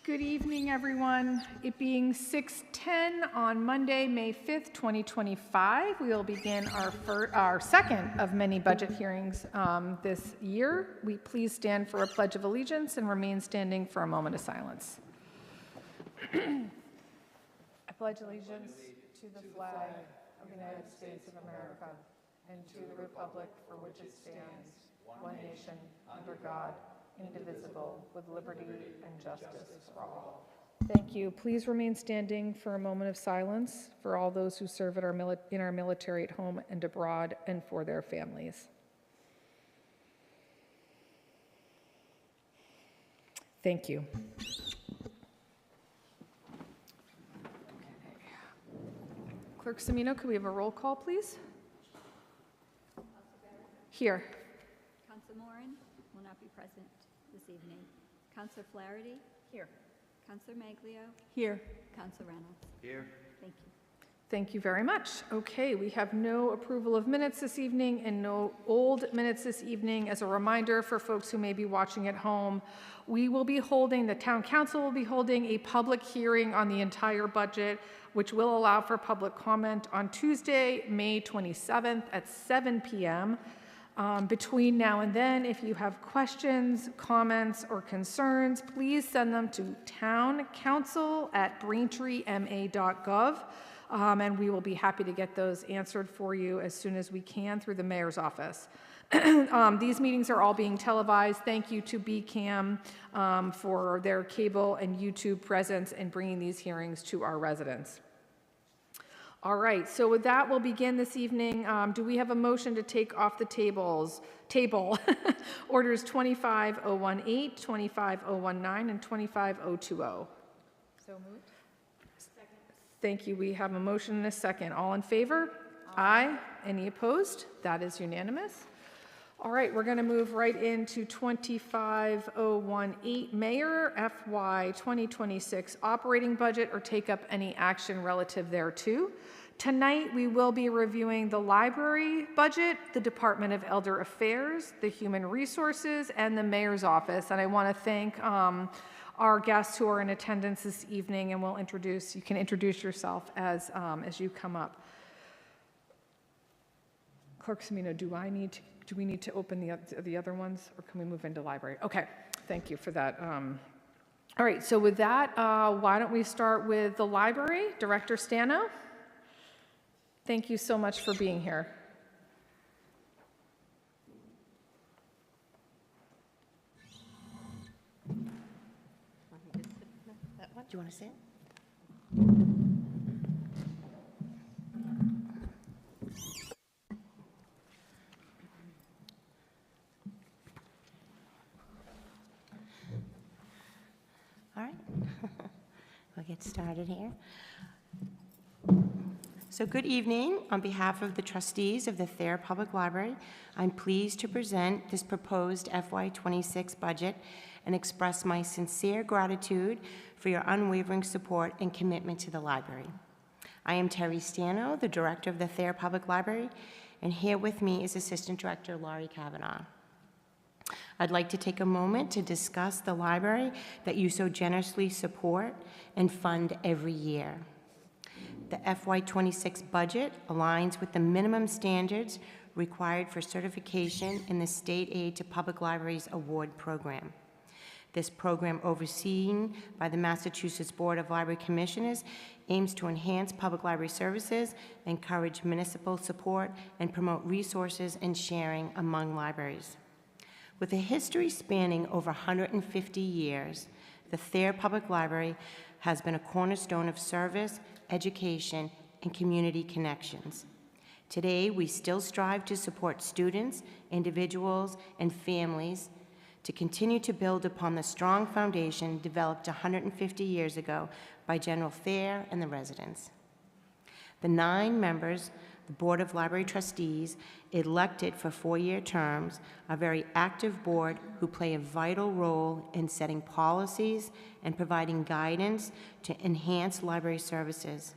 Good evening, everyone. It being 6:10 on Monday, May 5th, 2025, we will begin our second of many budget hearings this year. We please stand for a pledge of allegiance and remain standing for a moment of silence. I pledge allegiance to the flag of the United States of America and to the republic for which it stands, one nation, under God, indivisible, with liberty and justice for all. Thank you. Please remain standing for a moment of silence for all those who serve in our military at home and abroad, and for their families. Thank you. Clerk Semino, could we have a roll call, please? Here. Councilor Moran will not be present this evening. Councilor Flaherty? Here. Councilor Maglio? Here. Councilor Reynolds? Here. Thank you. Thank you very much. Okay, we have no approval of minutes this evening and no old minutes this evening. As a reminder for folks who may be watching at home, the town council will be holding a public hearing on the entire budget, which will allow for public comment on Tuesday, May 27th at 7 p.m. Between now and then, if you have questions, comments, or concerns, please send them to towncouncil@braintreema.gov, and we will be happy to get those answered for you as soon as we can through the mayor's office. These meetings are all being televised. Thank you to BCAM for their cable and YouTube presence in bringing these hearings to our residents. All right, so with that, we'll begin this evening. Do we have a motion to take off the table orders 25018, 25019, and 25020? So moved. Second. Thank you. We have a motion and a second. All in favor? Aye. Any opposed? That is unanimous. All right, we're going to move right into 25018, Mayor FY 2026 operating budget, or take up any action relative thereto. Tonight, we will be reviewing the library budget, the Department of Elder Affairs, the Human Resources, and the Mayor's Office. And I want to thank our guests who are in attendance this evening, and you can introduce yourself as you come up. Clerk Semino, do we need to open the other ones, or can we move into library? Okay, thank you for that. All right, so with that, why don't we start with the library? Director Stano, thank you so much for being here. That one? Do you want to sit? All right, we'll get started here. So good evening. On behalf of the trustees of the Thayer Public Library, I'm pleased to present this proposed FY26 budget and express my sincere gratitude for your unwavering support and commitment to the library. I am Terry Stano, the director of the Thayer Public Library, and here with me is Assistant Director Laurie Kavanaugh. I'd like to take a moment to discuss the library that you so generously support and fund every year. The FY26 budget aligns with the minimum standards required for certification in the State Aid to Public Libraries Award Program. This program, overseen by the Massachusetts Board of Library Commissioners, aims to enhance public library services, encourage municipal support, and promote resources and sharing among libraries. With a history spanning over 150 years, the Thayer Public Library has been a cornerstone of service, education, and community connections. Today, we still strive to support students, individuals, and families to continue to build upon the strong foundation developed 150 years ago by General Thayer and the residents. The 9 members, the Board of Library Trustees, elected for 4-year terms, a very active board who play a vital role in setting policies and providing guidance to enhance library services.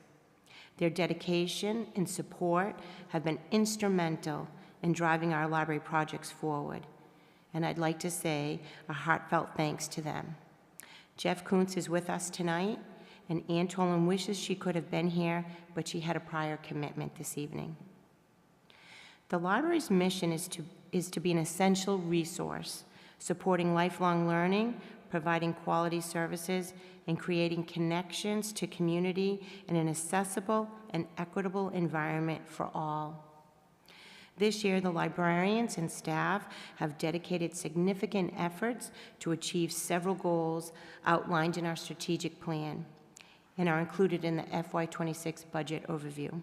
Their dedication and support have been instrumental in driving our library projects forward, and I'd like to say a heartfelt thanks to them. Jeff Kuntz is with us tonight, and Ann Tolan wishes she could have been here, but she had a prior commitment this evening. The library's mission is to be an essential resource, supporting lifelong learning, providing quality services, and creating connections to community in an accessible and equitable environment for all. This year, the librarians and staff have dedicated significant efforts to achieve several goals outlined in our strategic plan and are included in the FY26 budget overview.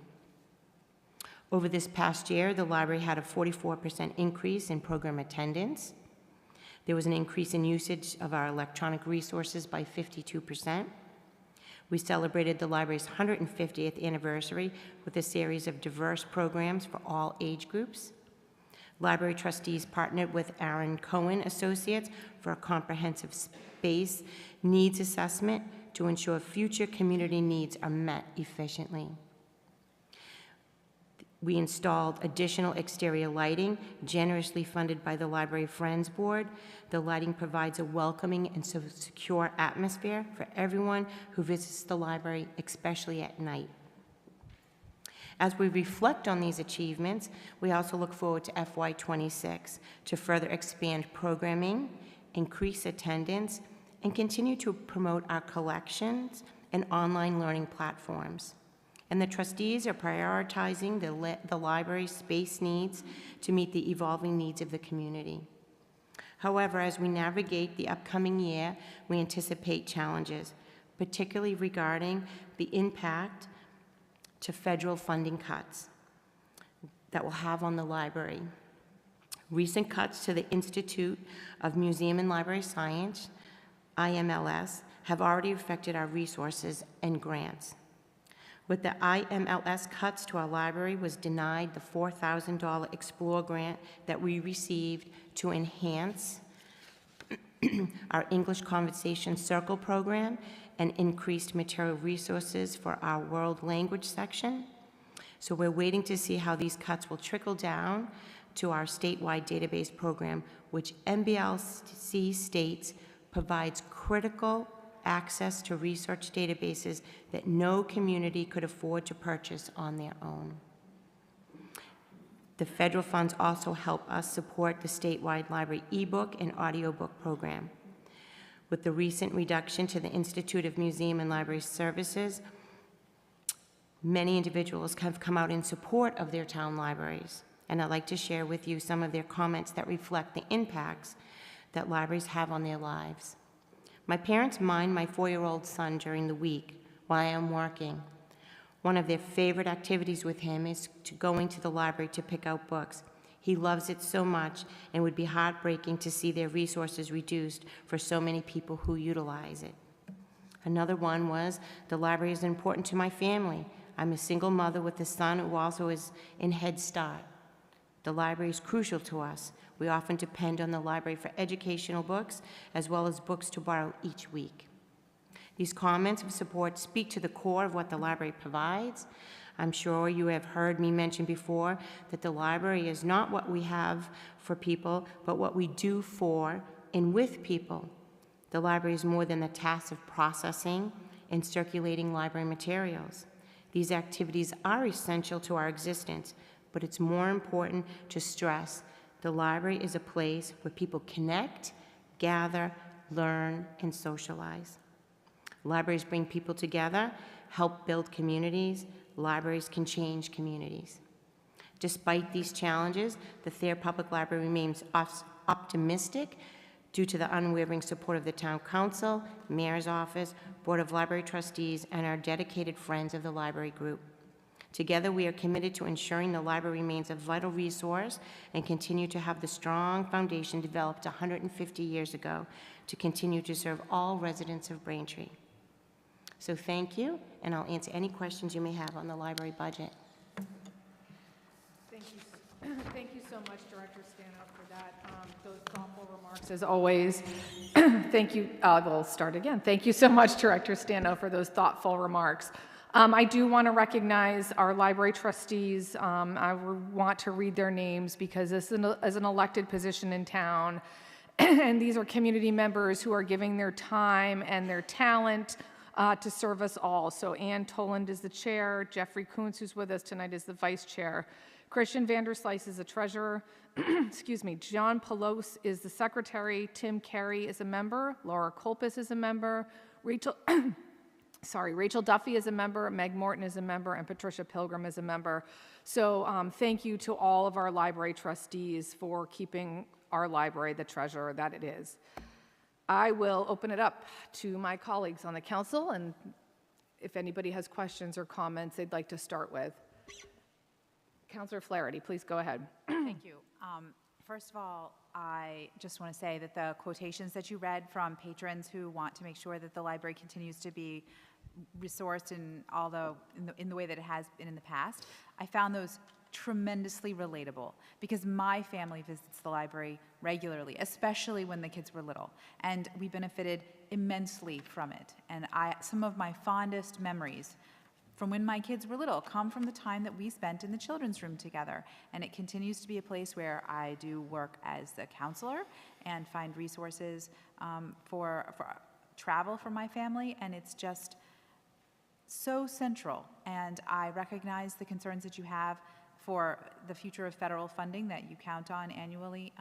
Over this past year, the library had a 44% increase in program attendance. There was an increase in usage of our electronic resources by 52%. We celebrated the library's 150th anniversary with a series of diverse programs for all age groups. Library trustees partnered with Aaron Cohen Associates for a comprehensive space needs assessment to ensure future community needs are met efficiently. We installed additional exterior lighting, generously funded by the Library Friends Board. The lighting provides a welcoming and secure atmosphere for everyone who visits the library, especially at night. As we reflect on these achievements, we also look forward to FY26 to further expand programming, increase attendance, and continue to promote our collections and online learning platforms. And the trustees are prioritizing the library's space needs to meet the evolving needs of the community. However, as we navigate the upcoming year, we anticipate challenges, particularly regarding the impact to federal funding cuts that will have on the library. Recent cuts to the Institute of Museum and Library Science, IMLS, have already affected our resources and grants. With the IMLS cuts to our library was denied the $4,000 Explore grant that we received to enhance our English Conversation Circle program and increased material resources for our world language section. So we're waiting to see how these cuts will trickle down to our statewide database program, which MBLC states provides critical access to research databases that no community could afford to purchase on their own. The federal funds also help us support the statewide library ebook and audiobook program. With the recent reduction to the Institute of Museum and Library Services, many individuals have come out in support of their town libraries, and I'd like to share with you some of their comments that reflect the impacts that libraries have on their lives. My parents mind my 4-year-old son during the week while I am working. One of their favorite activities with him is going to the library to pick out books. He loves it so much and would be heartbreaking to see their resources reduced for so many people who utilize it. Another one was, the library is important to my family. I'm a single mother with a son who also is in Head Start. The library is crucial to us. We often depend on the library for educational books, as well as books to borrow each week. These comments of support speak to the core of what the library provides. I'm sure you have heard me mention before that the library is not what we have for people, but what we do for and with people. The library is more than the task of processing and circulating library materials. These activities are essential to our existence, but it's more important to stress the library is a place where people connect, gather, learn, and socialize. Libraries bring people together, help build communities. Libraries can change communities. Despite these challenges, the Thayer Public Library remains optimistic due to the unwavering support of the Town Council, Mayor's Office, Board of Library Trustees, and our dedicated friends of the library group. Together, we are committed to ensuring the library remains a vital resource and continue to have the strong foundation developed 150 years ago to continue to serve all residents of Braintree. So thank you, and I'll answer any questions you may have on the library budget. Thank you so much, Director Stanhope, for that, those thoughtful remarks, as always. Thank you. We'll start again. Thank you so much, Director Stanhope, for those thoughtful remarks. I do want to recognize our library trustees. I want to read their names because this is an elected position in town, And these are community members who are giving their time and their talent to serve us all. So Ann Toland is the chair, Jeffrey Kuntz, who's with us tonight, is the vice chair. Christian Vanderslice is the treasurer. Excuse me. John Pelos is the secretary. Tim Carey is a member. Laura Kolpis is a member. Rachel Duffy is a member. Meg Morton is a member, and Patricia Pilgrim is a member. So thank you to all of our library trustees for keeping our library the treasure that it is. I will open it up to my colleagues on the council, and if anybody has questions or comments they'd like to start with. Councilor Flaherty, please go ahead. Thank you. First of all, I just want to say that the quotations that you read from patrons who want to make sure that the library continues to be resourced in the way that it has been in the past, I found those tremendously relatable because my family visits the library regularly, especially when the kids were little, and we benefited immensely from it. And some of my fondest memories from when my kids were little come from the time that we spent in the children's room together. And it continues to be a place where I do work as a counselor and find resources for travel for my family, and it's just so central. And I recognize the concerns that you have for the future of federal funding that you count on annually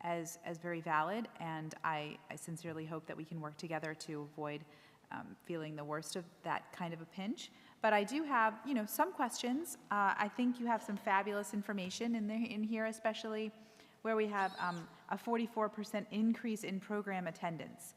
as very valid, and I sincerely hope that we can work together to avoid feeling the worst of that kind of a pinch. But I do have, some questions. I think you have some fabulous information in here, especially where we have a 44% increase in program attendance.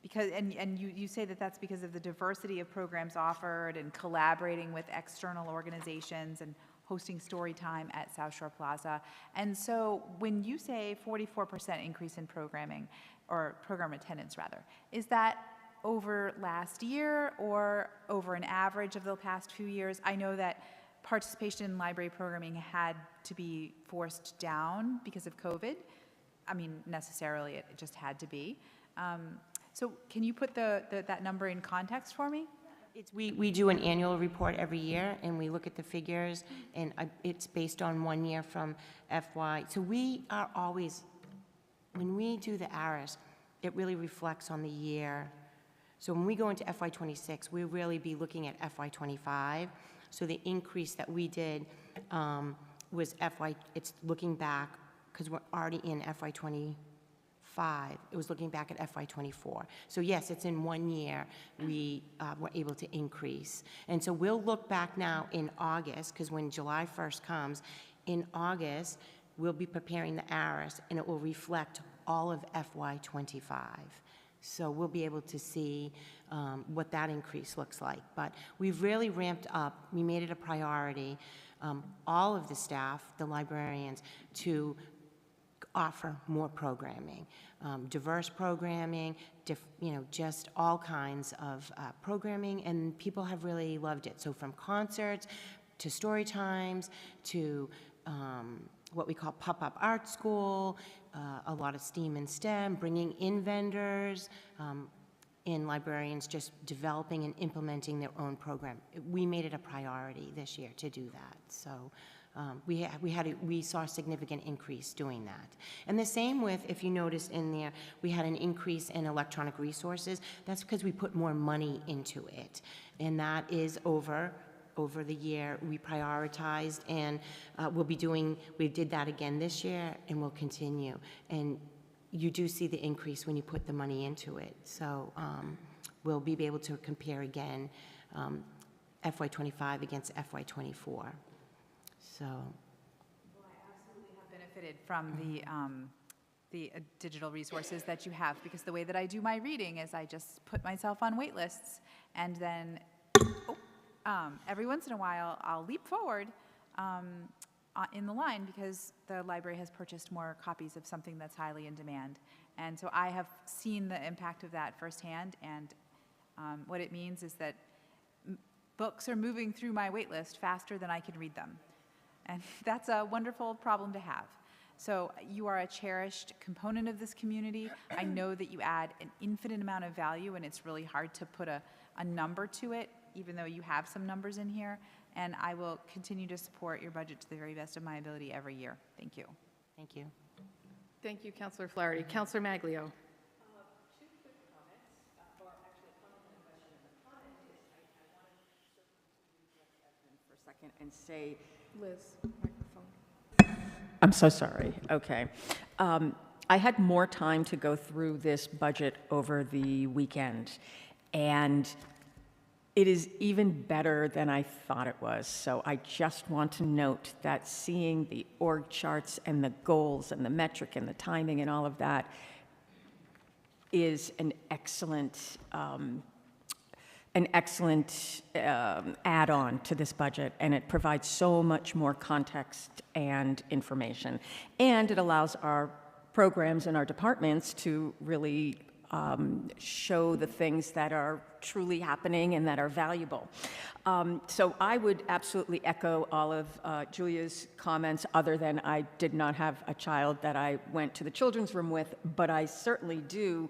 Because you say that that's because of the diversity of programs offered and collaborating with external organizations and hosting story time at South Shore Plaza. And so when you say 44% increase in programming, or program attendance rather, is that over last year or over an average of the past few years? I know that participation in library programming had to be forced down because of COVID. I mean, necessarily, it just had to be. So can you put that number in context for me? We do an annual report every year, and we look at the figures, and it's based on 1 year from FY. So we are always, when we do the ARIS, it really reflects on the year. So when we go into FY26, we'll really be looking at FY25. So the increase that we did was it's looking back, because we're already in FY25. It was looking back at FY24. So yes, it's in 1 year we were able to increase. And so we'll look back now in August, because when July 1st comes, in August, we'll be preparing the ARIS, and it will reflect all of FY25. So we'll be able to see what that increase looks like. But we've really ramped up. We made it a priority, all of the staff, the librarians, to offer more programming, diverse programming, just all kinds of programming, and people have really loved it. So from concerts to story times to what we call pop-up art school, a lot of STEAM and STEM, bringing in vendors, and librarians just developing and implementing their own program. We made it a priority this year to do that. So we saw a significant increase doing that. And the same with, if you notice in there, we had an increase in electronic resources. That's because we put more money into it. And that is over the year. We prioritized, and we did that again this year, and we'll continue. And you do see the increase when you put the money into it. So we'll be able to compare again FY25 against FY24. So, well, I absolutely have benefited from the digital resources that you have, because the way that I do my reading is I just put myself on wait lists, and then every once in a while I'll leap forward in the line because the library has purchased more copies of something that's highly in demand. And so I have seen the impact of that firsthand, and what it means is that books are moving through my wait list faster than I can read them. And that's a wonderful problem to have. So you are a cherished component of this community. I know that you add an infinite amount of value, and it's really hard to put a number to it, even though you have some numbers in here. and I will continue to support your budget to the very best of my ability every year. Thank you. Thank you. Thank you, Councilor Flaherty. Councilor Maglio. For a second and say, Liz, microphone. I'm so sorry. Okay. I had more time to go through this budget over the weekend, and it is even better than I thought it was. So I just want to note that seeing the org charts and the goals and the metric and the timing and all of that is an excellent add-on to this budget, and it provides so much more context and information. And it allows our programs and our departments to really show the things that are truly happening and that are valuable. So I would absolutely echo all of Julia's comments, other than I did not have a child that I went to the children's room with, but I certainly do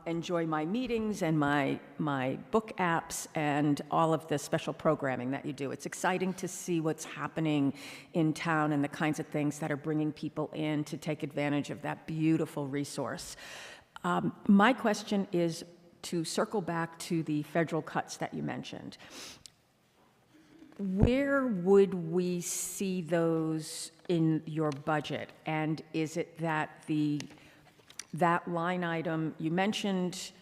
enjoy my meetings and my book apps and all of the special programming that you do. It's exciting to see what's happening in town and the kinds of things that are bringing people in to take advantage of that beautiful resource. My question is to circle back to the federal cuts that you mentioned. Where would we see those in your budget? And is it that that line item, you mentioned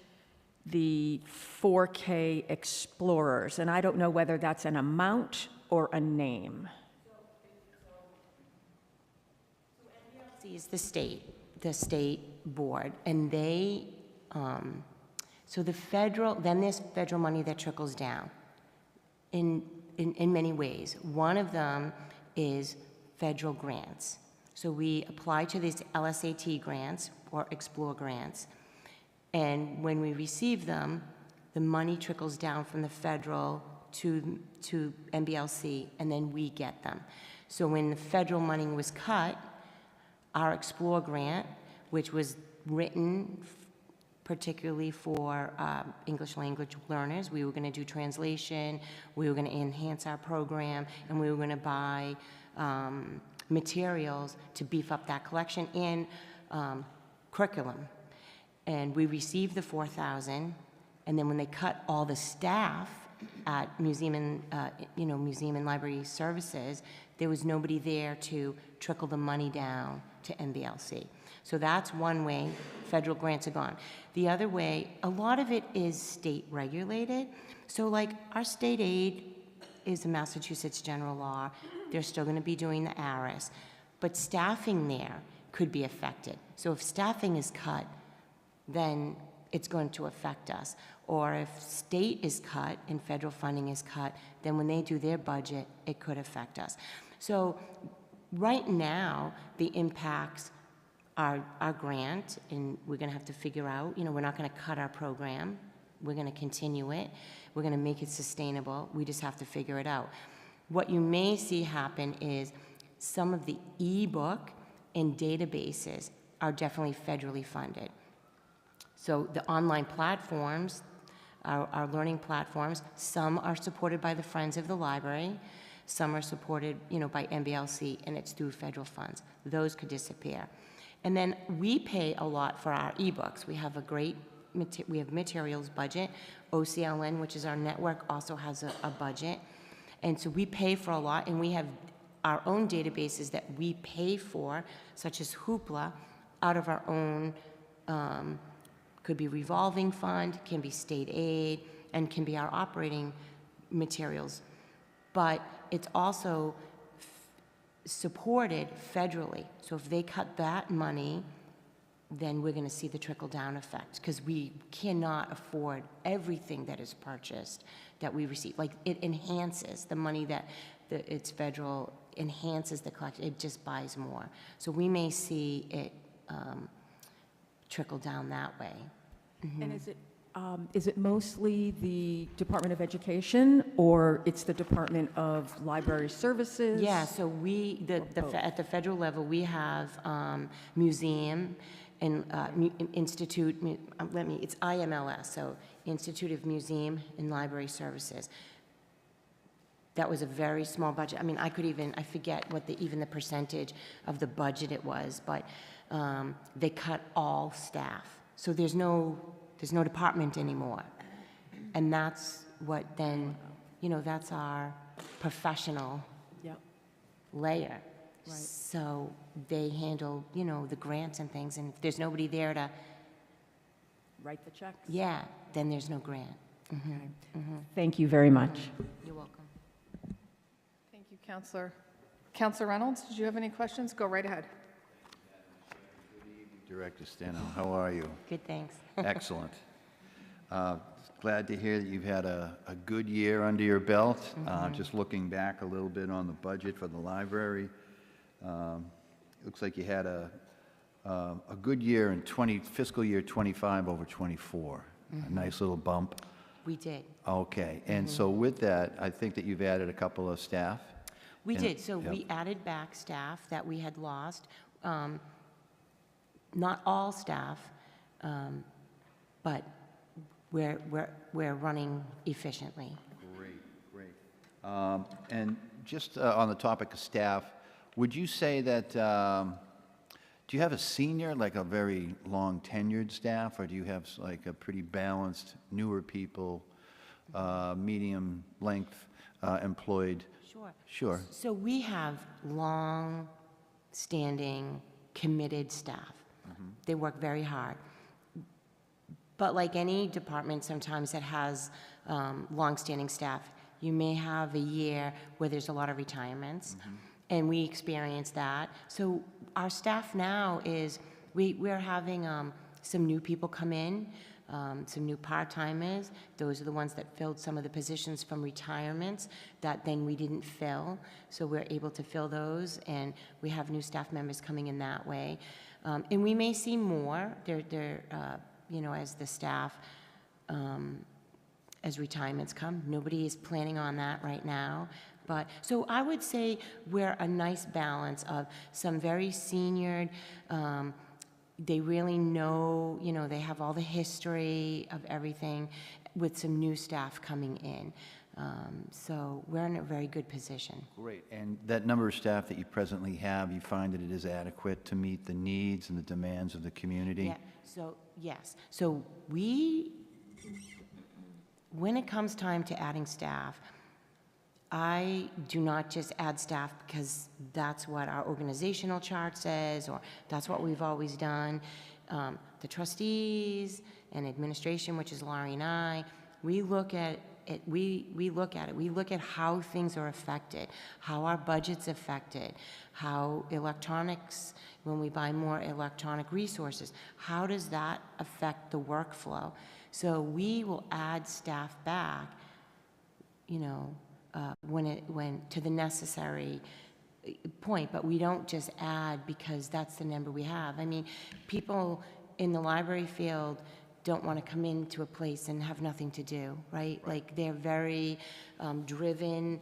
the 4K Explorers, and I don't know whether that's an amount or a name. NBLC is the state board, and they, so then there's federal money that trickles down in many ways. One of them is federal grants. So we apply to these LSAT grants or Explore grants, and when we receive them, the money trickles down from the federal to NBLC, and then we get them. So when the federal money was cut, our Explore grant, which was written particularly for English language learners, we were going to do translation, we were going to enhance our program, and we were going to buy materials to beef up that collection and curriculum. And we received the $4,000, and then when they cut all the staff at museum and library services, there was nobody there to trickle the money down to NBLC. So that's one way federal grants are gone. The other way, a lot of it is state regulated. So like our state aid is the Massachusetts general law. They're still going to be doing the ARIS, but staffing there could be affected. So if staffing is cut, then it's going to affect us. Or if state is cut and federal funding is cut, then when they do their budget, it could affect us. So right now, the impacts are our grant, and we're going to have to figure out, we're not going to cut our program. We're going to continue it. We're going to make it sustainable. We just have to figure it out. What you may see happen is some of the e-book and databases are definitely federally funded. So the online platforms, our learning platforms, some are supported by the Friends of the Library, some are supported, by NBLC, and it's through federal funds. Those could disappear. And then we pay a lot for our ebooks. We have we have materials budget. OCLN, which is our network, also has a budget. And so we pay for a lot, and we have our own databases that we pay for, such as Hoopla, out of our own, could be revolving fund, can be state aid, and can be our operating materials. But it's also supported federally. So if they cut that money, then we're going to see the trickle-down effect, because we cannot afford everything that is purchased that we receive. Like, it enhances the money that it's federal, enhances the collection. It just buys more. So we may see it trickle down that way. Mm-hmm. And is it mostly the Department of Education, or it's the Department of Library Services? Yeah, so at the federal level, we have museum and institute, it's IMLS, so Institute of Museum and Library Services. That was a very small budget. I mean, I forget what even the percentage of the budget it was, but they cut all staff. So there's no department anymore. And that's what then, that's our professional Yep. layer. Right. So they handle, the grants and things, and if there's nobody there to, Write the checks. yeah, then there's no grant. Okay. Thank you very much. You're welcome. Thank you, Counselor. Counselor Reynolds, did you have any questions? Go right ahead. Director Steno, how are you? Good, thanks. Excellent. Glad to hear that you've had a good year under your belt. Just looking back a little bit on the budget for the library, looks like you had a good year in fiscal year 25 over 24. A nice little bump. We did. Okay, and so with that, I think that you've added a couple of staff. We And- did. So yep. we added back staff that we had lost. Not all staff, but we're running efficiently. Great. And just on the topic of staff, would you say that, do you have a senior, like a very long tenured staff, or do you have like a pretty balanced, newer people, medium length employed? Sure. Sure. So we have long-standing, committed staff. They work very hard. But like any department sometimes that has long-standing staff, you may have a year where there's a lot of retirements, and we experience that. So our staff now is, we're having some new people come in, some new part-timers. Those are the ones that filled some of the positions from retirements that then we didn't fill. So we're able to fill those, and we have new staff members coming in that way. And we may see more, as the staff, as retirements come. Nobody is planning on that right now. But, so I would say we're a nice balance of some very seniored, they really know, they have all the history of everything, with some new staff coming in. So we're in a very good position. Great. And that number of staff that you presently have, you find that it is adequate to meet the needs and the demands of the community? Yeah, so, yes. So when it comes time to adding staff, I do not just add staff because that's what our organizational chart says, or that's what we've always done. The trustees and administration, which is Laurie and I, we look at it. We look at it. We look at how things are affected, how our budget's affected, how electronics, when we buy more electronic resources, how does that affect the workflow? So we will add staff back, when to the necessary point, but we don't just add because that's the number we have. I mean, people in the library field don't want to come into a place and have nothing to do, right? Like, they're very driven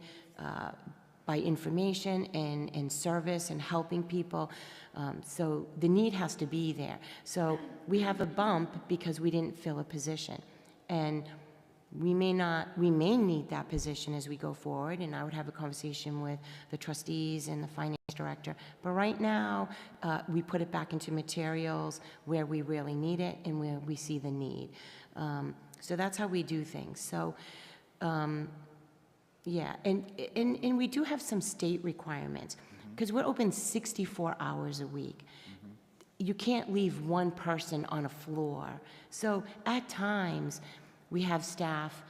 by information and service and helping people. So the need has to be there. So we have a bump because we didn't fill a position. And we may need that position as we go forward, and I would have a conversation with the trustees and the finance director. But right now, we put it back into materials where we really need it and where we see the need. So that's how we do things. So, yeah, and we do have some state requirements, because we're open 64 hours a week. You can't leave one person on a floor. So at times, we have staff,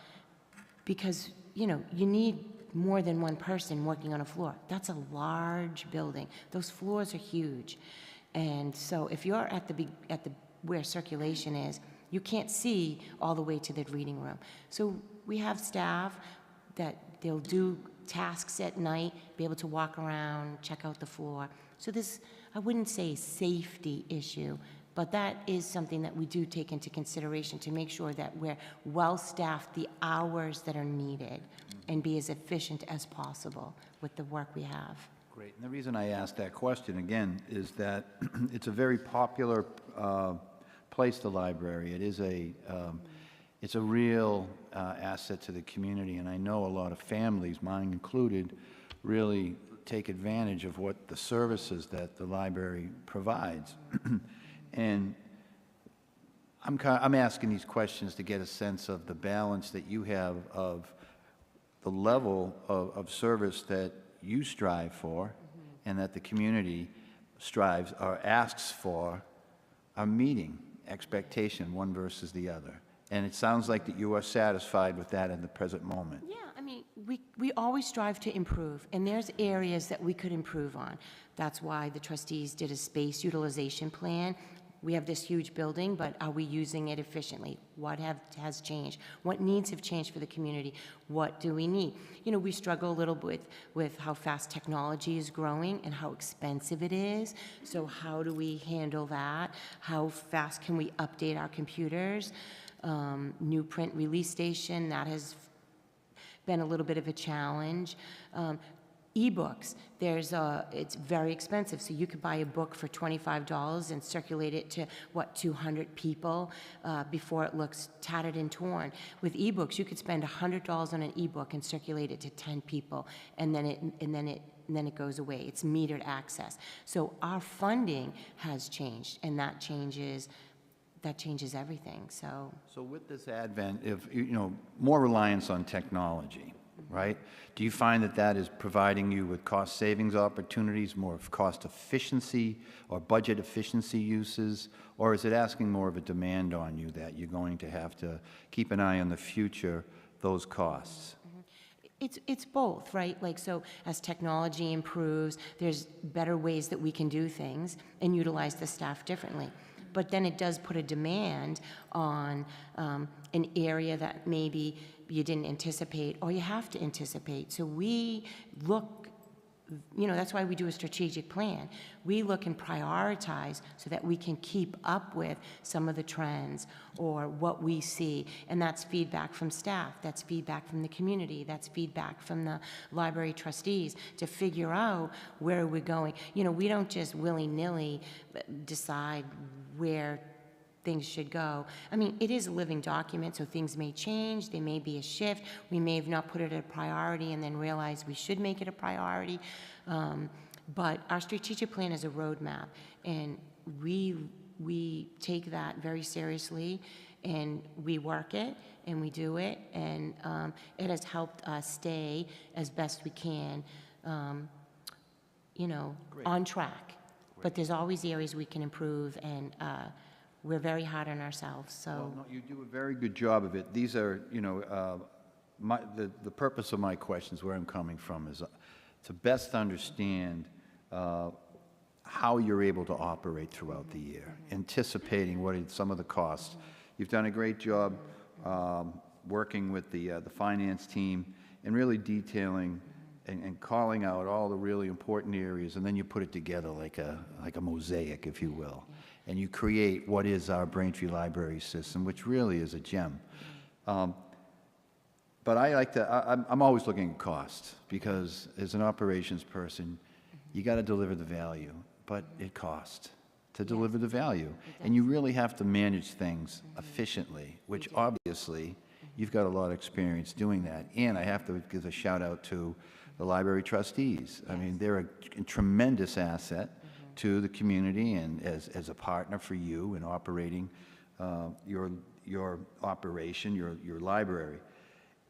because, you need more than one person working on a floor. That's a large building. Those floors are huge. And so if you're at the where circulation is, you can't see all the way to the reading room. So we have staff that they'll do tasks at night, be able to walk around, check out the floor. So this, I wouldn't say a safety issue, but that is something that we do take into consideration to make sure that we're well-staffed the hours that are needed and be as efficient as possible with the work we have. Great. And the reason I asked that question, again, is that it's a very popular place, the library. It is it's a real asset to the community, and I know a lot of families, mine included, really take advantage of what the services that the library provides. And I'm asking these questions to get a sense of the balance that you have of the level of service that you strive for and that the community strives or asks for are meeting expectation one versus the other. And it sounds like that you are satisfied with that in the present moment. Yeah, I mean, we always strive to improve, and there's areas that we could improve on. That's why the trustees did a space utilization plan. We have this huge building, but are we using it efficiently? What has changed? What needs have changed for the community? What do we need? You know, we struggle a little bit with how fast technology is growing and how expensive it is. So how do we handle that? How fast can we update our computers? New print release station, that has been a little bit of a challenge. E-books, it's very expensive, so you could buy a book for $25 and circulate it to, 200 people before it looks tattered and torn. With e-books, you could spend $100 on an e-book and circulate it to 10 people, and then it goes away. It's metered access. So our funding has changed, and that changes everything. So with this advent of, more reliance on technology, right? Do you find that that is providing you with cost savings opportunities, more of cost efficiency or budget efficiency uses, or is it asking more of a demand on you that you're going to have to keep an eye on the future, those costs? it's both, right? Like, so as technology improves, there's better ways that we can do things and utilize the staff differently. But then it does put a demand on an area that maybe you didn't anticipate or you have to anticipate. So we look, that's why we do a strategic plan. We look and prioritize so that we can keep up with some of the trends or what we see. And that's feedback from staff, that's feedback from the community, that's feedback from the library trustees to figure out where we're going. We don't just willy-nilly decide where things should go. I mean, it is a living document, so things may change, there may be a shift, we may have not put it a priority and then realize we should make it a priority. But our strategic plan is a roadmap, and we take that very seriously, and we work it, and we do it, and it has helped us stay as best we can, on track. But there's always areas we can improve, and we're very hard on ourselves, so. Well, no, you do a very good job of it. These are, the purpose of my questions, where I'm coming from, is to best understand how you're able to operate throughout the year, anticipating what are some of the costs. You've done a great job working with the finance team and really detailing and calling out all the really important areas, and then you put it together like a mosaic, if you will, and you create what is our Braintree library system, which really is a gem. But I'm always looking at costs, because as an operations person, you got to deliver the value, but it costs to deliver the value, and you really have to manage things efficiently, which obviously you've got a lot of experience doing that. And I have to give a shout out to the library trustees. I mean, they're a tremendous asset to the community and as a partner for you in operating your operation, your library.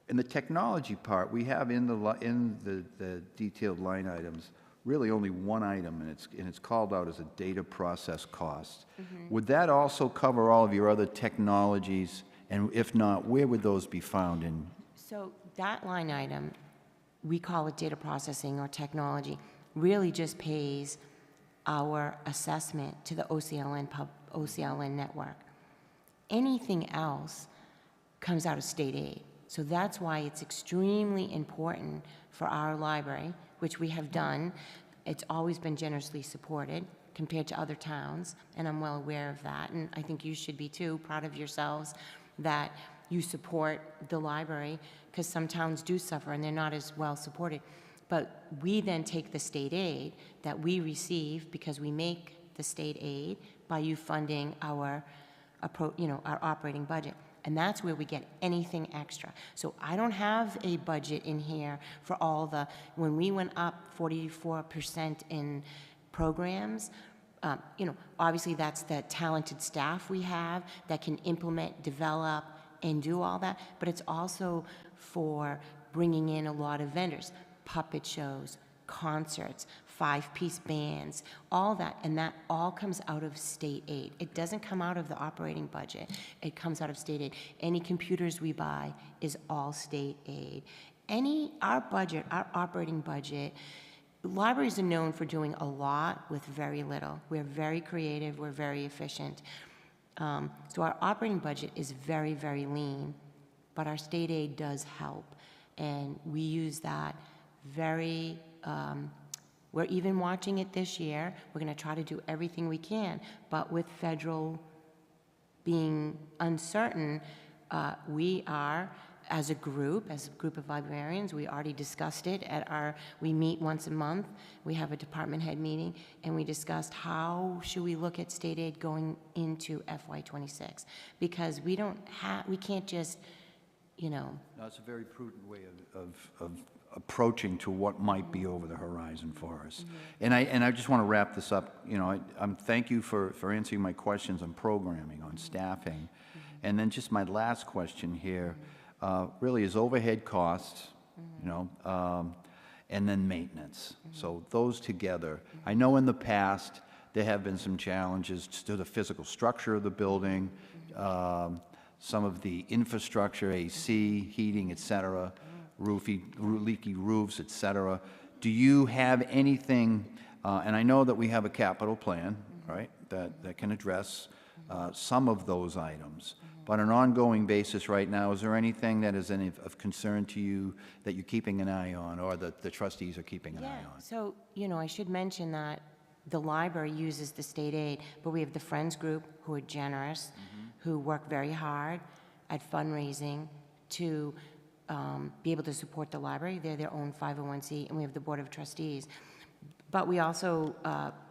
And the technology part, we have in the detailed line items really only one item, and it's called out as a data process cost. Would that also cover all of your other technologies? And if not, where would those be found in? So that line item, we call it data processing or technology, really just pays our assessment to the OCLN network. Anything else comes out of state aid. So that's why it's extremely important for our library, which we have done. It's always been generously supported compared to other towns, and I'm well aware of that. And I think you should be too, proud of yourselves that you support the library, because some towns do suffer and they're not as well supported. But we then take the state aid that we receive, because we make the state aid by you funding our operating budget. and that's where we get anything extra. So I don't have a budget in here for all the, when we went up 44% in programs, obviously that's the talented staff we have that can implement, develop, and do all that, but it's also for bringing in a lot of vendors, puppet shows, concerts, 5-piece bands, all that, and that all comes out of state aid. It doesn't come out of the operating budget. It comes out of state aid. Any computers we buy is all state aid. Our budget, our operating budget, libraries are known for doing a lot with very little. We're very creative, we're very efficient. So our operating budget is very, very lean, but our state aid does help. And we use that very, we're even watching it this year. We're going to try to do everything we can, but with federal being uncertain, we are, as a group of librarians, we already discussed it we meet once a month. We have a department head meeting, and we discussed how should we look at state aid going into FY26, because we can't just, No, it's a very prudent way of approaching to what might be over the horizon for us. And I just want to wrap this up. Thank you for answering my questions on programming, on staffing. And then just my last question here really is overhead costs, and then maintenance. So those together. I know in the past there have been some challenges to the physical structure of the building, some of the infrastructure, AC, heating, et cetera, leaky roofs, et cetera. Do you have anything, and I know that we have a capital plan, right, that can address some of those items, but on an ongoing basis right now, is there anything that is of concern to you that you're keeping an eye on, or that the trustees are keeping an eye on? So, I should mention that the library uses the state aid, but we have the Friends Group who are generous, who work very hard at fundraising to be able to support the library. They're their own 501c, and we have the Board of Trustees. But we also,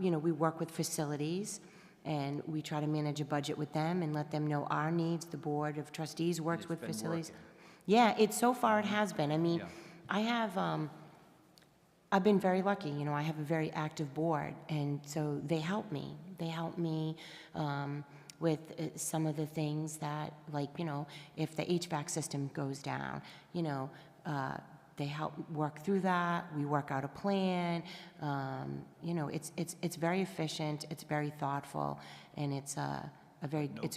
we work with facilities, and we try to manage a budget with them and let them know our needs. The Board of Trustees works with facilities. Yeah, so far it has been. I mean, I've been very lucky. I have a very active board, and so they help me. They help me with some of the things that, like, if the HVAC system goes down, they help work through that. We work out a plan. It's very efficient. It's very thoughtful, and it's a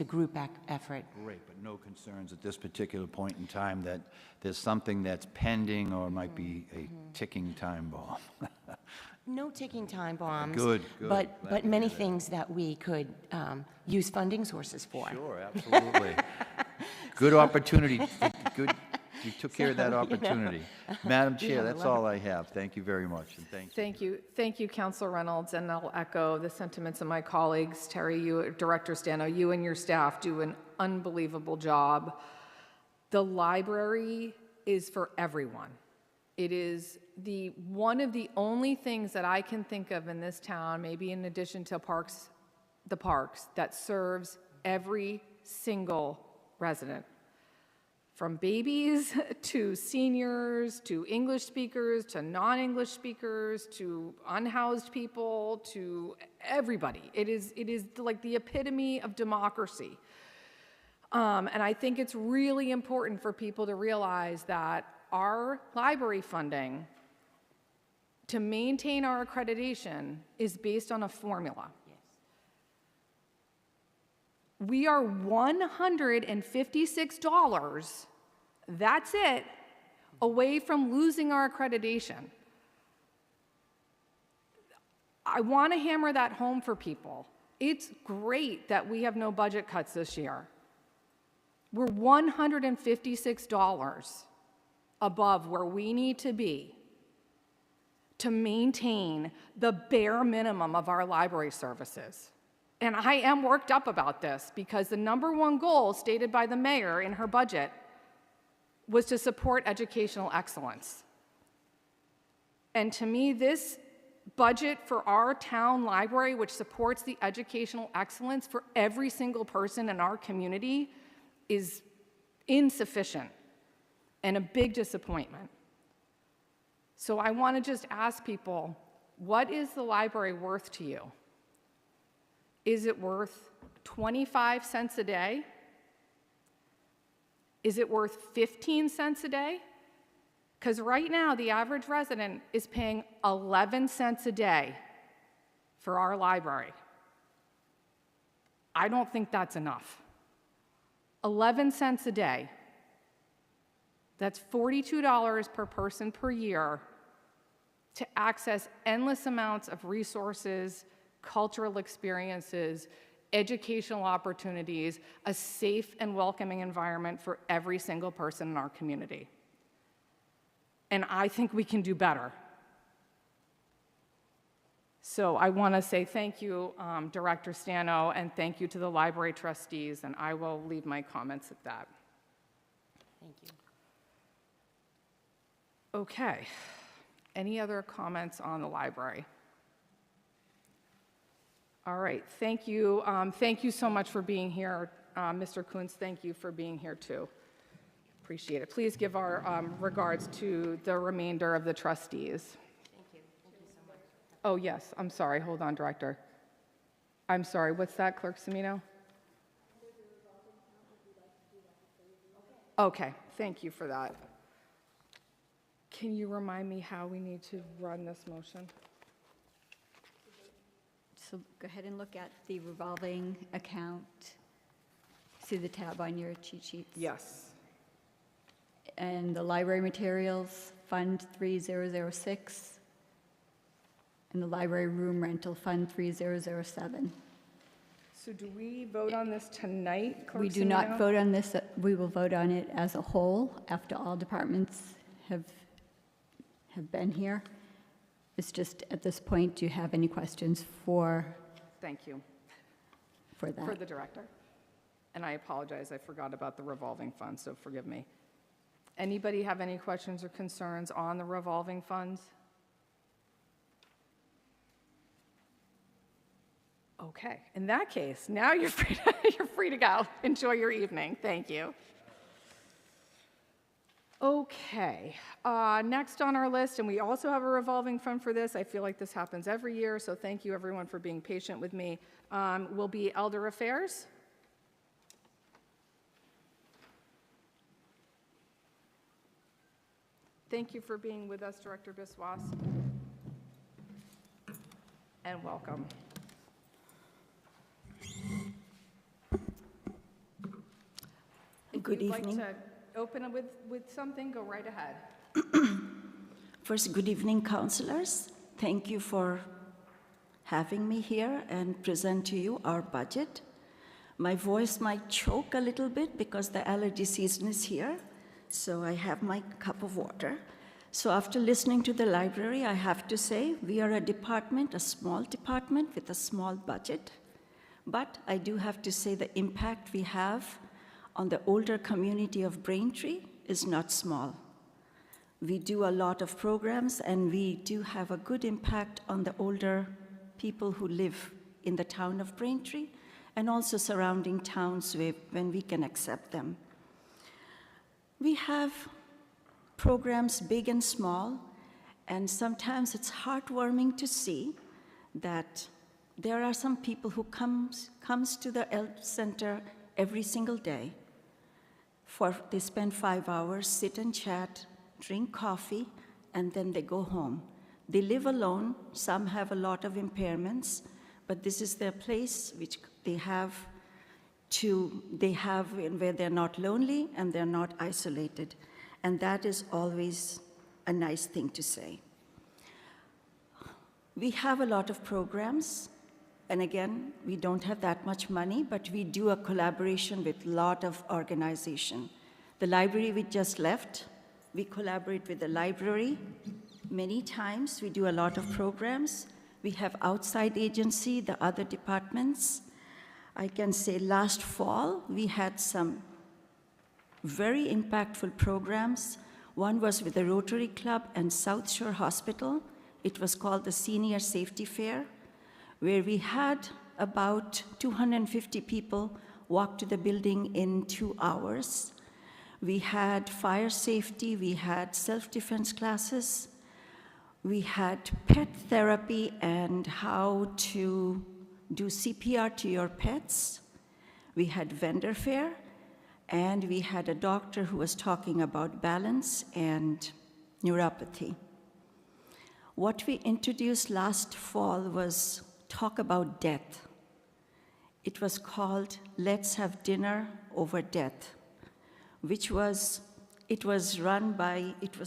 group effort. Great, but no concerns at this particular point in time that there's something that's pending or might be a ticking time bomb. No ticking time bombs. Good. But many things that we could use funding sources for. Sure, absolutely. Good opportunity. Good. You took care of that opportunity. Madam Chair, that's all I have. Thank you very much, and thank you. Thank you, Councilor Reynolds, and I'll echo the sentiments of my colleagues. Terry, Director Stano, you and your staff do an unbelievable job. The library is for everyone. It is one of the only things that I can think of in this town, maybe in addition to the parks, that serves every single resident. From babies to seniors, to English speakers, to non-English speakers, to unhoused people, to everybody. It is like the epitome of democracy. And I think it's really important for people to realize that our library funding to maintain our accreditation is based on a formula. We are $156, that's it, away from losing our accreditation. I want to hammer that home for people. It's great that we have no budget cuts this year. We're $156 above where we need to be to maintain the bare minimum of our library services. And I am worked up about this because the #1 goal stated by the mayor in her budget was to support educational excellence. And to me, this budget for our town library, which supports the educational excellence for every single person in our community, is insufficient, and a big disappointment. So I want to just ask people, what is the library worth to you? Is it worth 25 cents a day? Is it worth 15 cents a day? Because right now, the average resident is paying 11 cents a day for our library. I don't think that's enough. 11 cents a day. That's $42 per person per year to access endless amounts of resources, cultural experiences, educational opportunities, a safe and welcoming environment for every single person in our community. And I think we can do better. So I want to say thank you, Director Stano, and thank you to the library trustees, and I will leave my comments at that. Thank you. Okay. Any other comments on the library? All right, thank you. Thank you so much for being here. Mr. Kuntz, thank you for being here too. Appreciate it. Please give our regards to the remainder of the trustees. Thank you. Thank you so much. Oh, yes, I'm sorry. Hold on, Director. I'm sorry. What's that, Clerk Semino? Okay, thank you for that. Can you remind me how we need to run this motion? So go ahead and look at the revolving account. See the tab on your cheat sheets? Yes. And the library materials, Fund 3006, and the library room rental, Fund 3007. So do we vote on this tonight, Clerk We do not Semino? vote on this, we will vote on it as a whole after all departments have been here. It's just, at this point, do you have any questions for Thank you. that? For the director. And I apologize, I forgot about the revolving fund, so forgive me. Anybody have any questions or concerns on the revolving funds? Okay, in that case, now you're free to go. Enjoy your evening. Thank you. Okay, next on our list, and we also have a revolving fund for this. I feel like this happens every year, so thank you everyone for being patient with me. Will be Elder Affairs. Thank you for being with us, Director Biswas. And welcome. Good If you'd evening. like to open it with something, go right ahead. First, good evening, councilors. Thank you for having me here and present to you our budget. My voice might choke a little bit because the allergy season is here, so I have my cup of water. So after listening to the library, I have to say we are a department, a small department with a small budget. But I do have to say the impact we have on the older community of Braintree is not small. We do a lot of programs, and we do have a good impact on the older people who live in the town of Braintree and also surrounding towns when we can accept them. We have programs big and small, and sometimes it's heartwarming to see that there are some people who comes to the health center every single day. They spend 5 hours, sit and chat, drink coffee, and then they go home. They live alone. Some have a lot of impairments, but this is their place which they have where they're not lonely and they're not isolated. And that is always a nice thing to say. We have a lot of programs. And again, we don't have that much money, but we do a collaboration with a lot of organizations. The library we just left, we collaborate with the library many times. We do a lot of programs. We have outside agency, the other departments. I can say last fall, we had some very impactful programs. One was with the Rotary Club and South Shore Hospital. It was called the Senior Safety Fair, where we had about 250 people walk to the building in 2 hours. We had fire safety, we had self-defense classes, we had pet therapy and how to do CPR to your pets. We had vendor fair, and we had a doctor who was talking about balance and neuropathy. What we introduced last fall was talk about death. It was called Let's Have Dinner Over Death, it was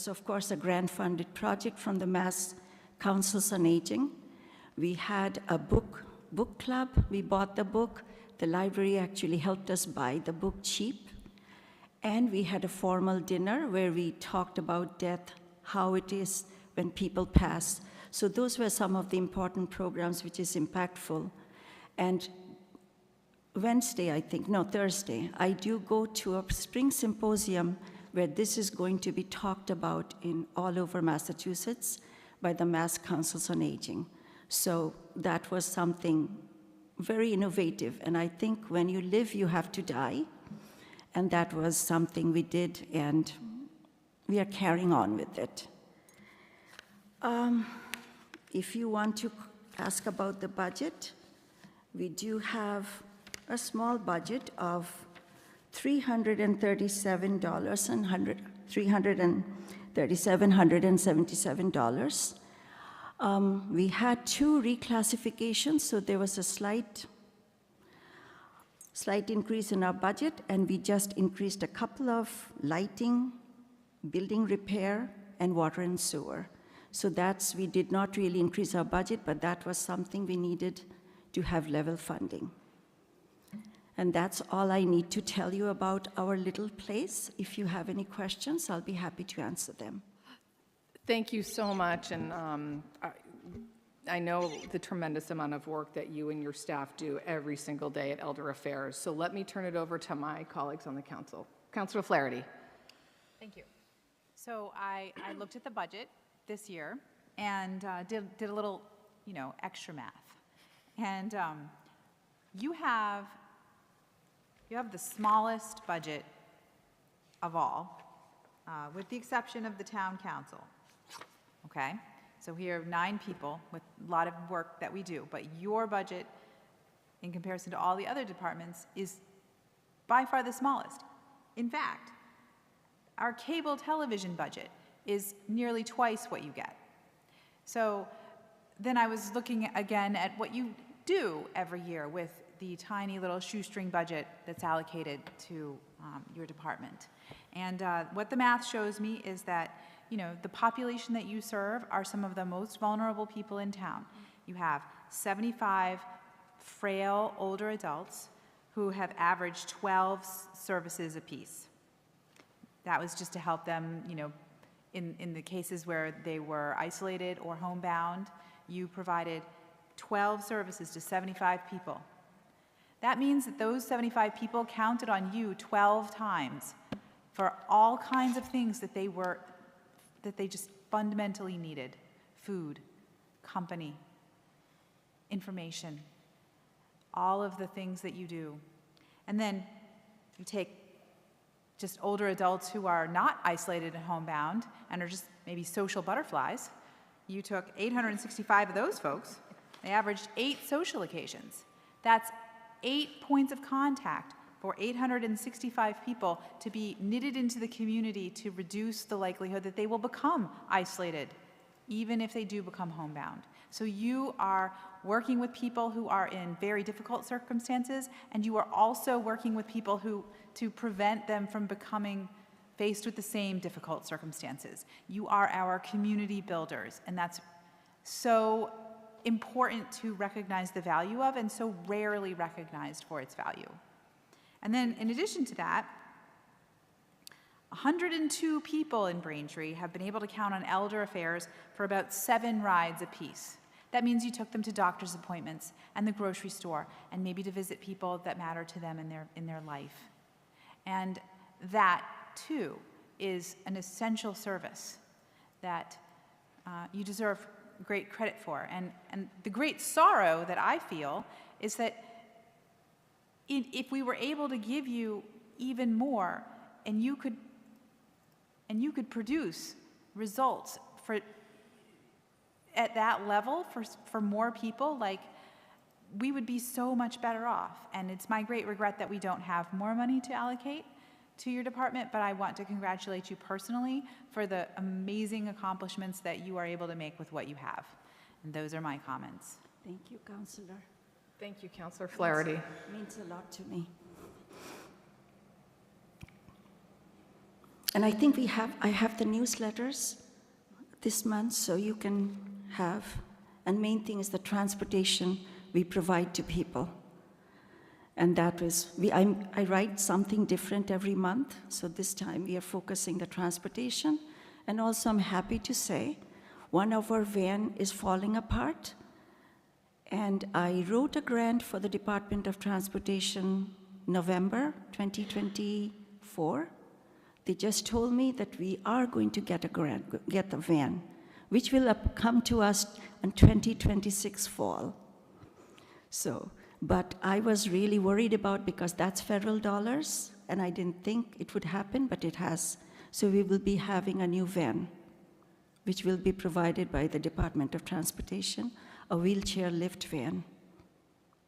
of course a grant-funded project from the Mass Councils on Aging. We had a book club. We bought the book. The library actually helped us buy the book cheap. And we had a formal dinner where we talked about death, how it is when people pass. So those were some of the important programs which is impactful. And Thursday, I do go to a spring symposium where this is going to be talked about in all over Massachusetts by the Mass Councils on Aging. So that was something very innovative. And I think when you live, you have to die. And that was something we did, and we are carrying on with it. If you want to ask about the budget, we do have a small budget of $337,177. We had 2 reclassifications, so there was a slight increase in our budget, and we just increased a couple of lighting, building repair, and water and sewer. So we did not really increase our budget, but that was something we needed to have level funding. And that's all I need to tell you about our little place. If you have any questions, I'll be happy to answer them. Thank you so much, and I know the tremendous amount of work that you and your staff do every single day at Elder Affairs. So let me turn it over to my colleagues on the council. Councilor Flaherty. Thank you. So I looked at the budget this year and did a little, extra math. And you have the smallest budget of all, with the exception of the town council. Okay? So here are 9 people with a lot of work that we do, but your budget, in comparison to all the other departments, is by far the smallest. In fact, our cable television budget is nearly twice what you get. So then I was looking again at what you do every year with the tiny little shoestring budget that's allocated to your department. And what the math shows me is that the population that you serve are some of the most vulnerable people in town. You have 75 frail older adults who have averaged 12 services apiece. That was just to help them, in the cases where they were isolated or homebound, you provided 12 services to 75 people. That means that those 75 people counted on you 12 times for all kinds of things that they just fundamentally needed: food, company, information, all of the things that you do. And then you take just older adults who are not isolated and homebound and are just maybe social butterflies. You took 865 of those folks. They averaged 8 social occasions. That's 8 points of contact for 865 people to be knitted into the community to reduce the likelihood that they will become isolated, even if they do become homebound. So you are working with people who are in very difficult circumstances, and you are also working with people to prevent them from becoming faced with the same difficult circumstances. You are our community builders, and that's so important to recognize the value of, and so rarely recognized for its value. And then in addition to that, 102 people in Braintree have been able to count on Elder Affairs for about 7 rides apiece. That means you took them to doctor's appointments and the grocery store, and maybe to visit people that matter to them in their life. And that, too, is an essential service that you deserve great credit for. And the great sorrow that I feel is that if we were able to give you even more, and you could and you could produce results at that level for more people, like, we would be so much better off. And it's my great regret that we don't have more money to allocate to your department, but I want to congratulate you personally for the amazing accomplishments that you are able to make with what you have. And those are my comments. Thank you, Counselor. Thank you, Counselor Flaherty. Means a lot to me. And I think I have the newsletters this month, so you can have, and main thing is the transportation we provide to people. And that was, I write something different every month, so this time we are focusing the transportation. And also I'm happy to say, one of our van is falling apart, and I wrote a grant for the Department of Transportation November 2024. They just told me that we are going to get a grant, get the van, which will come to us in 2026 fall. So, but I was really worried about, because that's federal dollars, and I didn't think it would happen, but it has. So we will be having a new van, which will be provided by the Department of Transportation, a wheelchair lift van.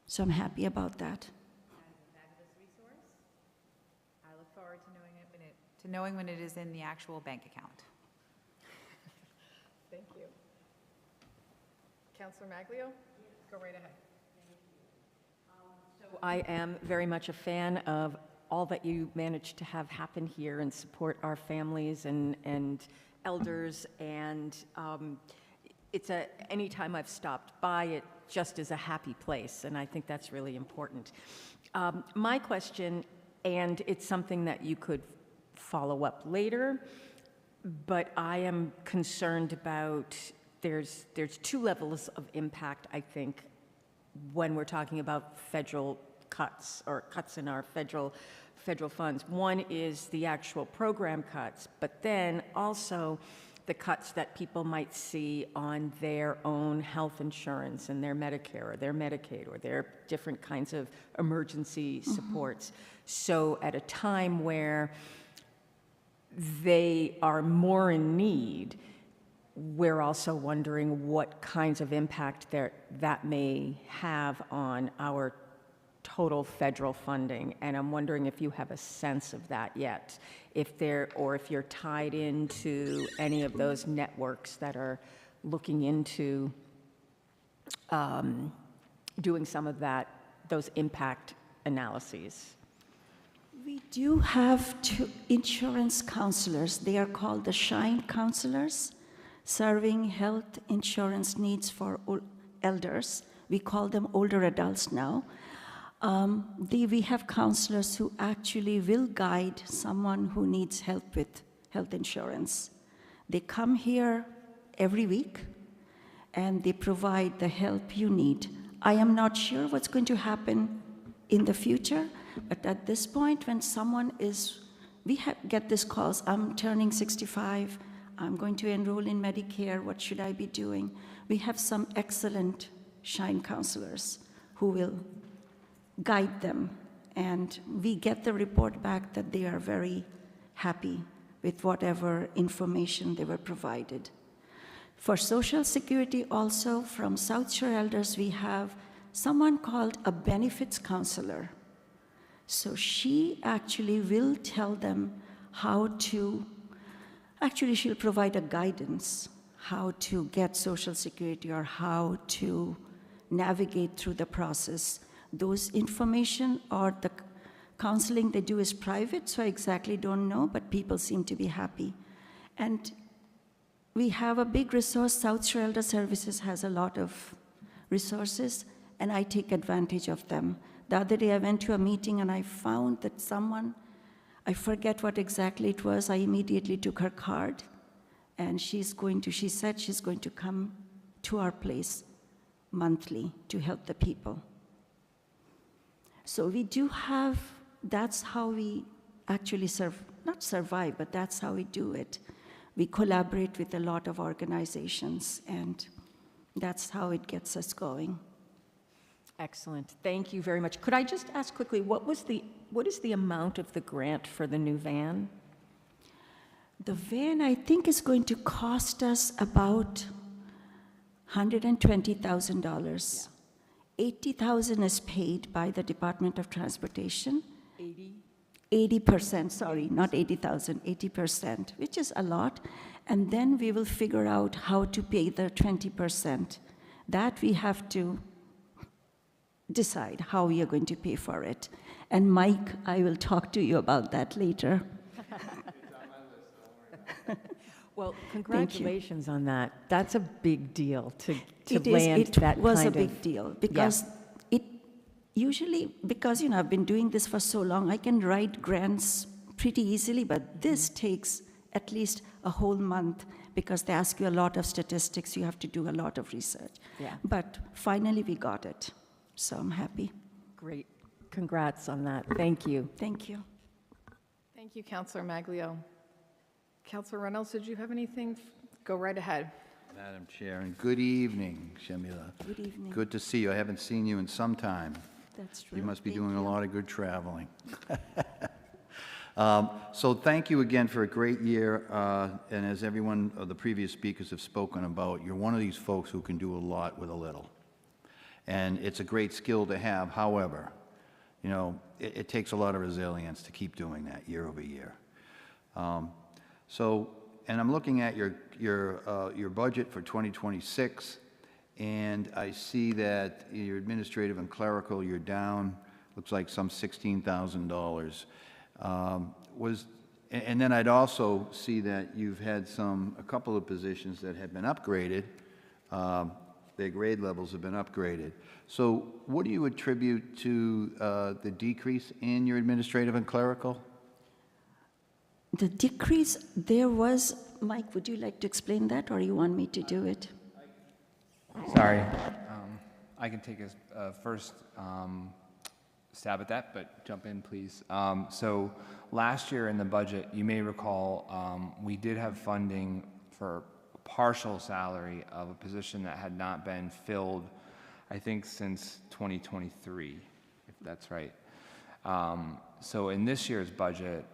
So I'm happy about that. That is a fabulous resource. I look forward to knowing when it is in the actual bank account. Thank you. Counselor Maglio? Go right ahead. I am very much a fan of all that you managed to have happen here and support our families and elders. And anytime I've stopped by, it just is a happy place. And I think that's really important. My question, and it's something that you could follow up later, but I am concerned about, there's two levels of impact, I think, when we're talking about federal cuts or cuts in our federal funds. One is the actual program cuts, but then also the cuts that people might see on their own health insurance and their Medicare or their Medicaid or their different kinds of emergency supports. So at a time where they are more in need, we're also wondering what kinds of impact that may have on our total federal funding. And I'm wondering if you have a sense of that yet, if you're tied into any of those networks that are looking into doing some of those impact analyses. We do have two insurance counselors. They are called the SHINE counselors, serving health insurance needs for elders. We call them older adults now. We have counselors who actually will guide someone who needs help with health insurance. They come here every week, and they provide the help you need. I am not sure what's going to happen in the future, but at this point, when someone get these calls, I'm turning 65, I'm going to enroll in Medicare, what should I be doing? We have some excellent SHINE counselors who will guide them, and we get the report back that they are very happy with whatever information they were provided. For Social Security also, from South Shore Elders, we have someone called a benefits counselor. So she actually will tell them how to, actually she'll provide a guidance, how to get Social Security or how to navigate through the process. Those information or the counseling they do is private, so I exactly don't know, but people seem to be happy. And we have a big resource. South Shore Elder Services has a lot of resources, and I take advantage of them. The other day I went to a meeting and I found that someone, I forget what exactly it was, I immediately took her card, and she said she's going to come to our place monthly to help the people. So we do have, that's how we actually not survive, but that's how we do it. We collaborate with a lot of organizations, and that's how it gets us going. Excellent. Thank you very much. Could I just ask quickly, what is the amount of the grant for the new van? The van, I think, is going to cost us about $120,000. 80,000 is paid by the Department of Transportation. 80%, sorry, not 80,000, 80%, which is a lot. And then we will figure out how to pay the 20%. That we have to decide how we are going to pay for it. And Mike, I will talk to you about that later. Well, congratulations on that. That's a big deal to It land is, that it was a kind big of- deal because it usually, because, you know, I've been doing this for so long, I can write grants pretty easily, but this takes at least a whole month because they ask you a lot of statistics, you have to do a lot of research. Yeah. But finally we got it, so I'm happy. Great. Congrats on that. Thank you. Thank you. Thank you, Counselor Maglio. Counselor Reynolds, did you have anything? Go right ahead. Madam Chair, and good evening, Shamila. Good evening. Good to see you. I haven't seen you in some time. That's true. You must be Thank doing a you. lot of good traveling. So thank you again for a great year, and as everyone of the previous speakers have spoken about, you're one of these folks who can do a lot with a little. And it's a great skill to have. However, you know, it takes a lot of resilience to keep doing that year over year. And I'm looking at your budget for 2026, and I see that your administrative and clerical, you're down, looks like some $16,000. And then I'd also see that you've had a couple of positions that have been upgraded. Their grade levels have been upgraded. So what do you attribute to the decrease in your administrative and clerical? The decrease, there was, Mike, would you like to explain that, or you want me to do it? Sorry. I can take a first stab at that, but jump in, please. So last year in the budget, you may recall, we did have funding for partial salary of a position that had not been filled, I think, since 2023, if that's right. So in this year's budget,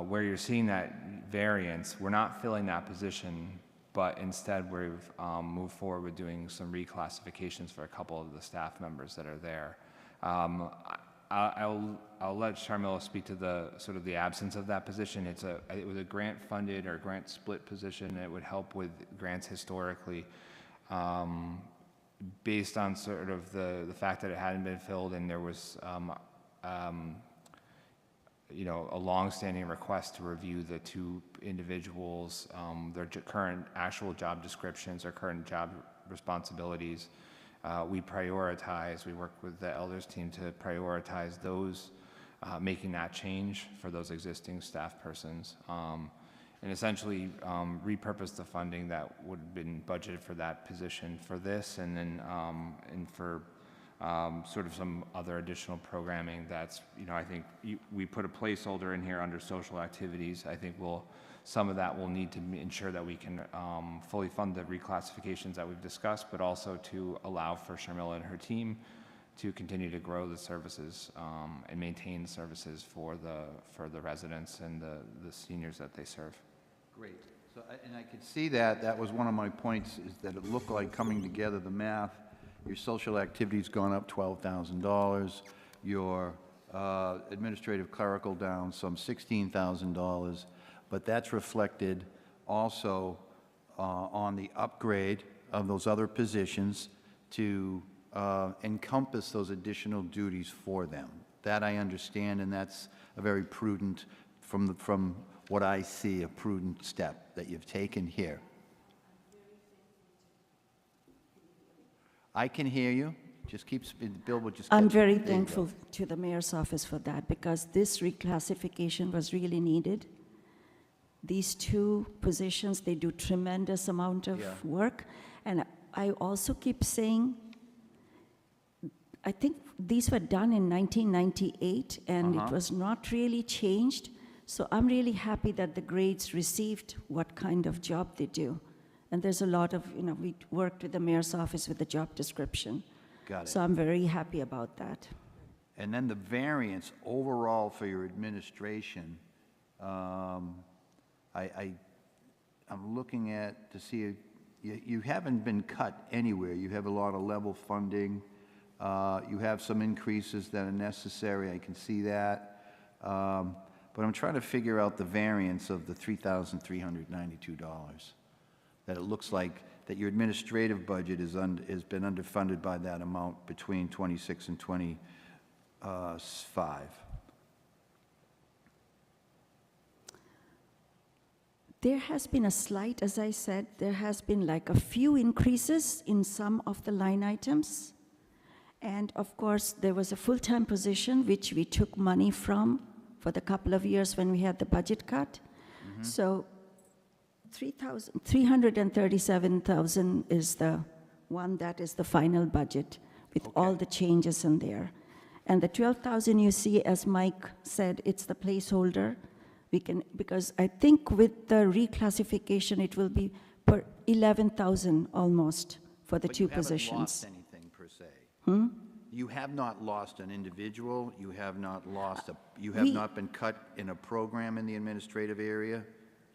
where you're seeing that variance, we're not filling that position, but instead we've moved forward with doing some reclassifications for a couple of the staff members that are there. I'll let Sharmila speak to the sort of the absence of that position. It was a grant-funded or grant-split position. It would help with grants historically, based on sort of the fact that it hadn't been filled, and there was you know, a long-standing request to review the two individuals, their current actual job descriptions, their current job responsibilities. We work with the elders team to prioritize those, making that change for those existing staff persons. And essentially repurpose the funding that would have been budgeted for that position for this, and then and for sort of some other additional programming that's, you know, I think we put a placeholder in here under social activities. I think some of that will need to ensure that we can fully fund the reclassifications that we've discussed, but also to allow for Sharmila and her team to continue to grow the services and maintain the services for the residents and the seniors that they serve. Great. So, and I could see that was one of my points, is that it looked like coming together, the math. Your social activity's gone up $12,000. Your administrative clerical down some $16,000. But that's reflected also on the upgrade of those other positions to encompass those additional duties for them. That I understand, and that's a very prudent, from what I see, a prudent step that you've taken here. I can hear you. Just keep, Bill will just. I'm very there you go. thankful to the mayor's office for that, because this reclassification was really needed. These two positions, they do tremendous amount of Yeah. work. And I also keep saying, I think these were done in 1998, and it was not really changed. So I'm really happy that the grades received what kind of job they do. And there's a lot of, you know, we worked with the mayor's office with the job description. Got it. So I'm very happy about that. And then the variance overall for your administration, I'm looking at, to see, you haven't been cut anywhere. You have a lot of level funding. You have some increases that are necessary, I can see that. But I'm trying to figure out the variance of the $3,392. That it looks like that your administrative budget has been underfunded by that amount between 26 and 25. There has been a slight, as I said, there has been like a few increases in some of the line items. And of course, there was a full-time position which we took money from for the couple of years when we had the budget cut. So 337,000 is the one that is the final budget with all the changes in there. And the 12,000 you see, as Mike said, it's the placeholder. We can, because I think with the reclassification, it will be per 11,000 almost for the two positions. But you haven't lost anything per se. You have not lost an individual. You have not lost you have not been cut in a program in the administrative area.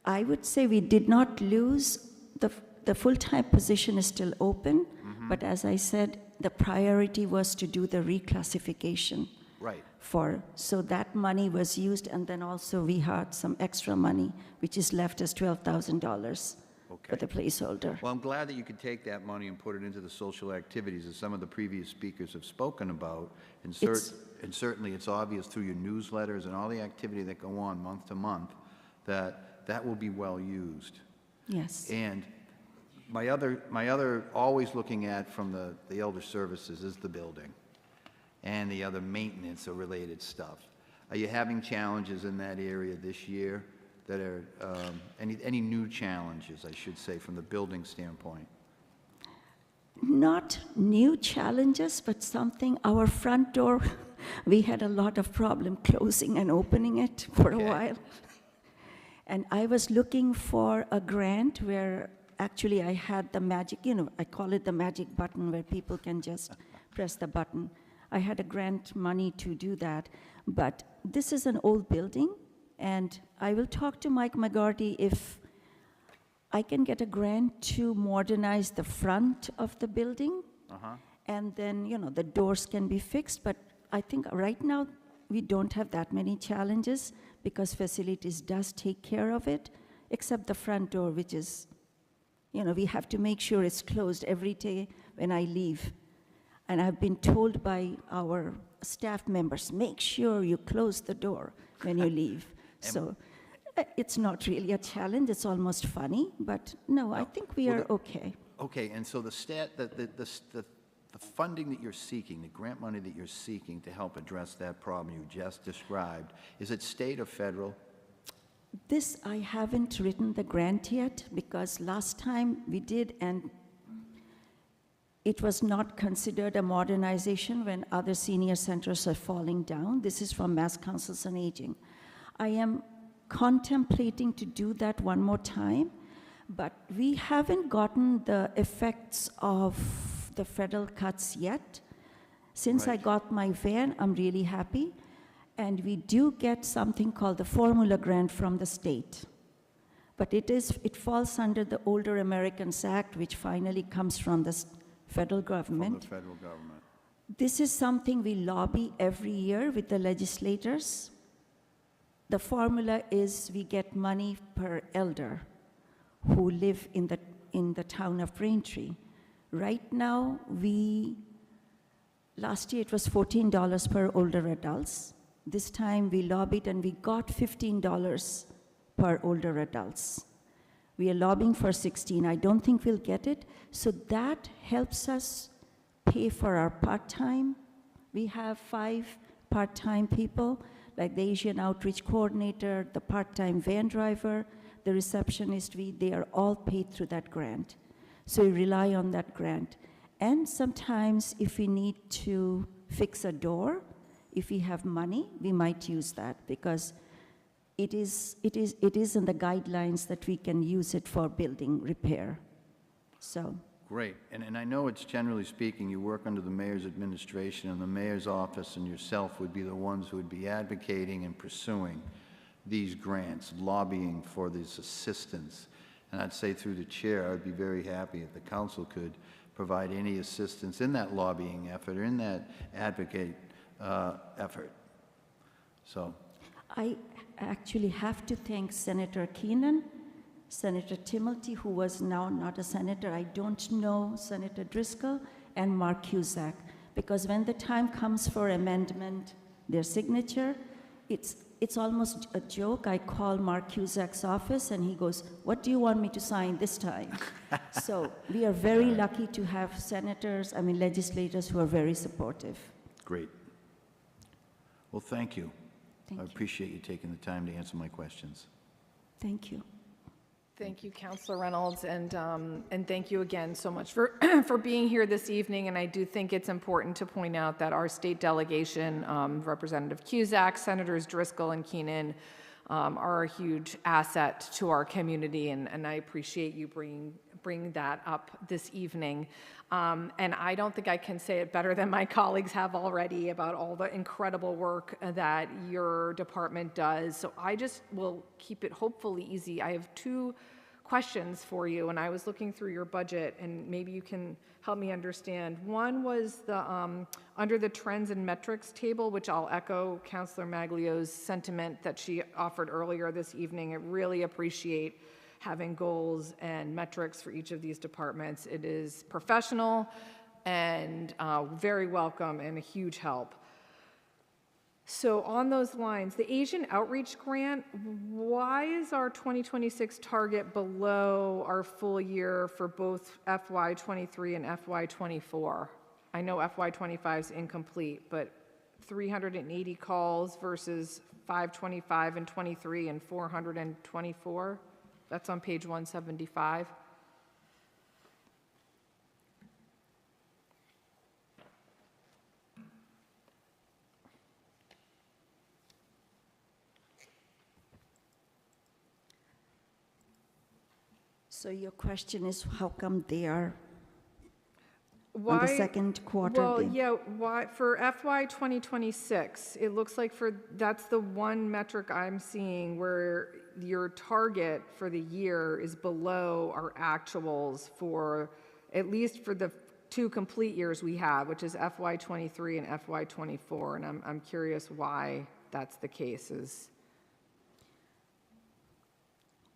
I would say we did not lose, the full-time position is still open, but as I said, the priority was to do the reclassification. Right. So that money was used, and then also we had some extra money, which is left as $12,000 for the placeholder. Well, I'm glad that you could take that money and put it into the social activities, as some of the previous speakers have spoken about. And certainly it's obvious through your newsletters and all the activity that go on month to month that will be well used. Yes. And my other always looking at from the elder services is the building and the other maintenance or related stuff. Are you having challenges in that area this year that are, any new challenges, I should say, from the building standpoint? Not new challenges, but something, our front door, we had a lot of problem closing and opening it for a while. And I was looking for a grant where actually I had the magic, I call it the magic button, where people can just press the button. I had a grant money to do that, but this is an old building, and I will talk to Mike McGarty if I can get a grant to modernize the front of the building, and then, the doors can be fixed, but I think right now we don't have that many challenges because facilities does take care of it, except the front door, which is, we have to make sure it's closed every day when I leave. And I've been told by our staff members, make sure you close the door when you leave. So it's not really a challenge, it's almost funny, but no, I think we are okay. Okay, and so the funding that you're seeking, the grant money that you're seeking to help address that problem you just described, is it state or federal? This, I haven't written the grant yet because last time we did, and it was not considered a modernization when other senior centers are falling down. This is from Mass Councils on Aging. I am contemplating to do that one more time, but we haven't gotten the effects of the federal cuts yet. Since I got my van, I'm really happy. And we do get something called the formula grant from the state. But it falls under the Older Americans Act, which finally comes from the federal government. From the federal government. This is something we lobby every year with the legislators. The formula is we get money per elder who live in the town of Braintree. Right now, last year it was $14 per older adults. This time we lobbied and we got $15 per older adults. We are lobbying for 16. I don't think we'll get it. So that helps us pay for our part-time. We have 5 part-time people, like the Asian Outreach Coordinator, the part-time van driver, the receptionist. They are all paid through that grant. So we rely on that grant. And sometimes if we need to fix a door, if we have money, we might use that because it is in the guidelines that we can use it for building repair. So. Great. And I know it's generally speaking, you work under the mayor's administration, and the mayor's office and yourself would be the ones who would be advocating and pursuing these grants, lobbying for this assistance. And I'd say through the chair, I'd be very happy if the council could provide any assistance in that lobbying effort, or in that advocate effort. So, I actually have to thank Senator Keenan, Senator Timothy, who was now not a senator. I don't know Senator Driscoll, and Mark Cusack, because when the time comes for amendment, their signature, it's almost a joke. I call Mark Cusack's office and he goes, "What do you want me to sign this time?" So we are very lucky to have legislators who are very supportive. great. Well, thank you. Thank I you. appreciate you taking the time to answer my questions. Thank you. Thank you, Councilor Reynolds, and thank you again so much for, for being here this evening. And I do think it's important to point out that our state delegation, Representative Cusack, Senators Driscoll and Keenan, are a huge asset to our community, and I appreciate you bringing that up this evening. And I don't think I can say it better than my colleagues have already about all the incredible work that your department does. So I just will keep it hopefully easy. I have two questions for you, and I was looking through your budget, and maybe you can help me understand. One was the under the trends and metrics table, which I'll echo Councilor Maglio's sentiment that she offered earlier this evening. I really appreciate having goals and metrics for each of these departments. It is professional and very welcome and a huge help. So on those lines, the Asian Outreach Grant, why is our 2026 target below our full year for both FY23 and FY24? I know FY25 is incomplete, but 380 calls versus 525 and 23 and 424? That's on page 175. So your question is, how come they are on Why? the second quarter? Well, yeah, why, for FY 2026, it looks like that's the one metric I'm seeing where your target for the year is below our actuals for, at least for the two complete years we have, which is FY 23 and FY 24, and I'm curious why that's the case.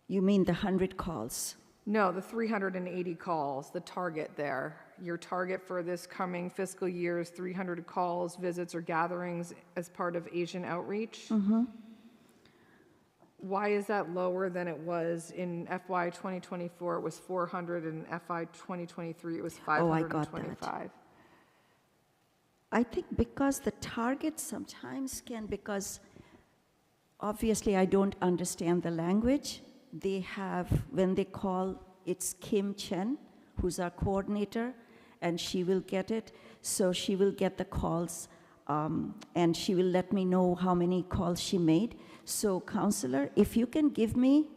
You mean the 100 calls? No, the 380 calls, the target there. Your target for this coming fiscal year is 300 calls, visits, or gatherings as part of Asian Outreach. Mm-hmm. Why is that lower than it was in FY 2024? It was 400, and FY 2023 it was 525. I think because the target sometimes because obviously I don't understand the language. They have, when they call, it's Kim Chen, who's our coordinator, and she will get it. So she will get the calls, and she will let me know how many calls she made. So, Counselor, if you can give me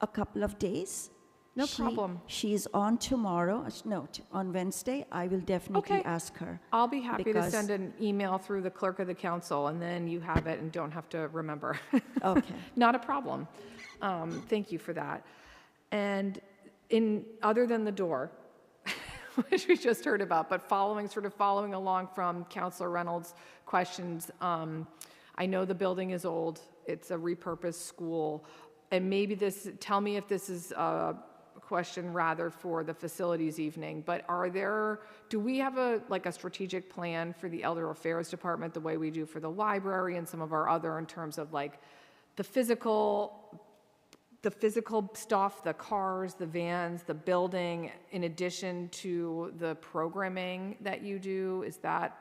a couple of days. No problem. She's on tomorrow, on Wednesday. I will definitely ask her. I'll be happy to because- send an email through the clerk of the council, and then you have it and don't have to remember. Okay. Not a problem. Thank you for that. And other than the door, which we just heard about, but following along from Councilor Reynolds' questions, I know the building is old. It's a repurposed school. And maybe tell me if this is a question rather for the facilities evening, but do we have a strategic plan for the Elder Affairs Department the way we do for the library and some of our other, in terms of like the physical stuff, the cars, the vans, the building, in addition to the programming that you do? Is that?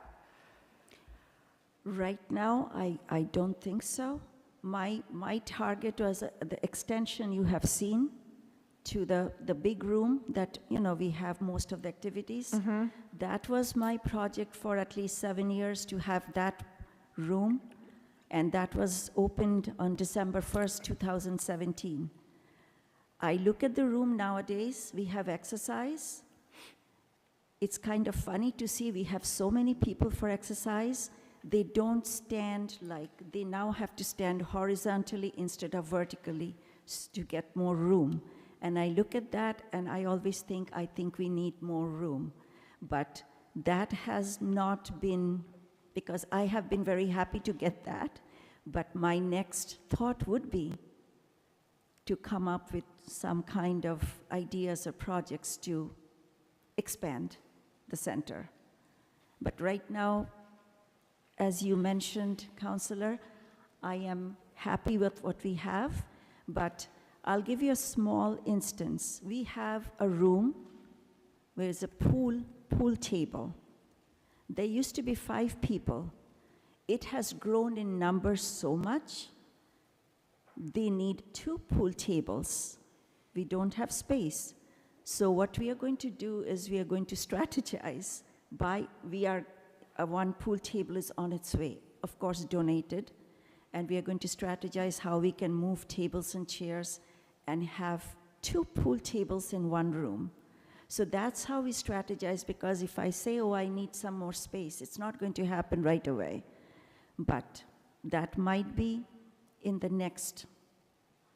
Right now, I don't think so. My target was the extension you have seen to the big room that, we have most of the activities. Mm-hmm. That was my project for at least 7 years, to have that room. And that was opened on December 1st, 2017. I look at the room nowadays, we have exercise. It's kind of funny to see we have so many people for exercise. they don't stand like, they now have to stand horizontally instead of vertically to get more room. And I look at that and I always think, I think we need more room. But that has not been, because I have been very happy to get that, but my next thought would be to come up with some kind of ideas or projects to expand the center. But right now, as you mentioned, Counselor, I am happy with what we have, but I'll give you a small instance. We have a room where there's a pool table. There used to be 5 people. It has grown in numbers so much, they need 2 pool tables. We don't have space. So what we are going to do is we are going to strategize one pool table is on its way, of course donated, and we are going to strategize how we can move tables and chairs and have 2 pool tables in one room. So that's how we strategize, because if I say, oh, I need some more space, it's not going to happen right away. But that might be in the next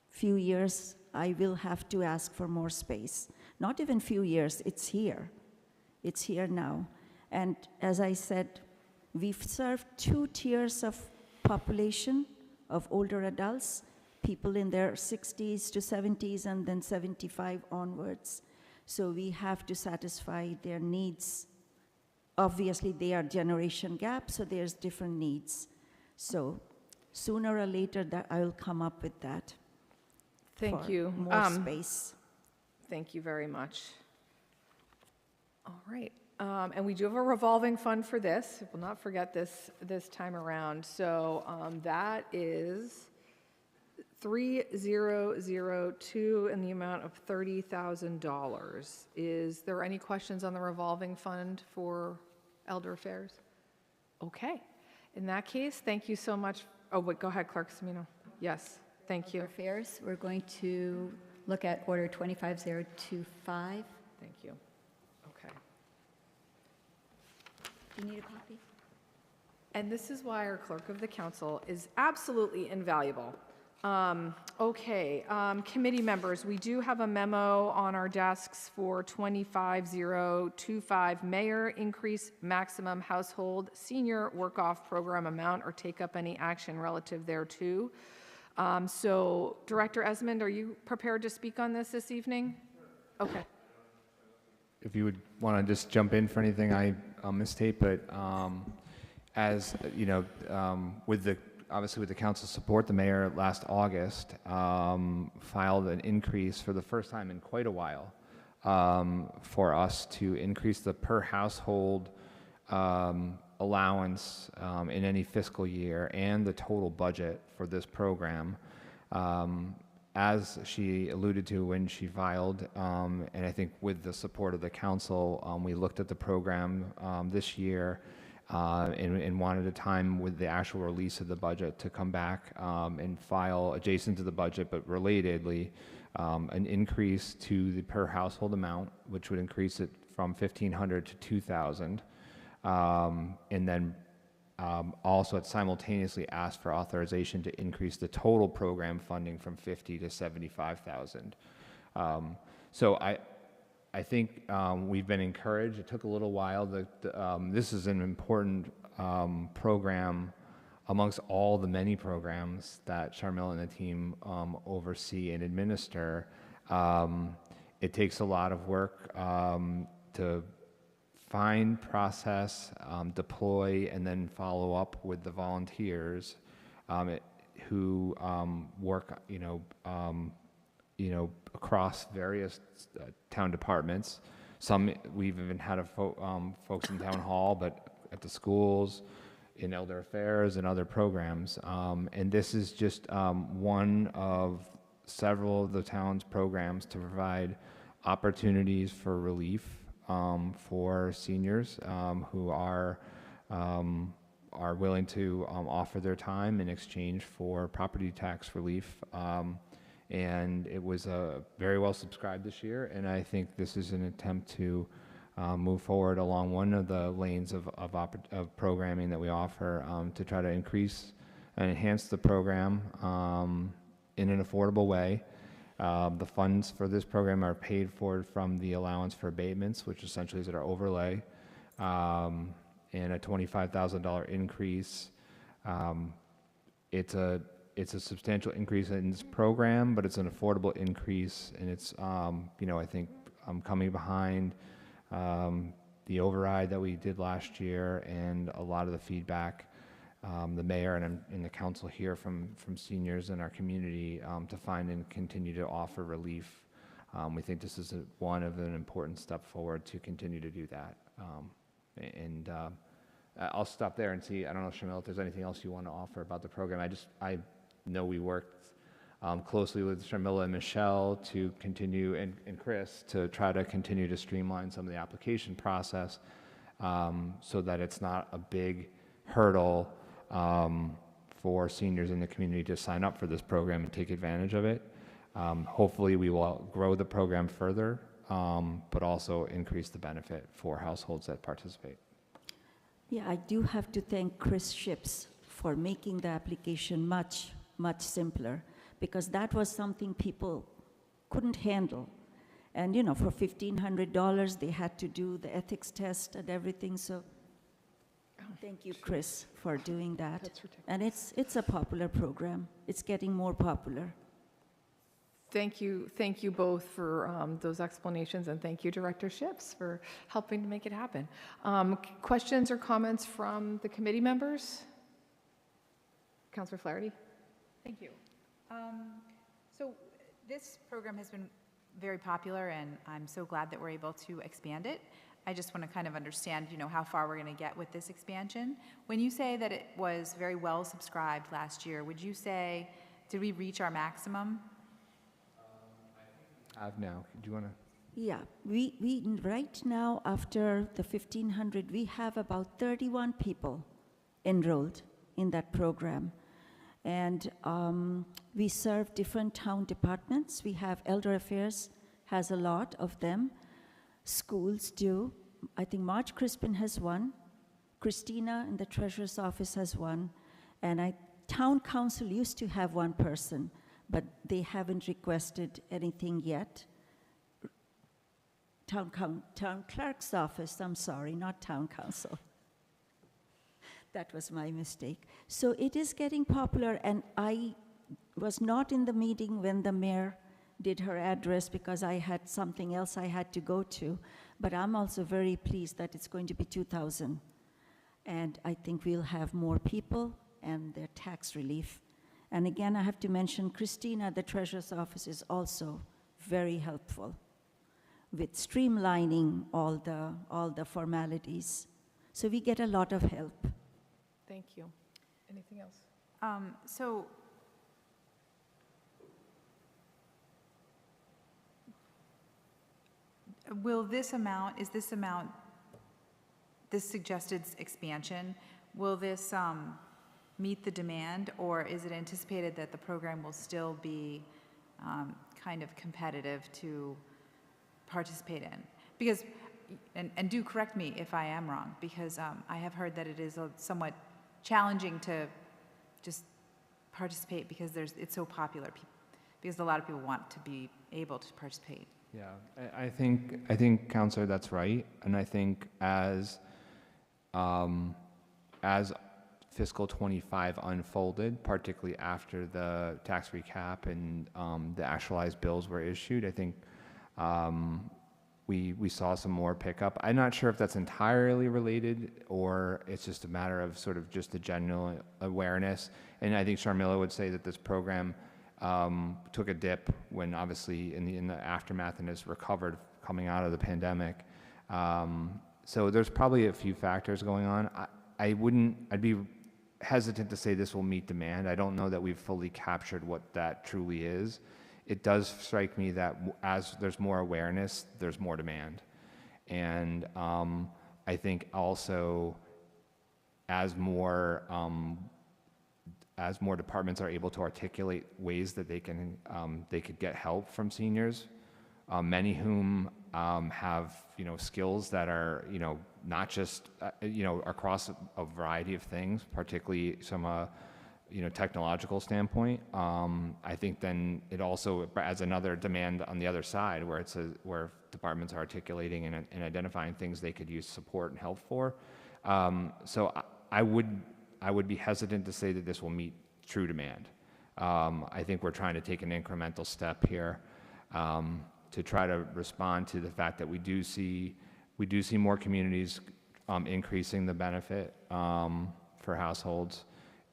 few years, I will have to ask for more space. Not even few years, it's here. It's here now. And as I said, we've served 2 tiers of population of older adults, people in their 60s to 70s and then 75 onwards. So we have to satisfy their needs. Obviously, they are generation gap, so there's different needs. So sooner or later, that I will come up with that. Thank for you. More space. Thank you very much. All right. And we do have a revolving fund for this. We'll not forget this time around. So that is 3002 in the amount of $30,000. Is there any questions on the revolving fund for Elder Affairs? Okay. In that case, thank you so much. Oh, wait, go ahead, Clerk Semino. Yes, thank you. Affairs, we're going to look at Order 25025. Thank you. Okay. Do you need a copy? And this is why our clerk of the council is absolutely invaluable. Committee members, we do have a memo on our desks for 25025, mayor increase maximum household senior work-off program amount or take up any action relative thereto. So Director Esmond, are you prepared to speak on this evening? Okay. If you would want to just jump in for anything I misstate, but as you know, obviously with the council's support, the mayor last August filed an increase for the first time in quite a while for us to increase the per household allowance in any fiscal year and the total budget for this program. As she alluded to when she filed, and I think with the support of the council, we looked at the program this year and wanted a time with the actual release of the budget to come back and file adjacent to the budget, but relatedly, an increase to the per household amount, which would increase it from $1,500 to $2,000, and then also it simultaneously asked for authorization to increase the total program funding from $50,000 to $75,000. So I think we've been encouraged. It took a little while. This is an important program amongst all the many programs that Sharmila and the team oversee and administer. It takes a lot of work to find, process, deploy, and then follow up with the volunteers who work, across various town departments. Some we've even had folks in town hall, but at the schools, in elder affairs, and other programs. And this is just one of several of the town's programs to provide opportunities for relief for seniors who are willing to offer their time in exchange for property tax relief. And it was very well subscribed this year, and I think this is an attempt to move forward along one of the lanes of programming that we offer to try to increase and enhance the program in an affordable way. The funds for this program are paid for from the allowance for abatements, which essentially is our overlay, and a $25,000 increase. It's a substantial increase in this program, but it's an affordable increase, and it's I think coming behind the override that we did last year and a lot of the feedback the mayor and the council here from seniors in our community to find and continue to offer relief. We think this is one of an important step forward to continue to do that. I'll stop there and see, I don't know, Shamil, if there's anything else you want to offer about the program. I know we worked closely with Shamila and Michelle to continue, and Chris, to try to continue to streamline some of the application process so that it's not a big hurdle for seniors in the community to sign up for this program and take advantage of it. Hopefully we will grow the program further, but also increase the benefit for households that participate. Yeah, I do have to thank Chris Ships for making the application much, much simpler, because that was something people couldn't handle. And, for $1,500, they had to do the ethics test and everything, so thank you, Chris, for doing that. That's ridiculous. And it's a popular program. It's getting more popular. Thank you both for those explanations, and thank you, Director Ships, for helping to make it happen. Questions or comments from the committee members? Councilor Flaherty? Thank you. So this program has been very popular, and I'm so glad that we're able to expand it. I just want to kind of understand, how far we're going to get with this expansion. When you say that it was very well subscribed last year, would you say, did we reach our maximum? Now, do you want to? Yeah, we right now, after the 1,500, we have about 31 people enrolled in that program. And we serve different town departments. We have Elder Affairs, has a lot of them. Schools do. I think Marge Crispin has one. Christina in the Treasurer's Office has one. And Town Council used to have one person, but they haven't requested anything yet. Town Clerk's Office, I'm sorry, not Town Council. That was my mistake. So it is getting popular, and I was not in the meeting when the mayor did her address because I had something else I had to go to, but I'm also very pleased that it's going to be 2,000. And I think we'll have more people and their tax relief. And again, I have to mention Christina, the Treasurer's Office, is also very helpful with streamlining all the formalities. So we get a lot of help. Thank you. Anything else? So will this suggested expansion, will this meet the demand, or is it anticipated that the program will still be kind of competitive to participate in? Because, and do correct me if I am wrong, because I have heard that it is somewhat challenging to just participate because it's so popular, because a lot of people want to be able to participate. Yeah, I think, Counselor, that's right, and I think as fiscal 25 unfolded, particularly after the tax recap and the actualized bills were issued, I think we saw some more pickup. I'm not sure if that's entirely related or it's just a matter of sort of just the general awareness. And I think Sharmila would say that this program took a dip when obviously in the aftermath and has recovered coming out of the pandemic. So there's probably a few factors going on. I'd be hesitant to say this will meet demand. I don't know that we've fully captured what that truly is. It does strike me that as there's more awareness, there's more demand. And I think also as more departments are able to articulate ways that they could get help from seniors, many whom have, skills that are, not just, across a variety of things, particularly some, technological standpoint. I think then it also adds another demand on the other side where where departments are articulating and identifying things they could use support and help for. So I would be hesitant to say that this will meet true demand. I think we're trying to take an incremental step here to try to respond to the fact that we do see more communities increasing the benefit for households.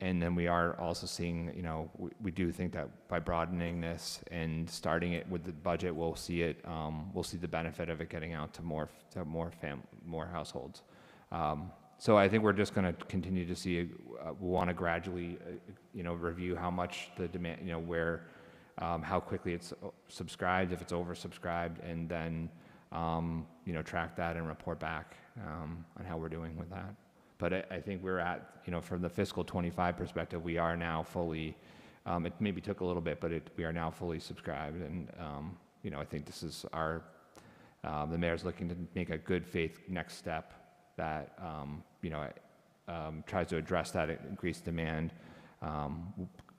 And then we are also seeing, we do think that by broadening this and starting it with the budget, we'll see the benefit of it getting out to more households. So I think we're just going to continue to see, we want to gradually, review how much the demand, how quickly it's subscribed, if it's oversubscribed, and then, track that and report back on how we're doing with that. But I think we're at, from the fiscal 25 perspective, we are now fully, it maybe took a little bit, but we are now fully subscribed. And, I think this is the mayor's looking to make a good faith next step that, tries to address that increased demand,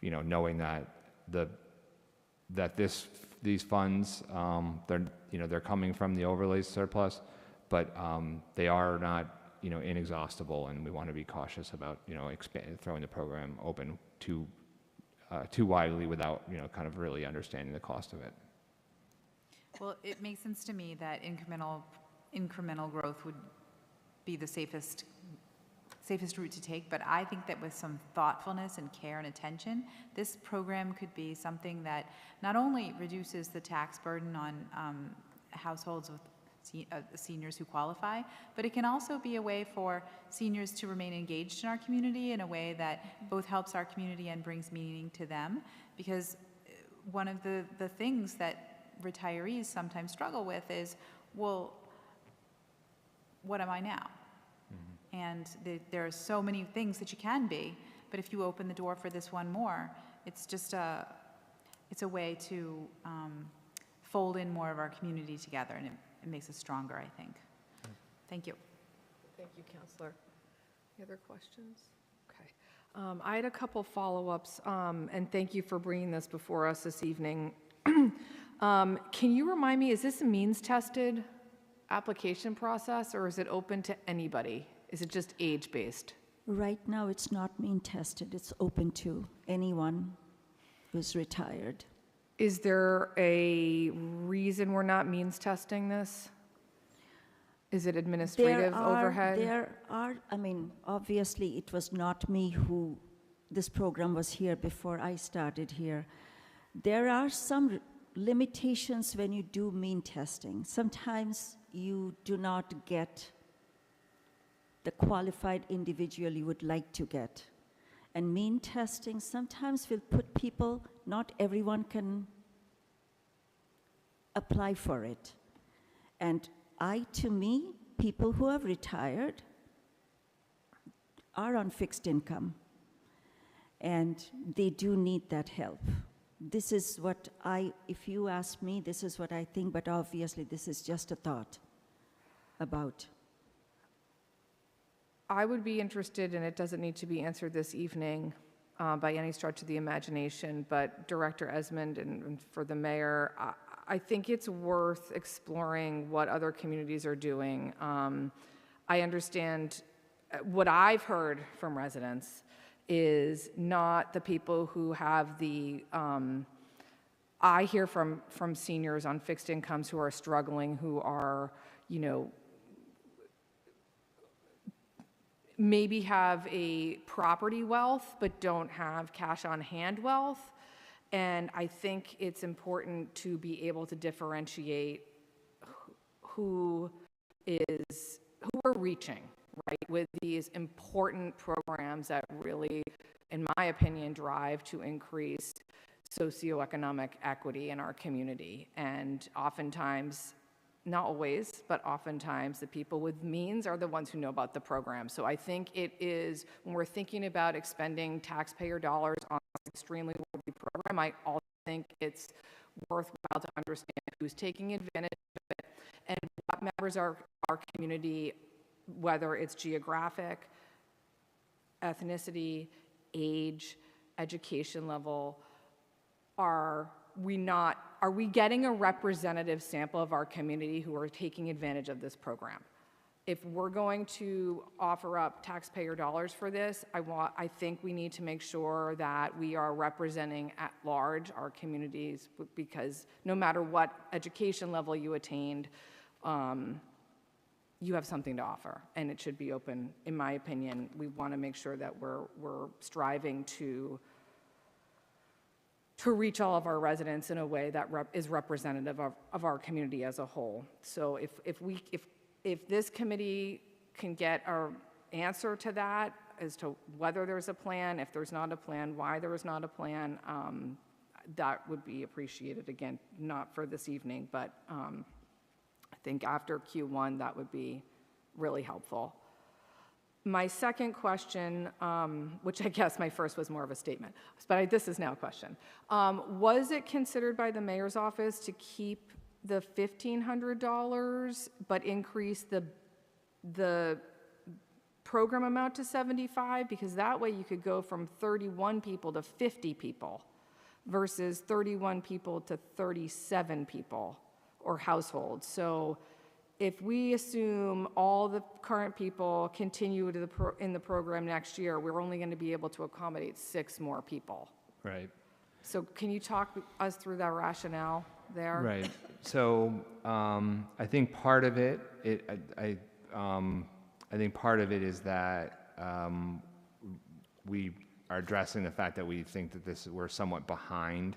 knowing that these funds, they're coming from the overlay surplus, but they are not, inexhaustible, and we want to be cautious about, throwing the program open too widely without, kind of really understanding the cost of it. Well, it makes sense to me that incremental growth would be the safest route to take, but I think that with some thoughtfulness and care and attention, this program could be something that not only reduces the tax burden on households with seniors who qualify, but it can also be a way for seniors to remain engaged in our community in a way that both helps our community and brings meaning to them. Because one of the things that retirees sometimes struggle with is, well, what am I now? Mm-hmm. And there are so many things that you can be, but if you open the door for this one more, it's just it's a way to fold in more of our community together, and it makes us stronger, I think. Thank you. Thank you, Counselor. Any other questions? Okay. I had a couple follow-ups, and thank you for bringing this before us this evening. Can you remind me, is this a means-tested application process, or is it open to anybody? Is it just age-based? Right now, it's not mean tested. It's open to anyone who's retired. Is there a reason we're not means testing this? Is it administrative overhead? Obviously, it was not me this program was here before I started here. There are some limitations when you do mean testing. Sometimes you do not get the qualified individual you would like to get. And mean testing sometimes will put people, not everyone can apply for it. And to me, people who have retired are on fixed income, and they do need that help. This is what if you ask me, this is what I think, but obviously this is just a thought about. I would be interested, and it doesn't need to be answered this evening by any stretch of the imagination, but Director Esmond and for the mayor, I think it's worth exploring what other communities are doing. I understand what I've heard from residents is not the people who have I hear from seniors on fixed incomes who are struggling, who are, maybe have a property wealth but don't have cash on hand wealth. And I think it's important to be able to differentiate who we're reaching, right, with these important programs that really, in my opinion, drive to increase socioeconomic equity in our community. And oftentimes, not always, but oftentimes the people with means are the ones who know about the program. So I think it is, when we're thinking about expending taxpayer dollars on this extremely worthy program, I also think it's worthwhile to understand who's taking advantage of it covers our community, whether it's geographic, ethnicity, age, education level. Are we getting a representative sample of our community who are taking advantage of this program? If we're going to offer up taxpayer dollars for this, I think we need to make sure that we are representing at large our communities, because no matter what education level you attained, you have something to offer, and it should be open. In my opinion, we want to make sure that we're striving to reach all of our residents in a way that is representative of our community as a whole. So if this committee can get our answer to that as to whether there's a plan, if there's not a plan, why there is not a plan, that would be appreciated. Again, not for this evening, but I think after Q1, that would be really helpful. My second question, which I guess my first was more of a statement, but this is now a question. Was it considered by the mayor's office to keep the $1,500 but increase the program amount to 75? Because that way you could go from 31 people to 50 people versus 31 people to 37 people or households. So if we assume all the current people continue in the program next year, we're only going to be able to accommodate 6 more people. Right. So can you talk us through that rationale there? Right. So I think part of it, I think part of it is that we are addressing the fact that we think that we're somewhat behind.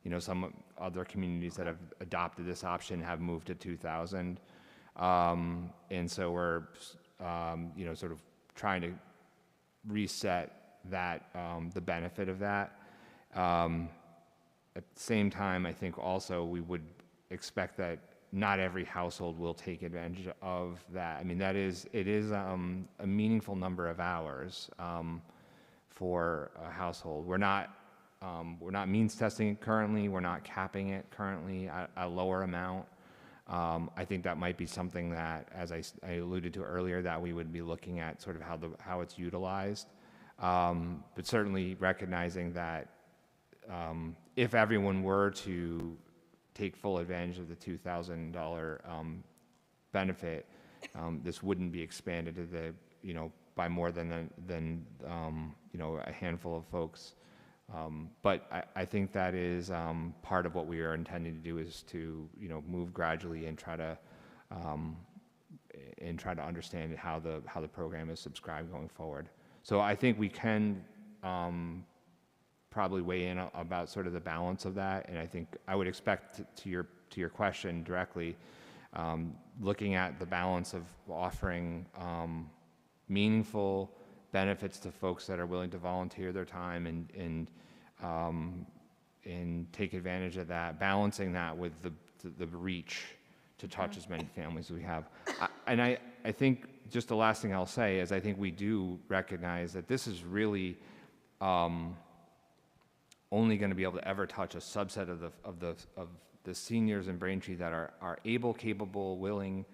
You know, some other communities that have adopted this option have moved to 2,000. And so we're, you know, sort of trying to reset that, the benefit of that. At the same time, I think also we would expect that not every household will take advantage of that. I mean, it is a meaningful number of hours for a household. We're not means testing it currently. We're not capping it currently at a lower amount. I think that might be something that, as I alluded to earlier, that we would be looking at sort of how it's utilized. But certainly recognizing that if everyone were to take full advantage of the $2,000 benefit, this wouldn't be expanded to the, you know, by more than you know, a handful of folks. But I think that is part of what we are intending to do, is to, you know, move gradually and try to understand how the program is subscribed going forward. So I think we can probably weigh in about sort of the balance of that, and I think I would expect to your question directly, looking at the balance of offering meaningful benefits to folks that are willing to volunteer their time and take advantage of that, balancing that with the reach to touch as many families as we have. I think just the last thing I'll say is I think we do recognize that this is really only going to be able to ever touch a subset of the seniors in Braintree that are able, capable, willing,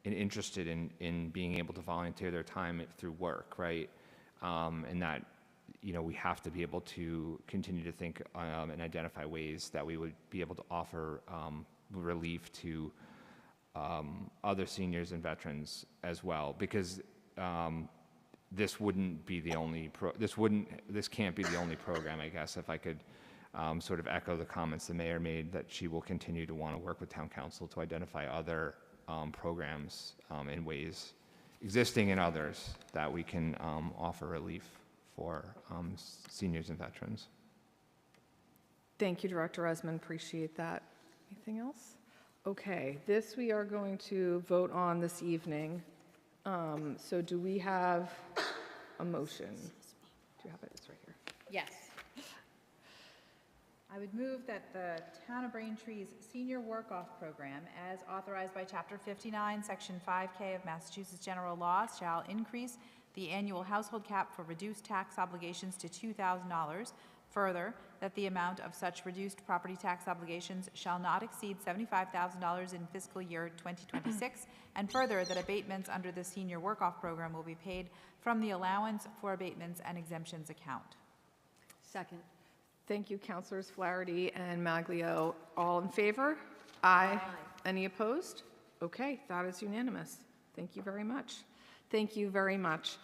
and interested in being able to volunteer their time through work, right? And that, you know, we have to be able to continue to think and identify ways that we would be able to offer relief to other seniors and veterans as well, because this wouldn't be the only this can't be the only program, I guess, if I could sort of echo the comments the mayor made, that she will continue to want to work with town council to identify other programs in ways existing and others that we can offer relief for seniors and veterans. Thank you, Director Esmond. Appreciate that. Anything else? Okay, this we are going to vote on this evening. So do we have a motion? Do you have it? It's right here. Yes. I would move that the Town of Braintree's Senior Work-Off Program, as authorized by Chapter 59, Section 5K of Massachusetts General Laws, shall increase the annual household cap for reduced tax obligations to $2,000 Further, that the amount of such reduced property tax obligations shall not exceed $75,000 in fiscal year 2026, and further, that abatements under the senior work-off program will be paid from the allowance for abatements and exemptions account. Second. Thank you, Councilors Flaherty and Maglio. All in favor? Aye. Any opposed? Okay, that is unanimous. Thank you very much. Thank you very much.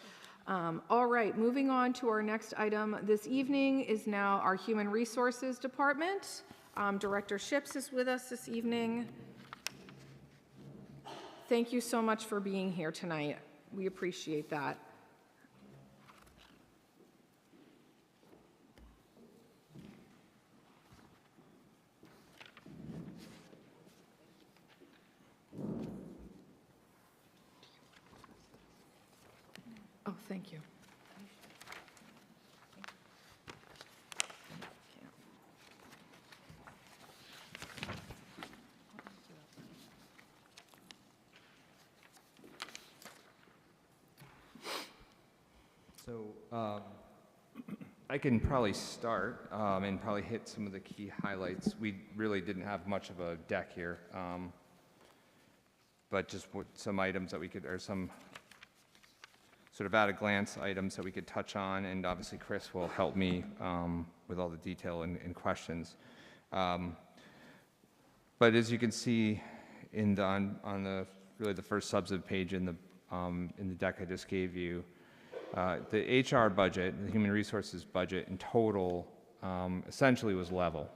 All right, moving on to our next item this evening is now our Human Resources Department. Director Ships is with us this evening. Thank you so much for being here tonight. We appreciate that. Oh, thank you. So I can probably start and probably hit some of the key highlights. We really didn't have much of a deck here, but just some items that we could, or some sort of at-a-glance items that we could touch on, and obviously Chris will help me with all the detail and questions. But as you can see in the, on the really the first substantive page in the deck I just gave you, the HR budget, the human resources budget in total, essentially was level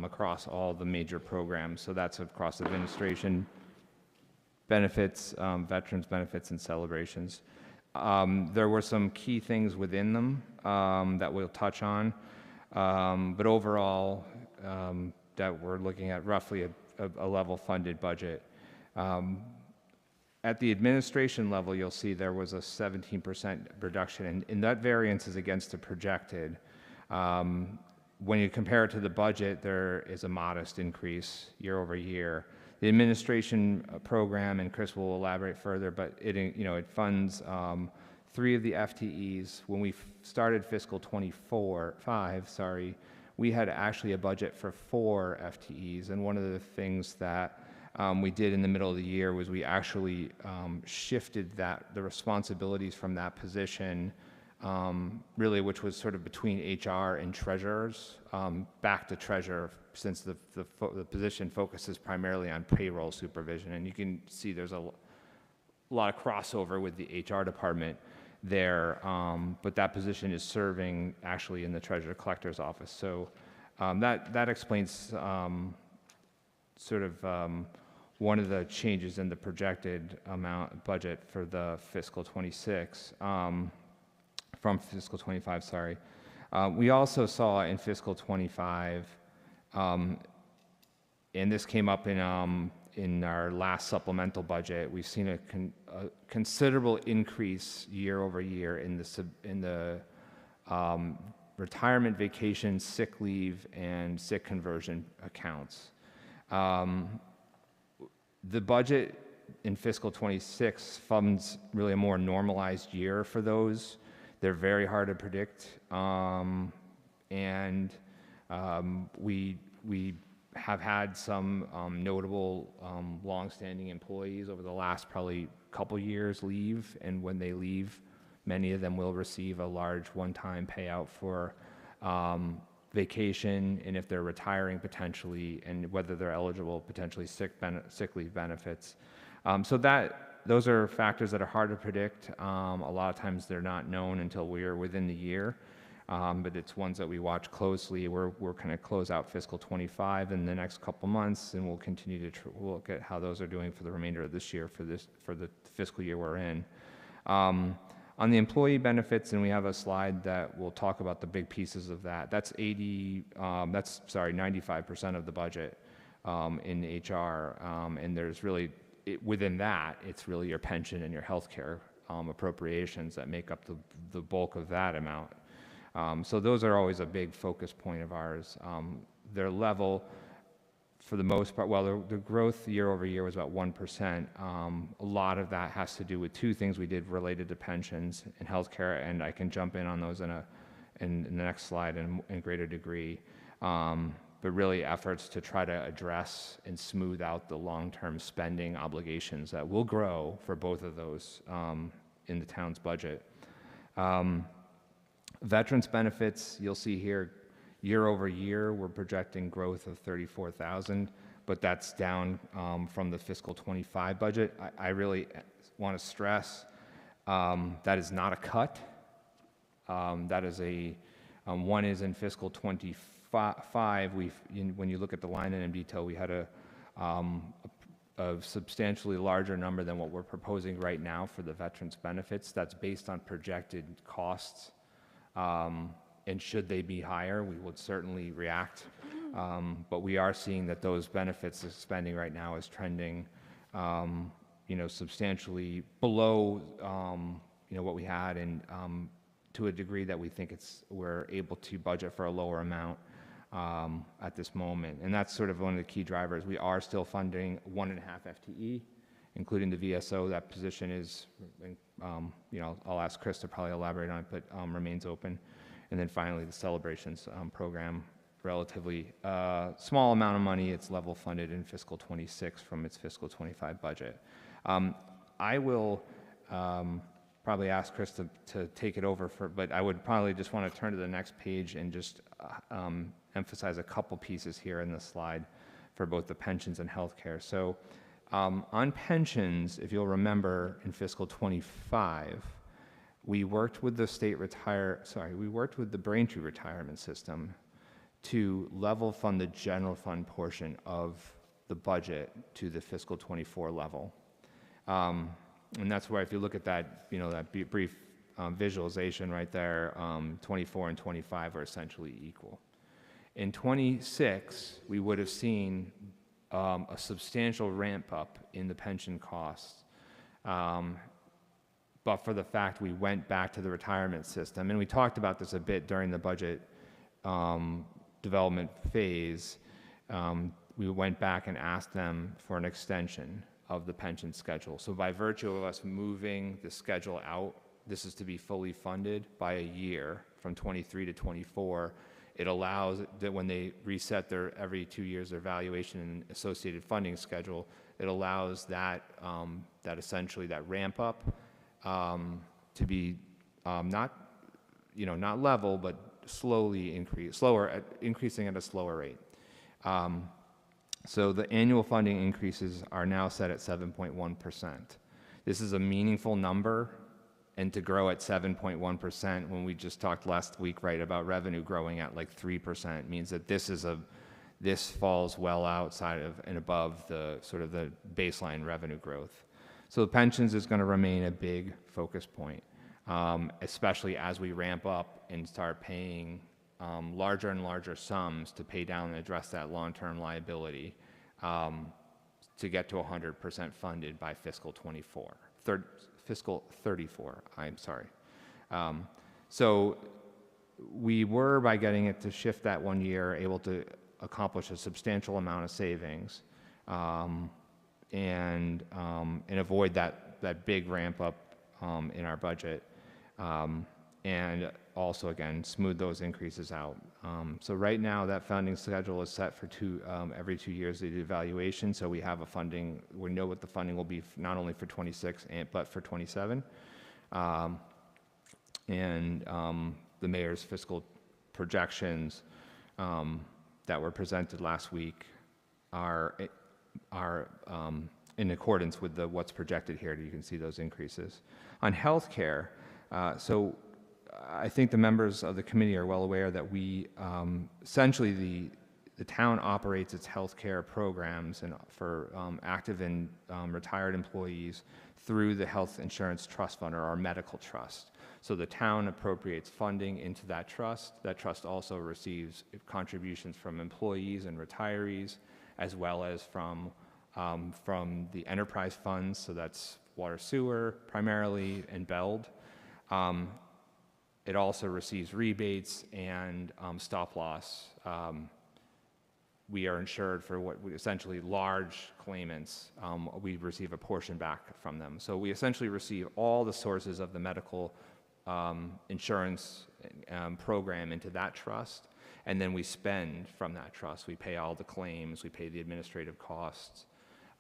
across all the major programs. So that's across administration, benefits, veterans benefits, and celebrations. There were some key things within them that we'll touch on, but overall, that we're looking at roughly a level funded budget. At the administration level, you'll see there was a 17% reduction, and that variance is against the projected. When you compare it to the budget, there is a modest increase year over year. The administration program, and Chris will elaborate further, but it funds 3 of the FTEs. When we started fiscal 25, we had actually a budget for 4 FTEs, and one of the things that we did in the middle of the year was we actually shifted the responsibilities from that position, really, which was sort of between HR and treasurers, back to treasurer, since the position focuses primarily on payroll supervision. And you can see there's a lot of crossover with the HR department there, but that position is serving actually in the treasurer collector's office. So that explains sort of one of the changes in the projected amount budget for the fiscal 26, from fiscal 25, we also saw in fiscal 25, and this came up in our last supplemental budget, we've seen a considerable increase year over year in the retirement, vacation, sick leave, and sick conversion accounts. The budget in fiscal 26 funds really a more normalized year for those. They're very hard to predict, and we have had some notable longstanding employees over the last probably couple years leave, and when they leave, many of them will receive a large one-time payout for vacation, and if they're retiring potentially, and whether they're eligible potentially sick leave benefits. So those are factors that are hard to predict. A lot of times they're not known until we're within the year, but it's ones that we watch closely. We're going to close out fiscal 25 in the next couple months, and we'll continue to look at how those are doing for the remainder of this year, for the fiscal year we're in. On the employee benefits, and we have a slide that will talk about the big pieces of that. That's 95% of the budget in HR, and there's really, within that, it's really your pension and your healthcare appropriations that make up the bulk of that amount. So those are always a big focus point of ours. Their level, for the most part, well, the growth year over year was about 1%. A lot of that has to do with 2 things we did related to pensions and healthcare, and I can jump in on those in in the next slide in greater degree. But really efforts to try to address and smooth out the long-term spending obligations that will grow for both of those in the town's budget. Veterans benefits, you'll see here, year over year, we're projecting growth of 34,000, but that's down from the fiscal 25 budget. I really want to stress that is not a cut. That is one is in fiscal 25. When you look at the line item detail, we had a substantially larger number than what we're proposing right now for the veterans benefits. That's based on projected costs. And should they be higher, we would certainly react. But we are seeing that those benefits of spending right now is trending, substantially below, what we had, and to a degree that we think we're able to budget for a lower amount at this moment. And that's sort of one of the key drivers. We are still funding 1.5 FTE, including the VSO. That position is, I'll ask Chris to probably elaborate on it, but remains open. And then finally, the celebrations program, relatively small amount of money. It's level funded in fiscal 26 from its fiscal 25 budget. I will probably ask Chris to take it over, but I would probably just want to turn to the next page and just emphasize a couple pieces here in the slide for both the pensions and healthcare. So on pensions, if you'll remember, in fiscal 25, we worked with we worked with the Braintree retirement system to level fund the general fund portion of the budget to the fiscal 24 level. And that's where, if you look at that, that brief visualization right there, 24 and 25 are essentially equal. In 26, we would have seen a substantial ramp up in the pension costs, but for the fact we went back to the retirement system, and we talked about this a bit during the budget development phase, we went back and asked them for an extension of the pension schedule. So by virtue of us moving the schedule out, this is to be fully funded by a year from 23 to 24. It allows that when they reset every 2 years their valuation and associated funding schedule, it allows that essentially that ramp up to be not level, but increasing at a slower rate. So the annual funding increases are now set at 7.1%. This is a meaningful number, and to grow at 7.1% when we just talked last week, right, about revenue growing at like 3% means that this falls well outside of and above the sort of the baseline revenue growth. So the pensions is going to remain a big focus point, especially as we ramp up and start paying larger and larger sums to pay down and address that long-term liability to get to 100% funded by fiscal 34, I'm sorry. So we were, by getting it to shift that 1 year, able to accomplish a substantial amount of savings and avoid that big ramp up in our budget. And also, again, smooth those increases out. So right now, that funding schedule is set for every 2 years they do evaluation. So we have we know what the funding will be not only for 26, but for 27. And the mayor's fiscal projections that were presented last week are in accordance with what's projected here. You can see those increases. On healthcare, so I think the members of the committee are well aware that we essentially the town operates its healthcare programs and for active and retired employees through the Health Insurance Trust Fund, or our medical trust. So the town appropriates funding into that trust. That trust also receives contributions from employees and retirees, as well as from the enterprise funds. So that's water, sewer primarily, and BELD. It also receives rebates and stop loss. We are insured for what essentially large claimants. We receive a portion back from them. So we essentially receive all the sources of the medical insurance program into that trust, and then we spend from that trust. We pay all the claims, we pay the administrative costs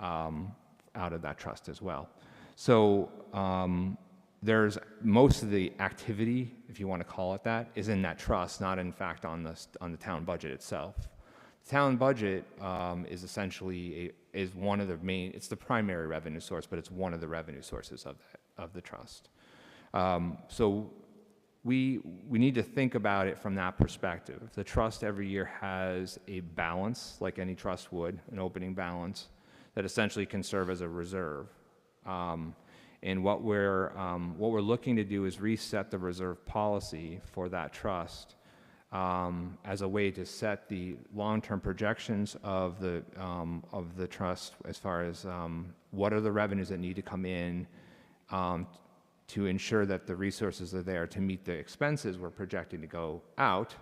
out of that trust as well. So there's most of the activity, if you want to call it that, is in that trust, not in fact on the town budget itself. The town budget is essentially is one of the main. It's the primary revenue source, but it's one of the revenue sources of the trust. So we need to think about it from that perspective. The trust every year has a balance, like any trust would, an opening balance that essentially can serve as a reserve. And what we're looking to do is reset the reserve policy for that trust as a way to set the long-term projections of the trust as far as what are the revenues that need to come in to ensure that the resources are there to meet the expenses we're projecting to go out,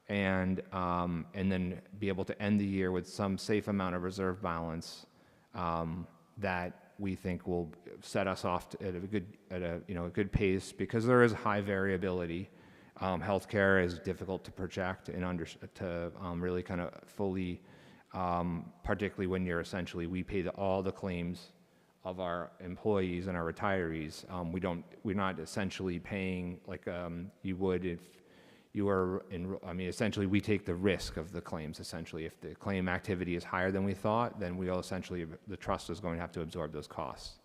and then be able to end the year with some safe amount of reserve balance that we think will set us off at a good pace, because there is high variability. Healthcare is difficult to project and to really kind of fully, particularly when we pay all the claims of our employees and our retirees. We're not essentially paying like you would if you were essentially we take the risk of the claims. Essentially, if the claim activity is higher than we thought, then the trust is going to have to absorb those costs.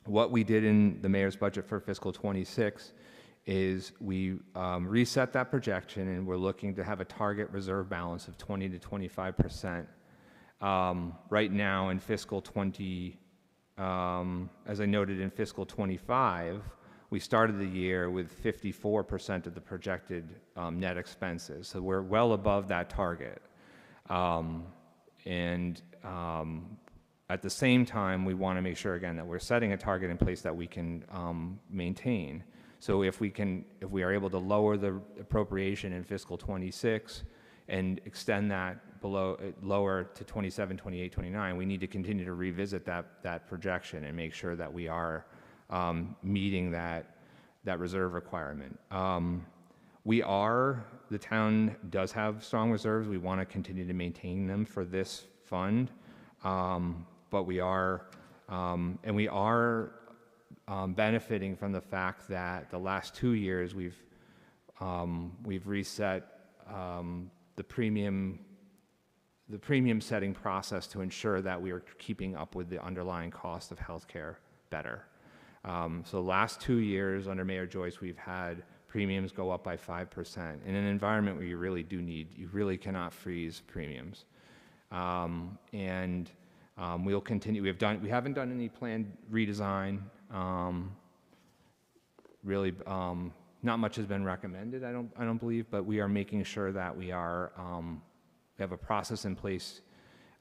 What we did in the mayor's budget for fiscal 26 is we reset that projection, and we're looking to have a target reserve balance of 20 to 25%. Right now in fiscal 20, as I noted in fiscal 25, we started the year with 54% of the projected net expenses. So we're well above that target. At the same time, we want to make sure, again, that we're setting a target in place that we can maintain. So if we are able to lower the appropriation in fiscal 26 and extend that lower to 27, 28, 29, we need to continue to revisit that projection and make sure that we are meeting that reserve requirement. The town does have strong reserves. We want to continue to maintain them for this fund, but we are benefiting from the fact that the last 2 years we've reset the premium setting process to ensure that we are keeping up with the underlying cost of healthcare better. So the last 2 years under Mayor Joyce, we've had premiums go up by 5% in an environment where you really cannot freeze premiums. We'll continue. We haven't done any planned redesign. Really, not much has been recommended, I don't believe, but we are making sure that we have a process in place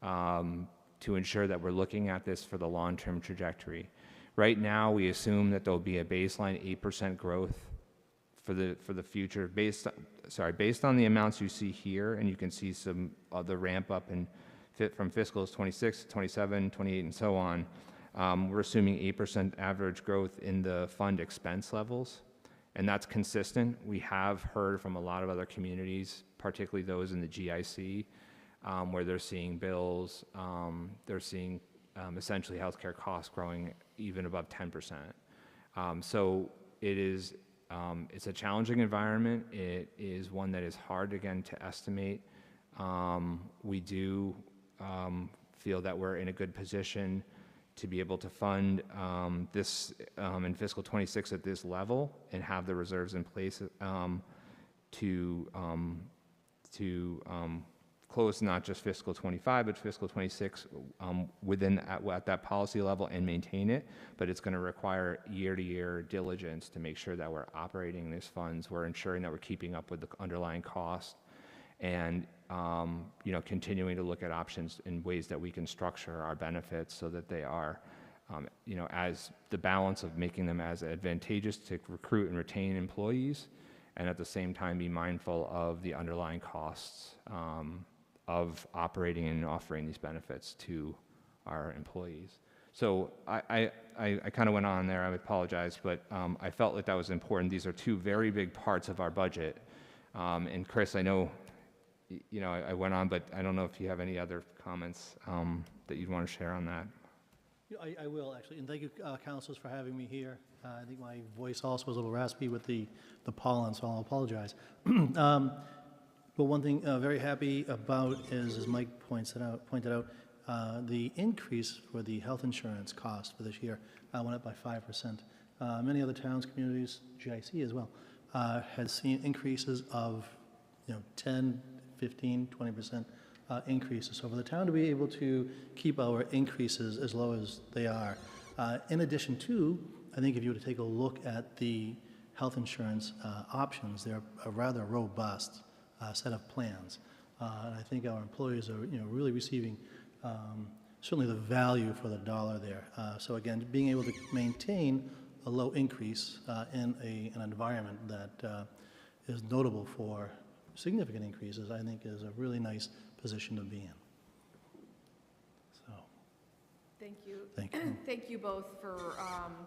to ensure that we're looking at this for the long-term trajectory. Right now, we assume that there'll be a baseline 8% growth for the future based on the amounts you see here, and you can see some of the ramp up from fiscals 26, 27, 28, and so on. We're assuming 8% average growth in the fund expense levels, and that's consistent. We have heard from a lot of other communities, particularly those in the GIC, where they're seeing bills, they're seeing essentially healthcare costs growing even above 10%. So it's a challenging environment. It is one that is hard, again, to estimate. We do feel that we're in a good position to be able to fund this in fiscal 26 at this level and have the reserves in place to close not just fiscal 25, but fiscal 26 at that policy level and maintain it. But it's going to require year-to-year diligence to make sure that we're operating these funds, we're ensuring that we're keeping up with the underlying cost, and continuing to look at options in ways that we can structure our benefits so that they are, as the balance of making them as advantageous to recruit and retain employees, and at the same time be mindful of the underlying costs of operating and offering these benefits to our employees. So I kind of went on there, I apologize, but I felt like that was important. These are two very big parts of our budget. And Chris, I know, I went on, but I don't know if you have any other comments that you'd want to share on that. I will, actually, and thank you, councilors, for having me here. I think my voice also was a little raspy with the pollen, so I'll apologize. But one thing very happy about is, as Mike pointed out, the increase for the health insurance cost for this year went up by 5%. Many other towns, communities, GIC as well, has seen increases of 10, 15, 20% increases. So for the town to be able to keep our increases as low as they are, in addition to, I think if you were to take a look at the health insurance options, they're a rather robust set of plans. And I think our employees are really receiving certainly the value for the dollar there. So again, being able to maintain a low increase in an environment that is notable for significant increases, I think is a really nice position to be in. So, Thank you. thank you. Thank you both for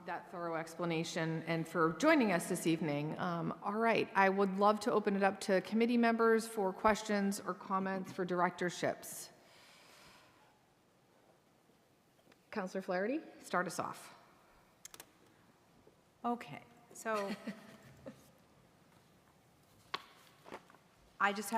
that thorough explanation and for joining us this evening. All right, I would love to open it up to committee members for questions or comments for directorships. Councilor Flaherty, start us off. Okay, so I just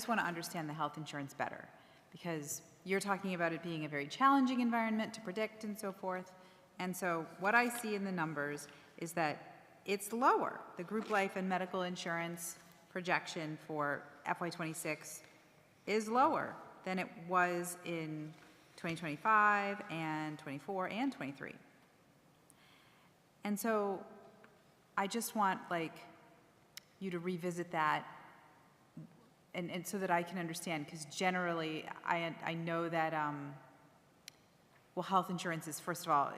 want to understand the health insurance better, because you're talking about it being a very challenging environment to predict and so forth. And so what I see in the numbers is that it's lower. The group life and medical insurance projection for FY26 is lower than it was in 2025 and 24 and 23. And so I just want you to revisit that and so that I can understand, because generally I know that, well, health insurance is, first of all,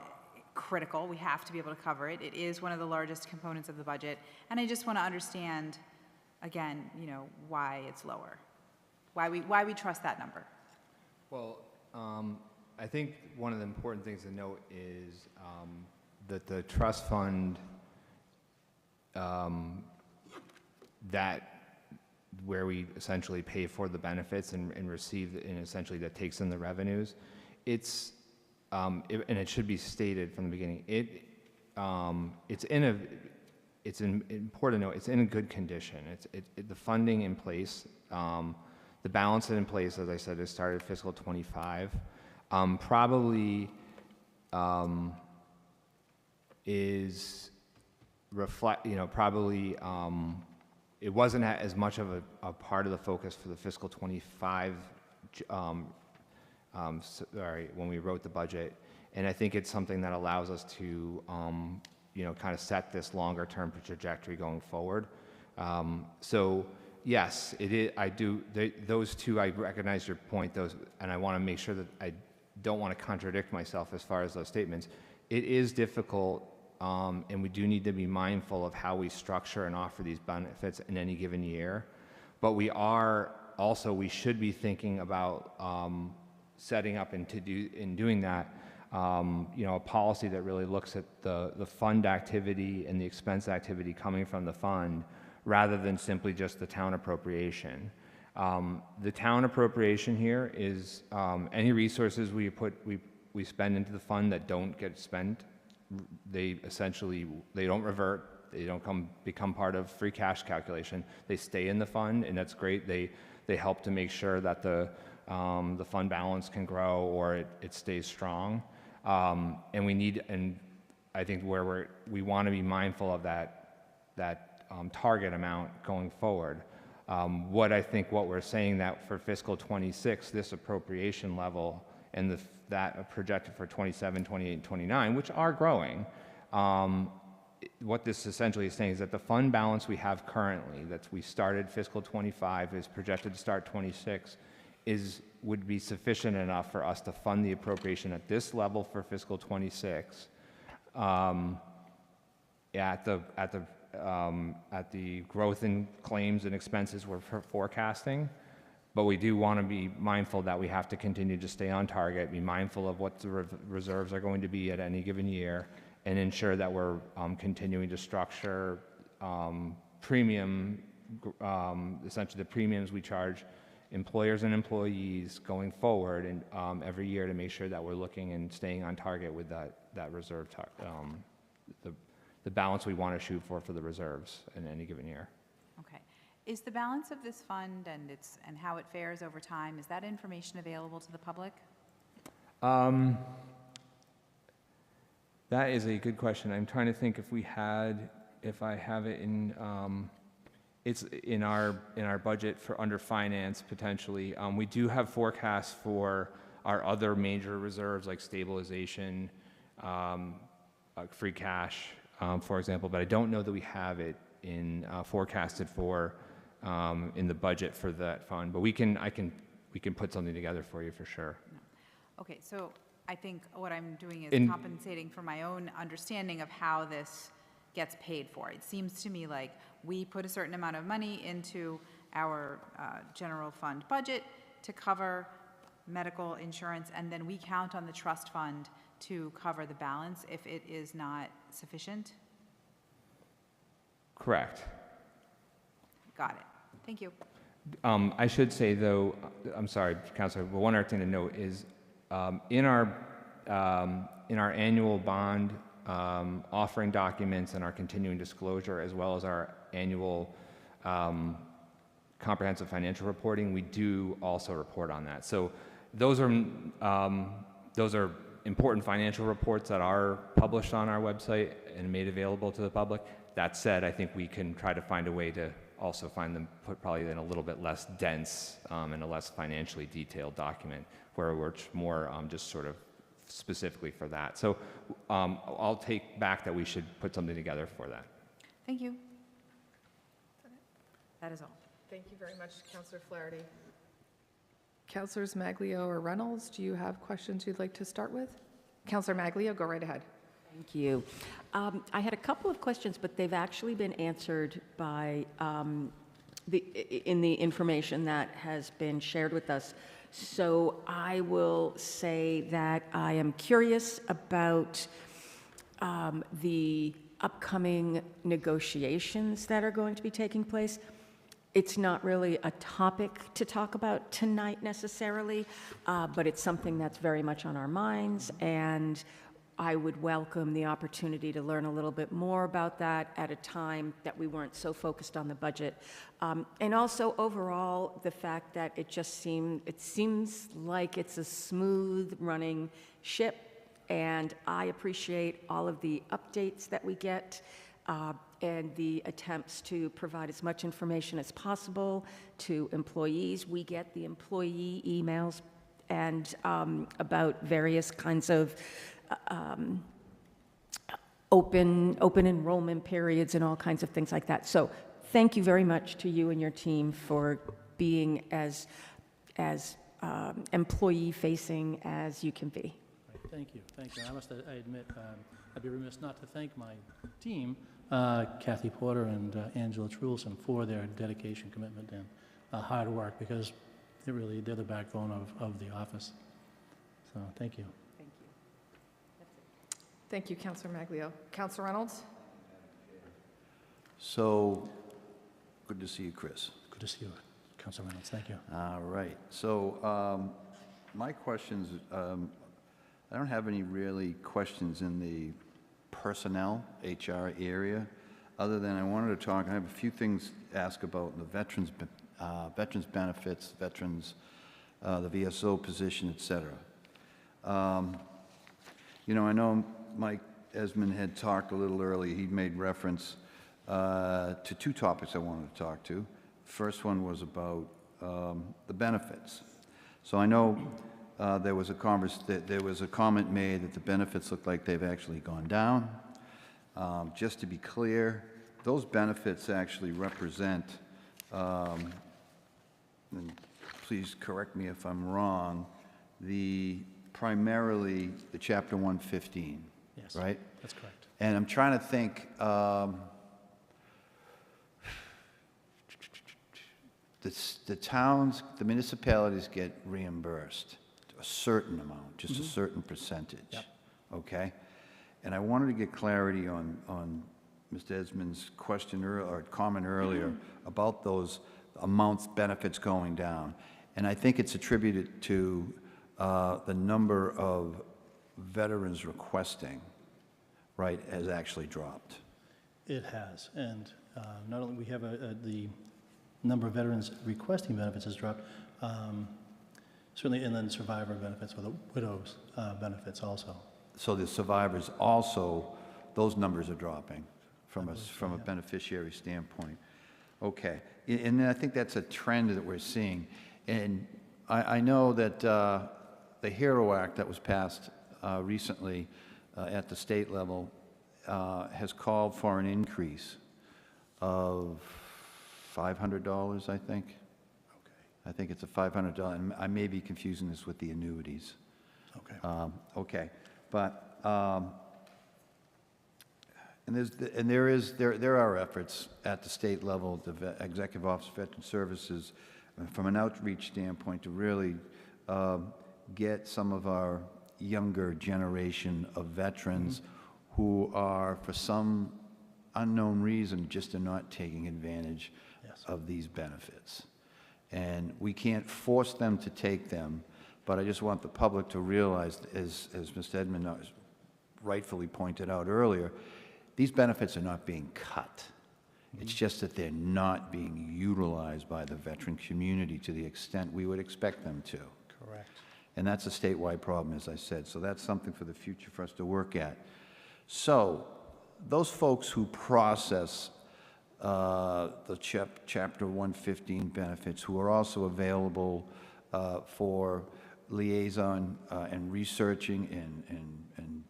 critical. We have to be able to cover it. It is one of the largest components of the budget. And I just want to understand, again, why it's lower, why we trust that number. Well, I think one of the important things to note is that the trust fund, that where we essentially pay for the benefits and receive, and essentially that takes in the revenues, it's and it should be stated from the beginning. It's important to note it's in a good condition. The funding in place, the balance in place, as I said, has started fiscal 25. Probably is reflect, probably it wasn't as much of a part of the focus for the fiscal 25, when we wrote the budget. And I think it's something that allows us to, kind of set this longer term trajectory going forward. So yes, it is, those two, I recognize your point, and I want to make sure that I don't want to contradict myself as far as those statements. It is difficult, and we do need to be mindful of how we structure and offer these benefits in any given year. But we should be thinking about setting up in doing that, a policy that really looks at the fund activity and the expense activity coming from the fund, rather than simply just the town appropriation. The town appropriation here is any resources we spend into the fund that don't get spent. They don't revert. They don't become part of free cash calculation. They stay in the fund, and that's great. They help to make sure that the fund balance can grow or it stays strong. And I think where we want to be mindful of that target amount going forward. What we're saying that for fiscal 26, this appropriation level and that projected for 27, 28, and 29, which are growing, what this essentially is saying is that the fund balance we have currently, that we started fiscal 25, is projected to start 26, would be sufficient enough for us to fund the appropriation at this level for fiscal 26, at the growth in claims and expenses we're forecasting, But we do want to be mindful that we have to continue to stay on target, be mindful of what the reserves are going to be at any given year, and ensure that we're continuing to structure essentially the premiums we charge employers and employees going forward and every year to make sure that we're looking and staying on target with that reserve, the balance we want to shoot for the reserves in any given year. Okay. Is the balance of this fund and how it fares over time, is that information available to the public? That is a good question. I'm trying to think if I have it in, it's in our budget for under finance potentially. We do have forecasts for our other major reserves like stabilization, free cash, for example, but I don't know that we have it in forecasted for in the budget for that fund. But we can put something together for you for sure. Okay, so I think what I'm doing is compensating for my own understanding of how this gets paid for. It seems to me like we put a certain amount of money into our general fund budget to cover medical insurance, and then we count on the trust fund to cover the balance if it is not sufficient? Correct. Got it. Thank you. I should say, though, I'm sorry, Councilor, but one other thing to note is in our annual bond offering documents and our continuing disclosure, as well as our annual comprehensive financial reporting, we do also report on that. So those are important financial reports that are published on our website and made available to the public. That said, I think we can try to find a way to also find them put probably in a little bit less dense and a less financially detailed document where we're more just sort of specifically for that. So I'll take back that we should put something together for that. Thank you. That is all. Thank you very much, Councilor Flaherty. Councilors Maglio or Reynolds, do you have questions you'd like to start with? Councilor Maglio, go right ahead. Thank you. I had a couple of questions, but they've actually been answered by in the information that has been shared with us. So I will say that I am curious about the upcoming negotiations that are going to be taking place. It's not really a topic to talk about tonight necessarily, but it's something that's very much on our minds, and I would welcome the opportunity to learn a little bit more about that at a time that we weren't so focused on the budget. And also overall, the fact that it seems like it's a smooth running ship, and I appreciate all of the updates that we get and the attempts to provide as much information as possible to employees. We get the employee emails and about various kinds of open enrollment periods and all kinds of things like that. So thank you very much to you and your team for being as employee-facing as you can be. Thank you. Thank you. I admit, I'd be remiss not to thank my team, Kathy Porter and Angela Trulson, for their dedication, commitment, and hard work, because they're the backbone of the office. So thank you. Thank you, Councilor Maglio. Councilor Reynolds? So, good to see you, Chris. Good to see you, Councilor Reynolds. Thank you. All right. So, my questions, I don't have any really questions in the personnel, HR area, other than I wanted to talk, I have a few things to ask about the veterans benefits, the VSO position, et cetera. You know, I know Mike Esmond had talked a little earlier. He made reference to two topics I wanted to talk to. First one was about the benefits. So I know there was a comment made that the benefits look like they've actually gone down. Just to be clear, those benefits actually represent, and please correct me if I'm wrong, primarily the Chapter 115, Yes, right? that's correct. And I'm trying to think, the towns, the municipalities get reimbursed a certain amount, just a certain percentage. Yep. Okay? And I wanted to get clarity on Mr. Edmonds' question or comment earlier about those amounts, benefits going down. And I think it's attributed to the number of veterans requesting, right, has actually dropped. It has, and not only we have the number of veterans requesting benefits has dropped, certainly, and then survivor benefits or the widows' benefits also. So the survivors also, those numbers are dropping from a beneficiary standpoint. Okay, and I think that's a trend that we're seeing. And I know that the HERO Act that was passed recently at the state level has called for an increase of $500, I think. Okay. I think it's a $500, and I may be confusing this with the annuities. Okay. Okay, but, and there are efforts at the state level, the Executive Office of Veteran Services, from an outreach standpoint, to really get some of our younger generation of veterans who are, for some unknown reason, just are not taking advantage of these benefits. And we can't force them to take them, but I just want the public to realize, as Mr. Edmond rightfully pointed out earlier, these benefits are not being cut. It's just that they're not being utilized by the veteran community to the extent we would expect them to. Correct. And that's a statewide problem, as I said. So that's something for the future for us to work at. So those folks who process the Chapter 115 benefits, who are also available for liaison and researching and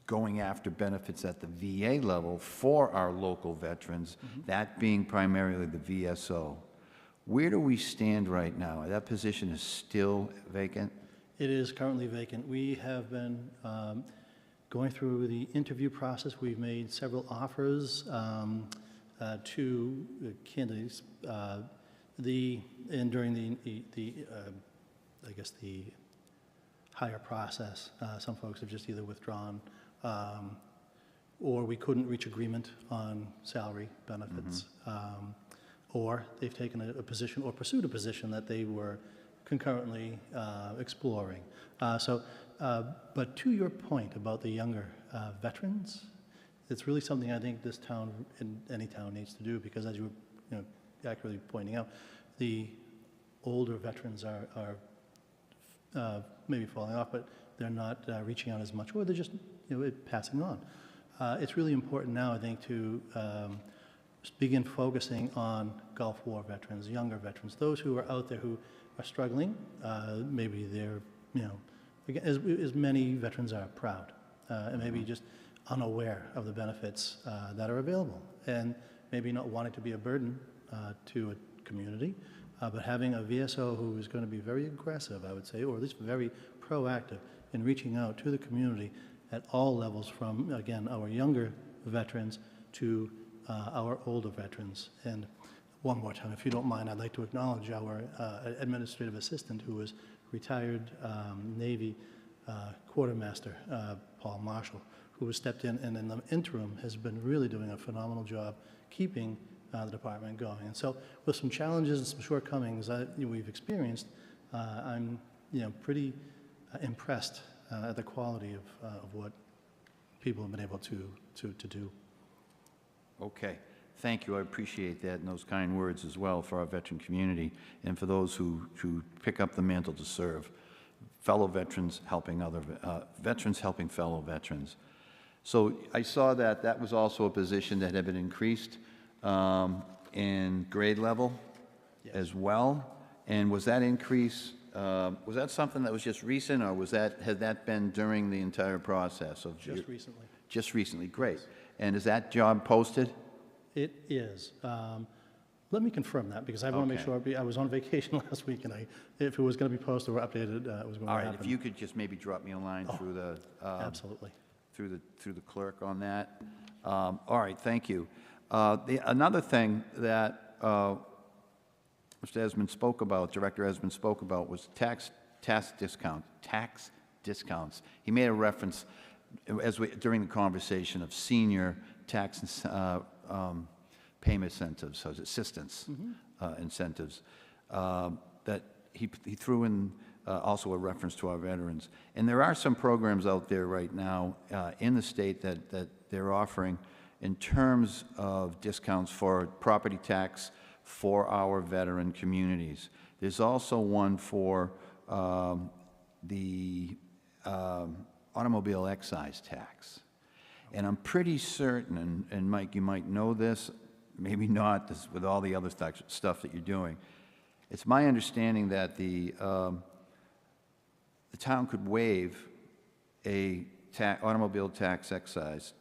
going after benefits at the VA level for our local veterans, that being primarily the VSO. Where do we stand right now? That position is still vacant? It is currently vacant. We have been going through the interview process. We've made several offers to candidates. And during the I guess the hire process, some folks have just either withdrawn or we couldn't reach agreement on salary benefits, or they've taken a position or pursued a position that they were concurrently exploring. But to your point about the younger veterans, it's really something I think this town and any town needs to do, because as you were accurately pointing out, the older veterans are maybe falling off, but they're not reaching out as much, or they're just passing on. It's really important now, I think, to begin focusing on Gulf War veterans, younger veterans, those who are out there who are struggling. Maybe they're, again, as many veterans are, proud, and maybe just unaware of the benefits that are available, and maybe not wanting to be a burden to a community, but having a VSO who is going to be very aggressive, I would say, or at least very proactive in reaching out to the community at all levels, from, again, our younger veterans to our older veterans. And one more time, if you don't mind, I'd like to acknowledge our administrative assistant, who is retired Navy quartermaster, Paul Marshall, who has stepped in and in the interim has been really doing a phenomenal job keeping the department going. And so with some challenges and some shortcomings that we've experienced, I'm pretty impressed at the quality of what people have been able to do. Okay. Thank you. I appreciate that and those kind words as well for our veteran community and for those who pick up the mantle to serve. Fellow veterans helping other veterans helping fellow veterans. So I saw that was also a position that had been increased in grade level as well. And was that increase, was that something that was just recent, or had that been during the entire process of Just recently. Just recently, great. And is that job posted? It is. Let me confirm that, because I want to make sure. I was on vacation last week, and if it was going to be posted or updated, it was going to All happen. right, if you could just maybe drop me a line through the Absolutely. through the clerk on that. All right, thank you. Another thing that Mr. Esmond spoke about, Director Esmond spoke about, was tax discounts. He made a reference during the conversation of senior tax payment incentives, so assistance incentives, that he threw in also a reference to our veterans. And there are some programs out there right now in the state that they're offering in terms of discounts for property tax for our veteran communities. There's also one for the automobile excise tax. And I'm pretty certain, and Mike, you might know this, maybe not, this, with all the other stuff that you're doing. It's my understanding that the town could waive a automobile tax excise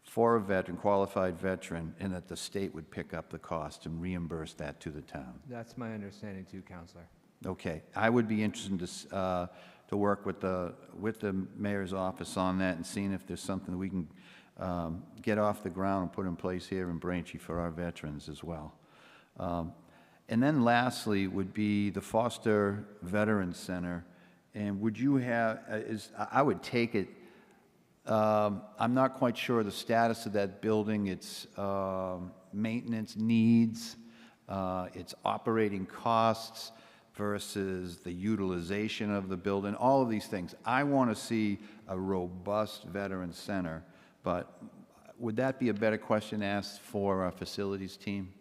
for a veteran, qualified veteran, and that the state would pick up the cost and reimburse that to the town. That's my understanding too, Counselor. Okay, I would be interested to work with the mayor's office on that and seeing if there's something we can get off the ground and put in place here in Braintree for our veterans as well. And then lastly would be the Foster Veterans Center. And would you have, I would take it, I'm not quite sure the status of that building, its maintenance needs, its operating costs versus the utilization of the building, all of these things. I want to see a robust veterans center, but would that be a better question asked for our facilities team?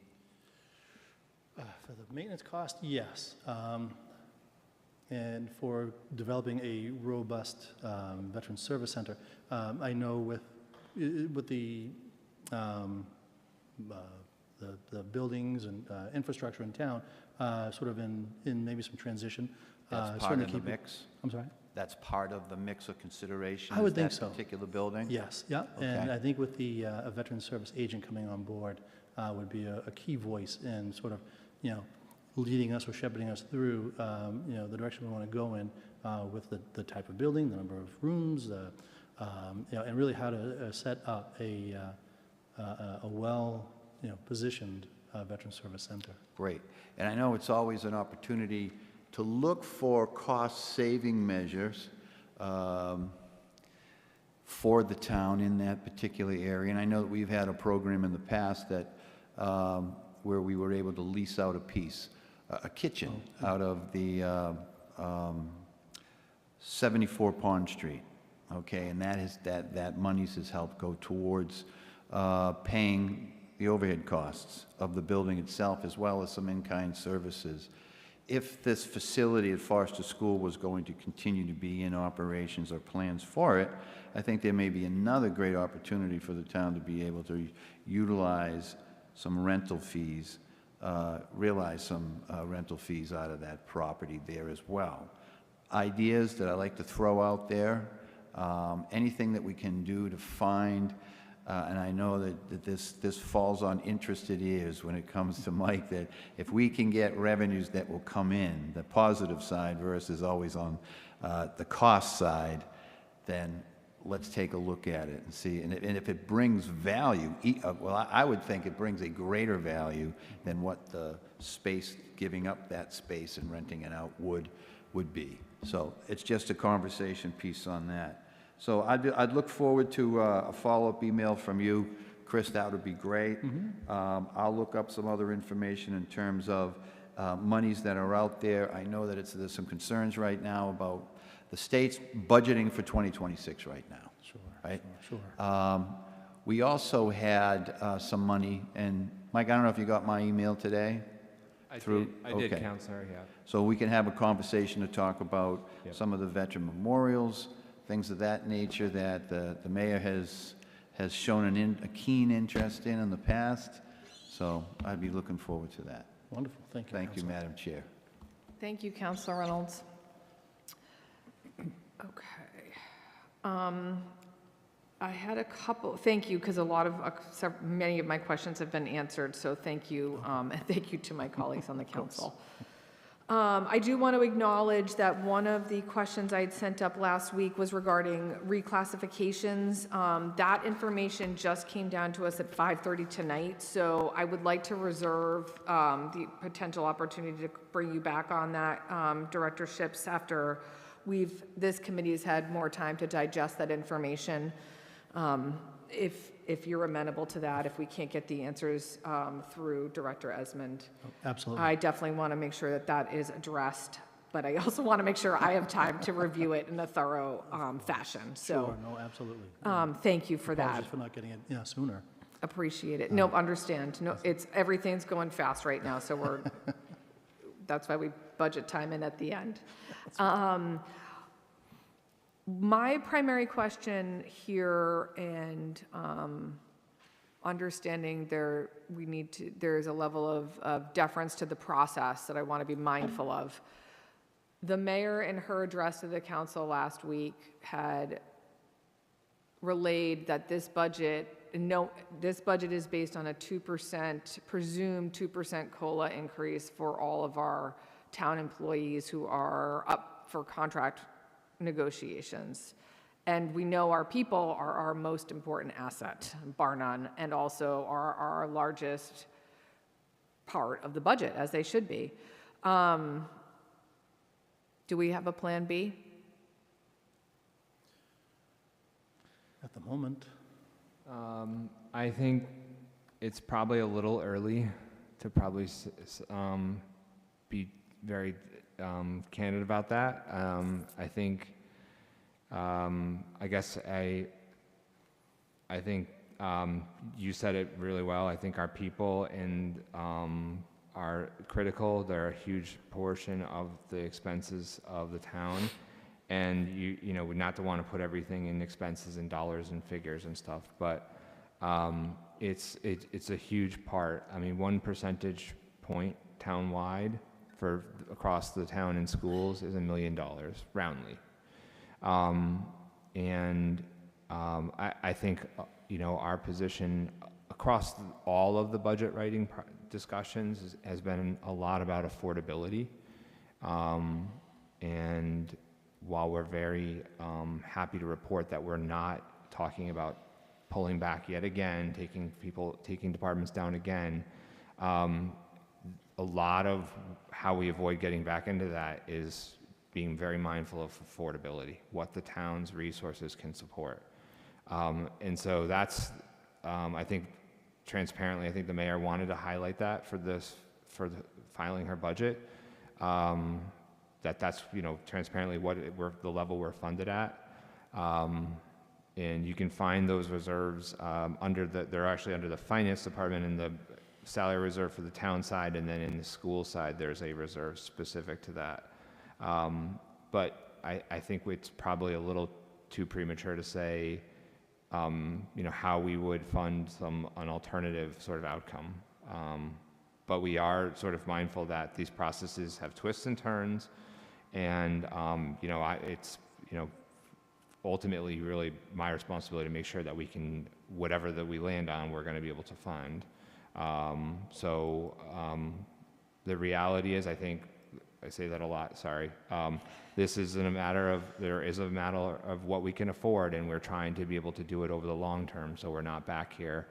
For the maintenance cost, yes. And for developing a robust veteran service center, I know with the buildings and infrastructure in town, sort of in maybe some transition. That's part of the mix? I'm sorry? That's part of the mix of consideration? I would think that so. Particular building? Yes, yeah. Okay. And I think with the a veteran service agent coming on board would be a key voice in sort of, leading us or shepherding us through, the direction we want to go in with the type of building, the number of rooms, and really how to set up a well, positioned veteran service center. Great. And I know it's always an opportunity to look for cost-saving measures for the town in that particular area. And I know that we've had a program in the past that where we were able to lease out a piece, a kitchen out of the 74 Pond Street. Okay, and that monies has helped go towards paying the overhead costs of the building itself, as well as some in-kind services. If this facility at Forster School was going to continue to be in operations or plans for it, I think there may be another great opportunity for the town to be able to utilize some rental fees, realize some rental fees out of that property there as well. Ideas that I like to throw out there, anything that we can do to find, and I know that this falls on interested ears when it comes to Mike, that if we can get revenues that will come in, the positive side versus always on the cost side, then let's take a look at it and see. And if it brings value, well, I would think it brings a greater value than what the space, giving up that space and renting it out would be. So it's just a conversation piece on that. So I'd look forward to a follow-up email from you, Chris. That would be great. I'll look up some other information in terms of monies that are out there. I know that there's some concerns right now about the state's budgeting for 2026 right now. Sure. Right? Sure. We also had some money, and Mike, I don't know if you got my email today? I did, Counselor, yeah. So we can have a conversation to talk about some of the veteran memorials, things of that nature that the mayor has shown a keen interest in the past. So I'd be looking forward to that. Wonderful. Thank you. Thank you, Counselor. Madam Chair. Thank you, Councilor Reynolds. Okay. I had a couple, thank you, because many of my questions have been answered, so thank you, and thank you to my colleagues on the council. I do want to acknowledge that one of the questions I had sent up last week was regarding reclassifications. That information just came down to us at 5:30 tonight, so I would like to reserve the potential opportunity to bring you back on that directorships after this committee has had more time to digest that information. If you're amenable to that, if we can't get the answers through Director Esmond. Absolutely. I definitely want to make sure that that is addressed, but I also want to make sure I have time to review it in a thorough fashion. So, Sure, no, absolutely. thank you for that. Apologies for not getting it, sooner. Appreciate it. Nope, understand. No, everything's going fast right now, so that's why we budget time in at the end. My primary question here, and understanding there's a level of deference to the process that I want to be mindful of. The mayor, in her address to the council last week, had relayed that this budget is based on a 2%, presumed 2% COLA increase for all of our town employees who are up for contract negotiations. And we know our people are our most important asset, bar none, and also are our largest part of the budget, as they should be. Do we have a plan B? At the moment, I think it's probably a little early to probably be very candid about that. I think, I guess I think you said it really well. I think our people are critical. They're a huge portion of the expenses of the town. And you know, not to want to put everything in expenses and dollars and figures and stuff, but it's a huge part. I mean, 1 percentage point town-wide for across the town and schools is $1 million, roundly. I think, you know, our position across all of the budget writing discussions has been a lot about affordability. And while we're very happy to report that we're not talking about pulling back yet again, taking departments down again, a lot of how we avoid getting back into that is being very mindful of affordability, what the town's resources can support. And so that's, I think, transparently, I think the mayor wanted to highlight that for filing her budget. That's, you know, transparently the level we're funded at. And you can find those reserves they're actually under the finance department and the salary reserve for the town side, and then in the school side, there's a reserve specific to that. But I think it's probably a little too premature to say, you know, how we would fund an alternative sort of outcome. But we are sort of mindful that these processes have twists and turns, and you know, it's, you know, ultimately really my responsibility to make sure that we can, whatever that we land on, we're going to be able to fund. The reality is, I think, I say that a lot, sorry. This isn't a matter of, there is a matter of what we can afford, and we're trying to be able to do it over the long term, so we're not back here,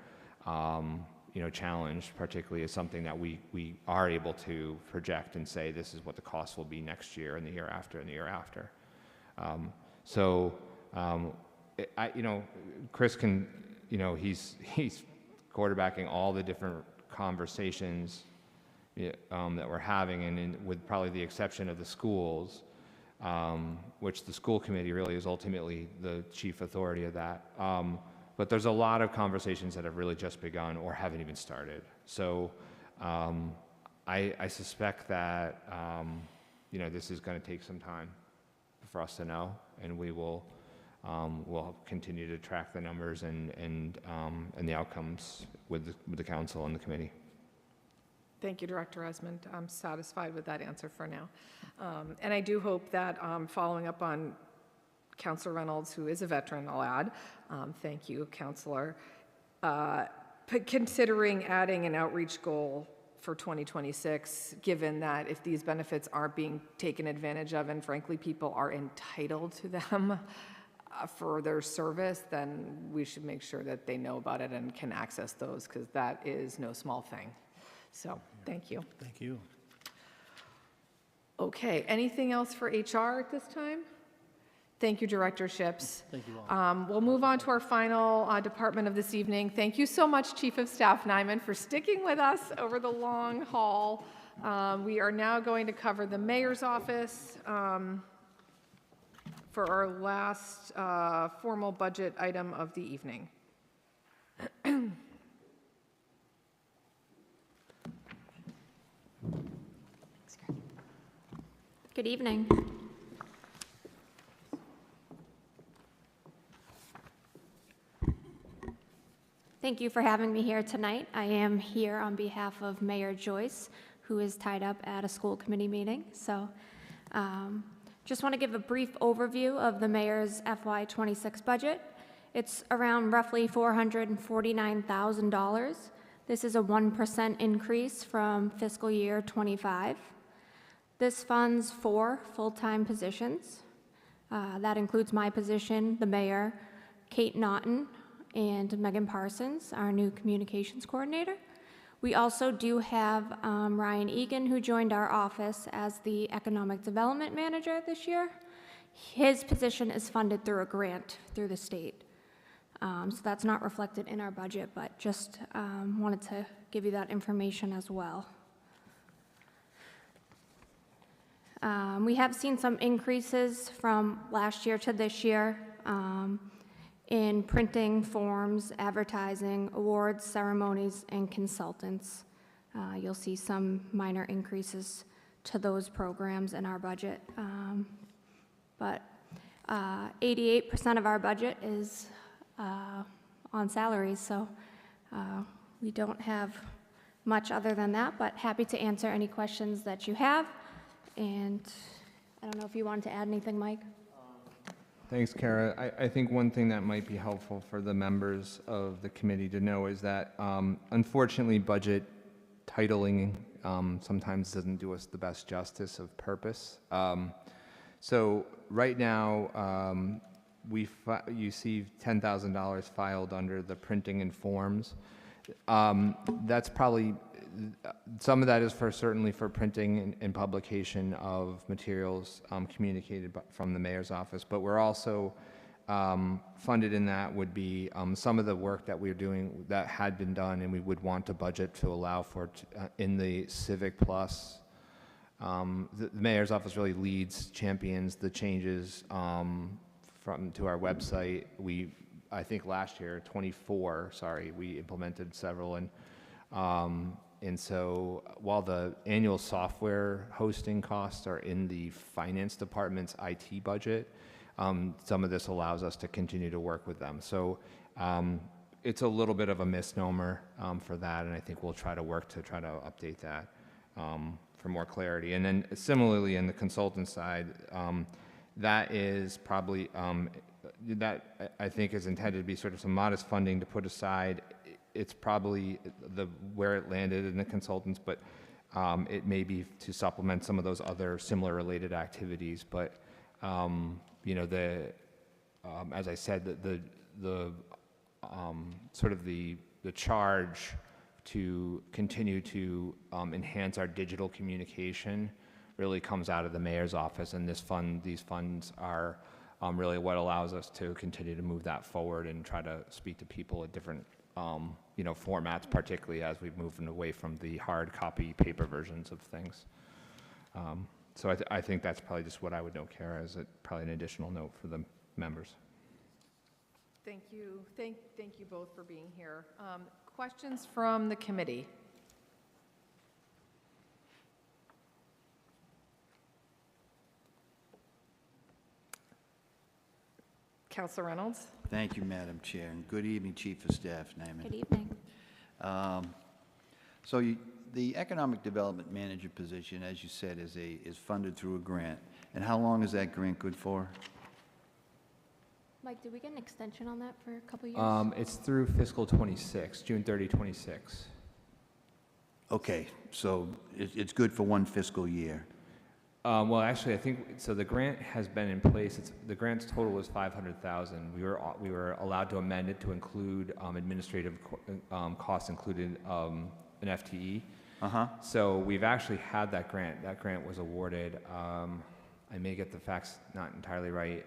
you know, challenged, particularly as something that we are able to project and say, this is what the cost will be next year and the year after and the year after. You know, Chris can, you know, he's quarterbacking all the different conversations that we're having, and with probably the exception of the schools, which the school committee really is ultimately the chief authority of that. But there's a lot of conversations that have really just begun or haven't even started. So I suspect that, you know, this is going to take some time for us to know, and we will we'll continue to track the numbers and the outcomes with the council and the committee. Thank you, Director Esmond. I'm satisfied with that answer for now. And I do hope that, following up on Councilor Reynolds, who is a veteran, I'll add, thank you, Councilor, considering adding an outreach goal for 2026, given that if these benefits aren't being taken advantage of, and frankly, people are entitled to them for their service, then we should make sure that they know about it and can access those, because that is no small thing. So, thank you. Thank you. Okay, anything else for HR at this time? Thank you, directorships. Thank you all. We'll move on to our final department of this evening. Thank you so much, Chief of Staff Nyman, for sticking with us over the long haul. We are now going to cover the mayor's office for our last formal budget item of the evening. Good evening. Thank you for having me here tonight. I am here on behalf of Mayor Joyce, who is tied up at a school committee meeting. So just want to give a brief overview of the mayor's FY26 budget. It's around roughly $449,000. This is a 1% increase from fiscal year 25. This funds 4 full-time positions. That includes my position, the mayor, Kate Naughton, and Megan Parsons, our new communications coordinator. We also do have Ryan Egan, who joined our office as the economic development manager this year. His position is funded through a grant through the state. So that's not reflected in our budget, but just wanted to give you that information as well. We have seen some increases from last year to this year in printing, forms, advertising, awards, ceremonies, and consultants. You'll see some minor increases to those programs in our budget. But 88% of our budget is on salaries, so we don't have much other than that, but happy to answer any questions that you have. And I don't know if you wanted to add anything, Mike? Thanks, Kara. I think one thing that might be helpful for the members of the committee to know is that unfortunately budget titling sometimes doesn't do us the best justice of purpose. So right now you see $10,000 filed under the printing and forms. That's probably some of that is certainly for printing and publication of materials communicated from the mayor's office, but we're also funded in that would be some of the work that we're doing that had been done and we would want to budget to allow for in the Civic Plus. The mayor's office really leads, champions the changes to our website. I think last year, 24, we implemented several, and so while the annual software hosting costs are in the finance department's IT budget, some of this allows us to continue to work with them. So it's a little bit of a misnomer for that, and I think we'll try to work to try to update that for more clarity. And then similarly in the consultant side, that is probably, that I think is intended to be sort of some modest funding to put aside. It's probably where it landed in the consultants, but it may be to supplement some of those other similar related activities. But you know, as I said, the sort of the charge to continue to enhance our digital communication really comes out of the mayor's office, and these funds are really what allows us to continue to move that forward and try to speak to people at different you know, formats, particularly as we've moved away from the hard copy paper versions of things. So I think that's probably just what I would note, Kara, as probably an additional note for the members. Thank you. Thank you both for being here. Questions from the committee? Councilor Reynolds? Thank you, Madam Chair, and good evening, Chief of Staff Nyman. Good evening. So the Economic Development Manager position, as you said, is funded through a grant. And how long is that grant good for? Mike, did we get an extension on that for a couple of years? It's through fiscal 26, June 30, 26. Okay, so it's good for one fiscal year. Well, actually, I think, so the grant has been in place, the grant's total was 500,000. We were allowed to amend it to include administrative costs included an FTE. Uh-huh. So we've actually had that grant. That grant was awarded, I may get the facts not entirely right,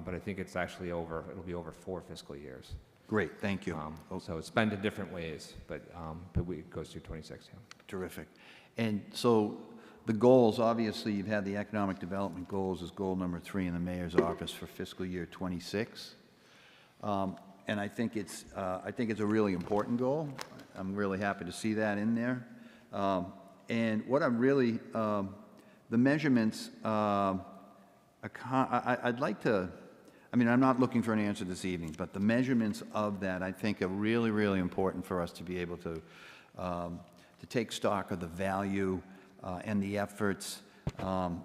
but I think it's actually it'll be over 4 fiscal years. Great, thank you. So it's spent in different ways, but it goes through 26, yeah. Terrific. And so the goals, obviously, you've had the economic development goals as goal number 3 in the mayor's office for fiscal year ~26. And I think it's a really important goal. I'm really happy to see that in there. And what I'm really, the measurements, I'd like to, I mean, I'm not looking for an answer this evening, but the measurements of that, I think, are really, really important for us to be able to take stock of the value and the efforts,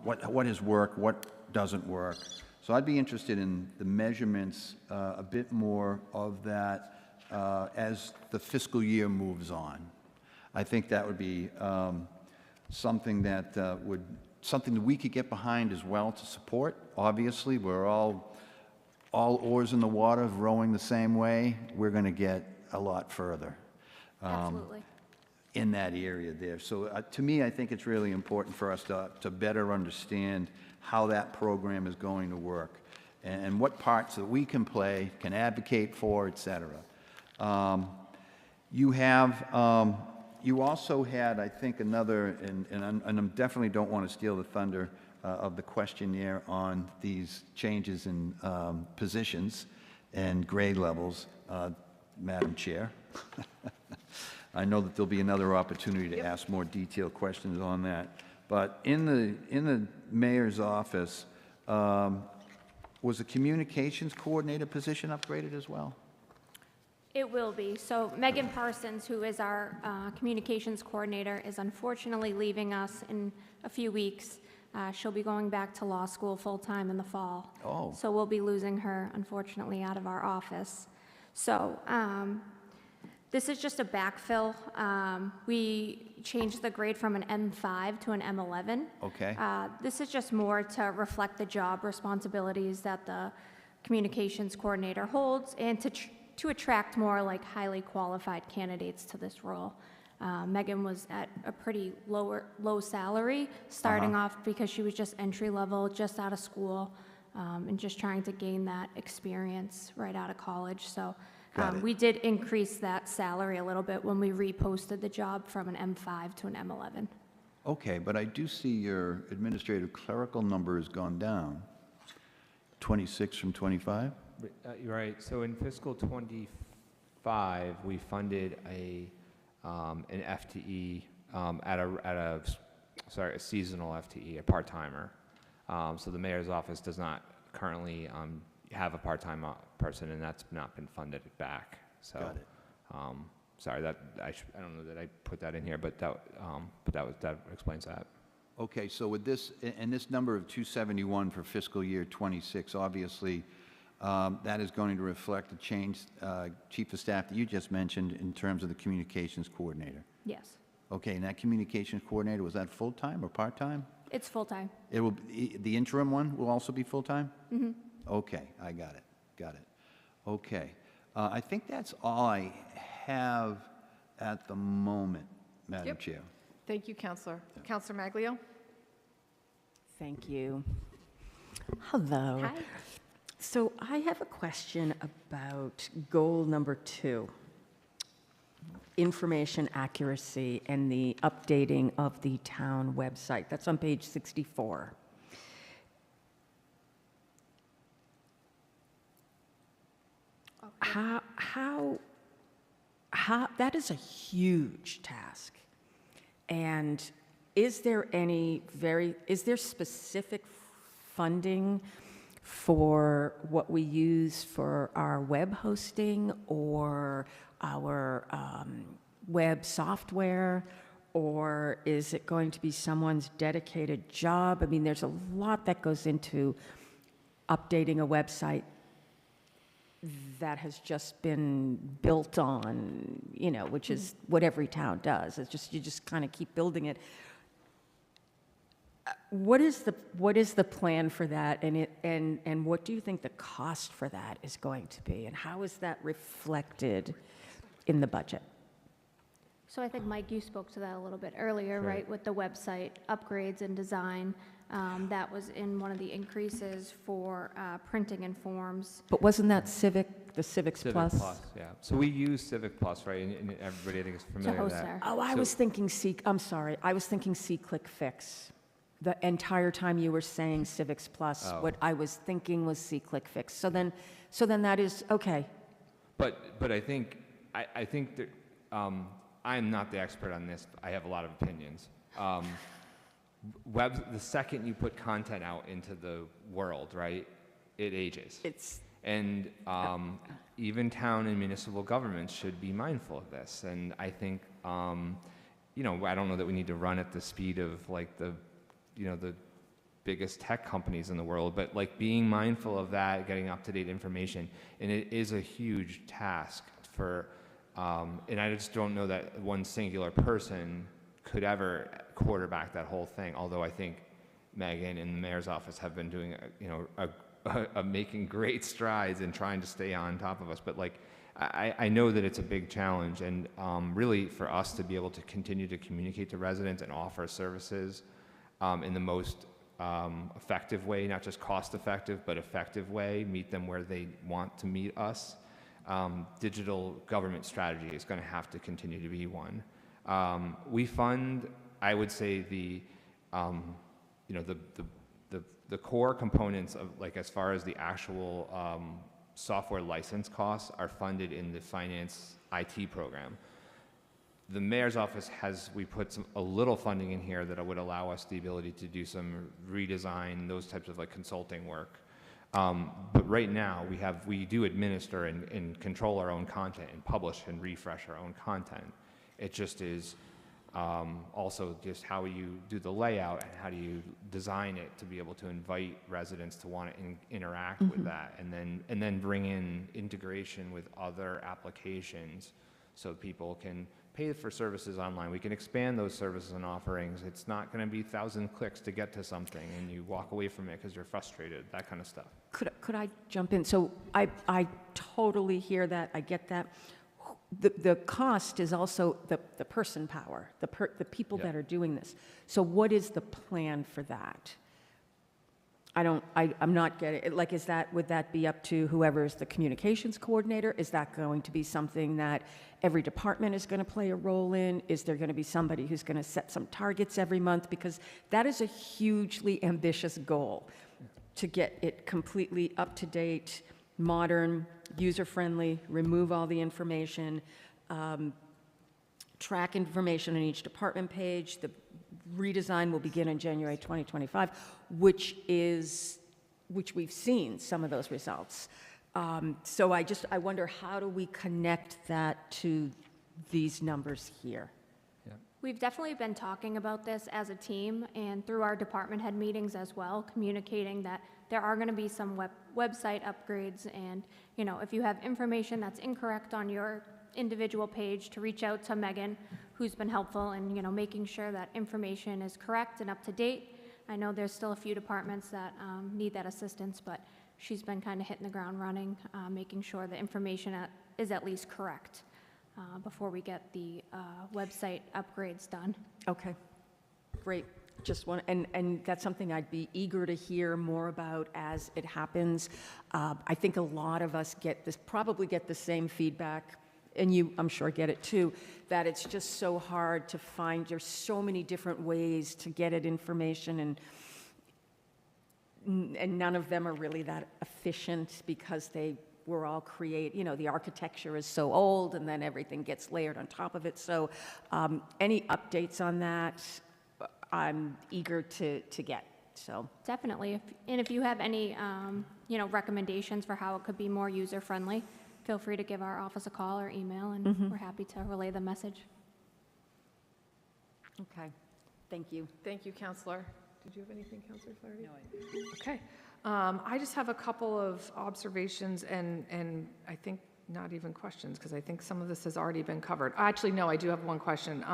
what has worked, what doesn't work. So I'd be interested in the measurements, a bit more of that as the fiscal year moves on. I think that would be something that something that we could get behind as well to support. Obviously, we're all oars in the water, rowing the same way. We're going to get a lot further. Absolutely. In that area there. So to me, I think it's really important for us to better understand how that program is going to work and what parts that we can play, can advocate for, et cetera. You also had, I think, another, and I definitely don't want to steal the thunder of the questionnaire on these changes in positions and grade levels, Madam Chair. I know that there'll be another opportunity to ask more detailed questions on that. But in the mayor's office, was the communications coordinator position upgraded as well? It will be. So Megan Parsons, who is our communications coordinator, is unfortunately leaving us in a few weeks. She'll be going back to law school full-time in the fall. Oh. So we'll be losing her, unfortunately, out of our office. So this is just a backfill. We changed the grade from an M5 to an M11. Okay. This is just more to reflect the job responsibilities that the communications coordinator holds and to attract more like highly qualified candidates to this role. Megan was at a pretty low salary, starting off because she was just entry level, just out of school, and just trying to gain that experience right out of college. So we did increase that salary a little bit when we reposted the job from an M5 to an M11. Okay, but I do see your administrative clerical number has gone down, 26 from 25? You're right. So in fiscal '25, we funded an FTE a seasonal FTE, a part-timer. So the mayor's office does not currently have a part-time person, and that's not been funded back. So, Got it. Sorry, that I don't know that I put that in here, but that explains that. Okay, so with this, and this number of 271 for fiscal year '26, obviously, that is going to reflect the change, Chief of Staff, that you just mentioned in terms of the communications coordinator. Yes, Okay, and that communications coordinator, was that full-time or part-time? it's full-time. It will, the interim one will also be full-time? Mm-hmm. Okay, I got it. Okay. I think that's all I have at the moment, Madam Yep. Chair. Thank you, Counselor. Counselor Maglio? Thank you. Hello. Hi. So I have a question about goal number 2, information accuracy and the updating of the town website. That's on page 64. How, that is a huge task. And is there specific funding for what we use for our web hosting or our web software? Or is it going to be someone's dedicated job? I mean, there's a lot that goes into updating a website that has just been built on, you know, which is what every town does. It's just, you just kind of keep building it. What is the plan for that, and what do you think the cost for that is going to be, and how is that reflected in the budget? So I think, Mike, you spoke to that a little bit earlier, Sure. right, with the website upgrades and design. That was in one of the increases for printing and forms. But wasn't that the Civics Civic Plus? Plus, yeah. So we use Civic Plus, right? And everybody, I think, is familiar with host that. there. Oh, I So- was thinking I'm sorry, I was thinking See-Click Fix. The entire time you were saying Civics Plus, Oh. what I was thinking was See-Click Fix. So then that is, okay. But I think that I'm not the expert on this. I have a lot of opinions. The second you put content out into the world, right, it ages. And even town and municipal governments should be mindful of this. And I think, you know, I don't know that we need to run at the speed of like the biggest tech companies in the world, but like being mindful of that, getting up-to-date information, and it is a huge task for, and I just don't know that one singular person could ever quarterback that whole thing, although I think Megan and the mayor's office have been doing, making great strides in trying to stay on top of us, but like, I know that it's a big challenge, and really for us to be able to continue to communicate to residents and offer services in the most effective way, not just cost-effective, but effective way, meet them where they want to meet us. Digital government strategy is going to have to continue to be one. We fund, I would say, the core components of, like, as far as the actual software license costs are funded in the finance IT program. The mayor's office we put a little funding in here that would allow us the ability to do some redesign, those types of like consulting work. But right now we do administer and control our own content and publish and refresh our own content. It just is also just how you do the layout and how do you design it to be able to invite residents to want to interact with that, and then bring in integration with other applications so people can pay for services online. We can expand those services and offerings. It's not going to be 1,000 clicks to get to something and you walk away from it because you're frustrated, that kind of stuff. Could I jump in? So I totally hear that, I get that. The cost is also the person power, the people that are doing this. So what is the plan for that? I'm not getting it. Like, would that be up to whoever's the communications coordinator? Is that going to be something that every department is going to play a role in? Is there going to be somebody who's going to set some targets every month? Because that is a hugely ambitious goal, to get it completely up to date, modern, user-friendly, remove all the information, track information on each department page. The redesign will begin in January 2025, which we've seen some of those results. So I wonder, how do we connect that to these numbers here? We've definitely been talking about this as a team and through our department head meetings as well, communicating that there are going to be some website upgrades, and, you know, if you have information that's incorrect on your individual page, to reach out to Megan, who's been helpful in, you know, making sure that information is correct and up to date. I know there's still a few departments that need that assistance, but she's been kind of hitting the ground running, making sure the information is at least correct before we get the website upgrades done. Okay, great. Just want, and that's something I'd be eager to hear more about as it happens. I think a lot of us probably get the same feedback, and you, I'm sure, get it too, that it's just so hard to find. There's so many different ways to get at information, and none of them are really that efficient because they were all the architecture is so old, and then everything gets layered on top of it. So any updates on that, I'm eager to get. So Definitely. If you have any, recommendations for how it could be more user-friendly, feel free to give our office a call or email, and we're happy to relay the message. Okay, thank you. Thank you, Counselor. Did you have anything, Counselor Flaherty? No, I didn't. Okay. I just have a couple of observations and I think not even questions, because I think some of this has already been covered. Actually, no, I do have one question.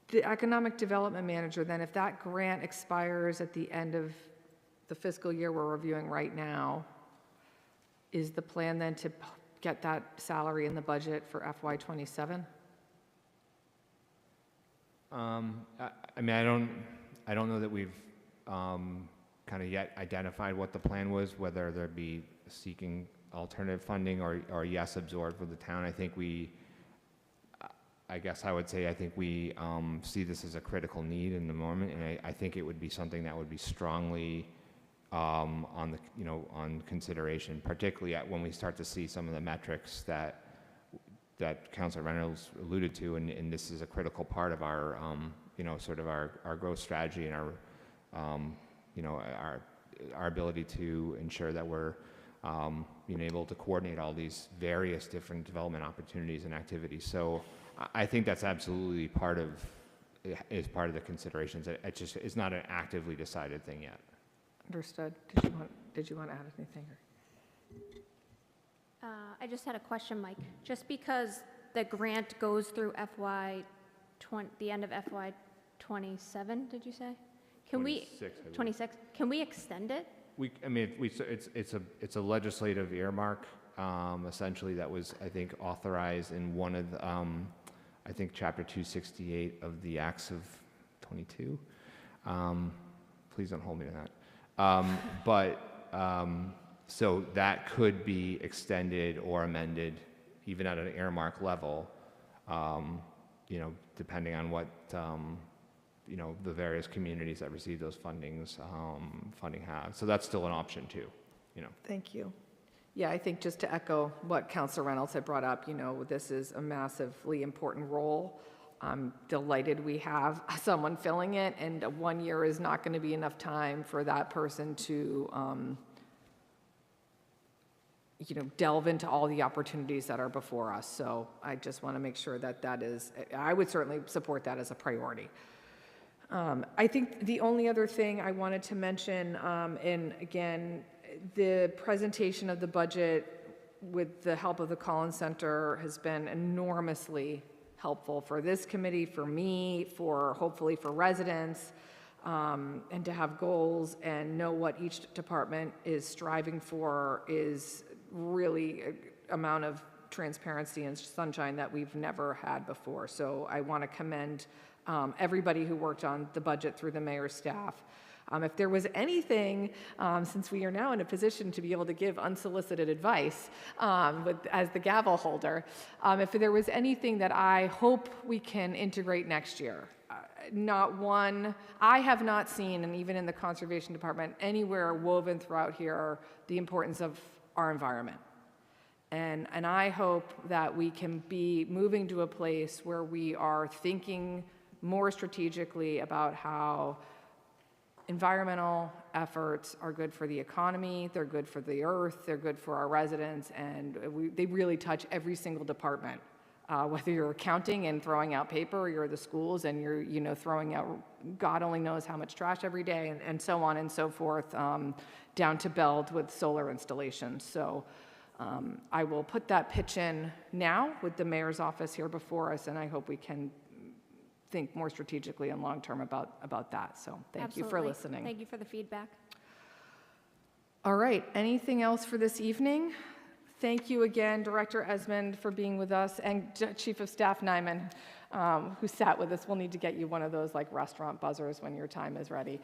The Economic Development Manager, then, if that grant expires at the end of the fiscal year we're reviewing right now, is the plan then to get that salary in the budget for FY '27? I mean, I don't know that we've kind of yet identified what the plan was, whether there be seeking alternative funding or yes, absorbed with the town. I think I guess I would say, I think we see this as a critical need in the moment, and I think it would be something that would be strongly on the, on consideration, particularly when we start to see some of the metrics that Councilor Reynolds alluded to, and this is a critical part of our, sort of our growth strategy and our ability to ensure that we're being able to coordinate all these various different development opportunities and activities. So I think that's absolutely part of the considerations. It's not an actively decided thing yet. Understood. Did you want to add anything? I just had a question, Mike. Just because the grant goes through the end of FY '27, did you say? Can 26, I believe. 26? Can we extend it? It's a legislative earmark, essentially, that was, I think, authorized in one of the, I think, Chapter 268 of the Acts of 22. Please don't hold me to that. So that could be extended or amended, even at an earmark level, depending on what the various communities that receive those funding have. So that's still an option too. Thank you. Yeah, I think just to echo what Councilor Reynolds had brought up, this is a massively important role. I'm delighted we have someone filling it, and 1 year is not going to be enough time for that person to, delve into all the opportunities that are before us. So I just want to make sure that is, I would certainly support that as a priority. I think the only other thing I wanted to mention, and again, the presentation of the budget with the help of the Collins Center has been enormously helpful for this committee, for me, hopefully for residents, and to have goals and know what each department is striving for is really an amount of transparency and sunshine that we've never had before. So I want to commend everybody who worked on the budget through the mayor's staff. If there was anything, since we are now in a position to be able to give unsolicited advice as the gavel holder, if there was anything that I hope we can integrate next year, I have not seen, and even in the conservation department, anywhere woven throughout here, the importance of our environment. And I hope that we can be moving to a place where we are thinking more strategically about how environmental efforts are good for the economy, they're good for the earth, they're good for our residents, and they really touch every single department. Whether you're accounting and throwing out paper, or you're the schools and you're throwing out God only knows how much trash every day, and so on and so forth, down to Beld with solar installations. So I will put that pitch in now with the mayor's office here before us, and I hope we can think more strategically and long-term about that. So thank you for listening. Thank you for the feedback. All right, anything else for this evening? Thank you again, Director Esmond, for being with us, and Chief of Staff Nyman, who sat with us. We'll need to get you one of those like restaurant buzzers when your time is ready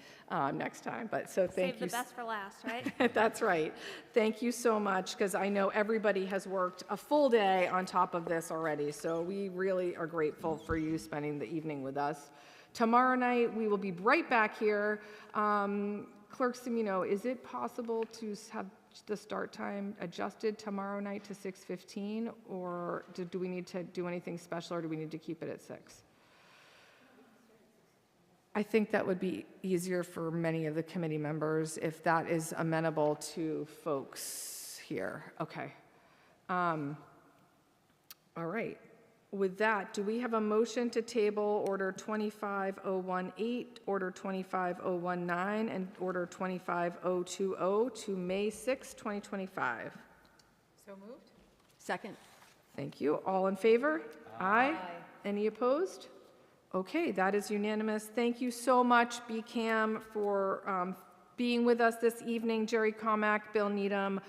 next time. But so thank you. Save the best for last, right? That's right. Thank you so much, because I know everybody has worked a full day on top of this already. So we really are grateful for you spending the evening with us. Tomorrow night, we will be right back here. Clerk Semino, is it possible to have the start time adjusted tomorrow night to 6:15, or do we need to do anything special, or do we need to keep it at 6? I think that would be easier for many of the committee members if that is amenable to folks here. Okay. All right. With that, do we have a motion to table Order 25018, Order 25019, and Order 25020 to May 6, 2025? So moved? Second. Thank you. All in favor? Aye. Any opposed? Okay, that is unanimous. Thank you so much, BCAM, for being with us this evening. Jerry Comack, Bill Needham.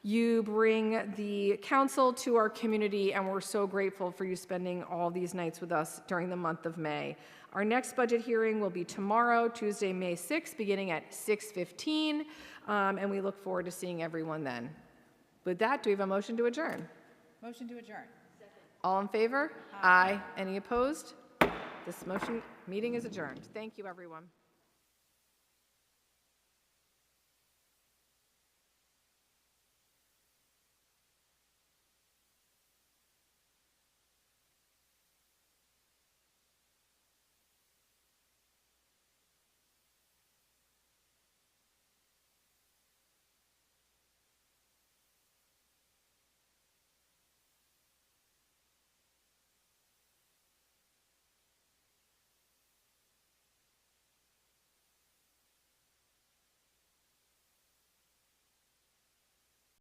You bring the council to our community, and we're so grateful for you spending all these nights with us during the month of May. Our next budget hearing will be tomorrow, Tuesday, May 6th, beginning at 6:15, and we look forward to seeing everyone then. With that, do we have a motion to adjourn? Motion to adjourn. All in favor? Aye. Any opposed? This meeting is adjourned. Thank you, everyone.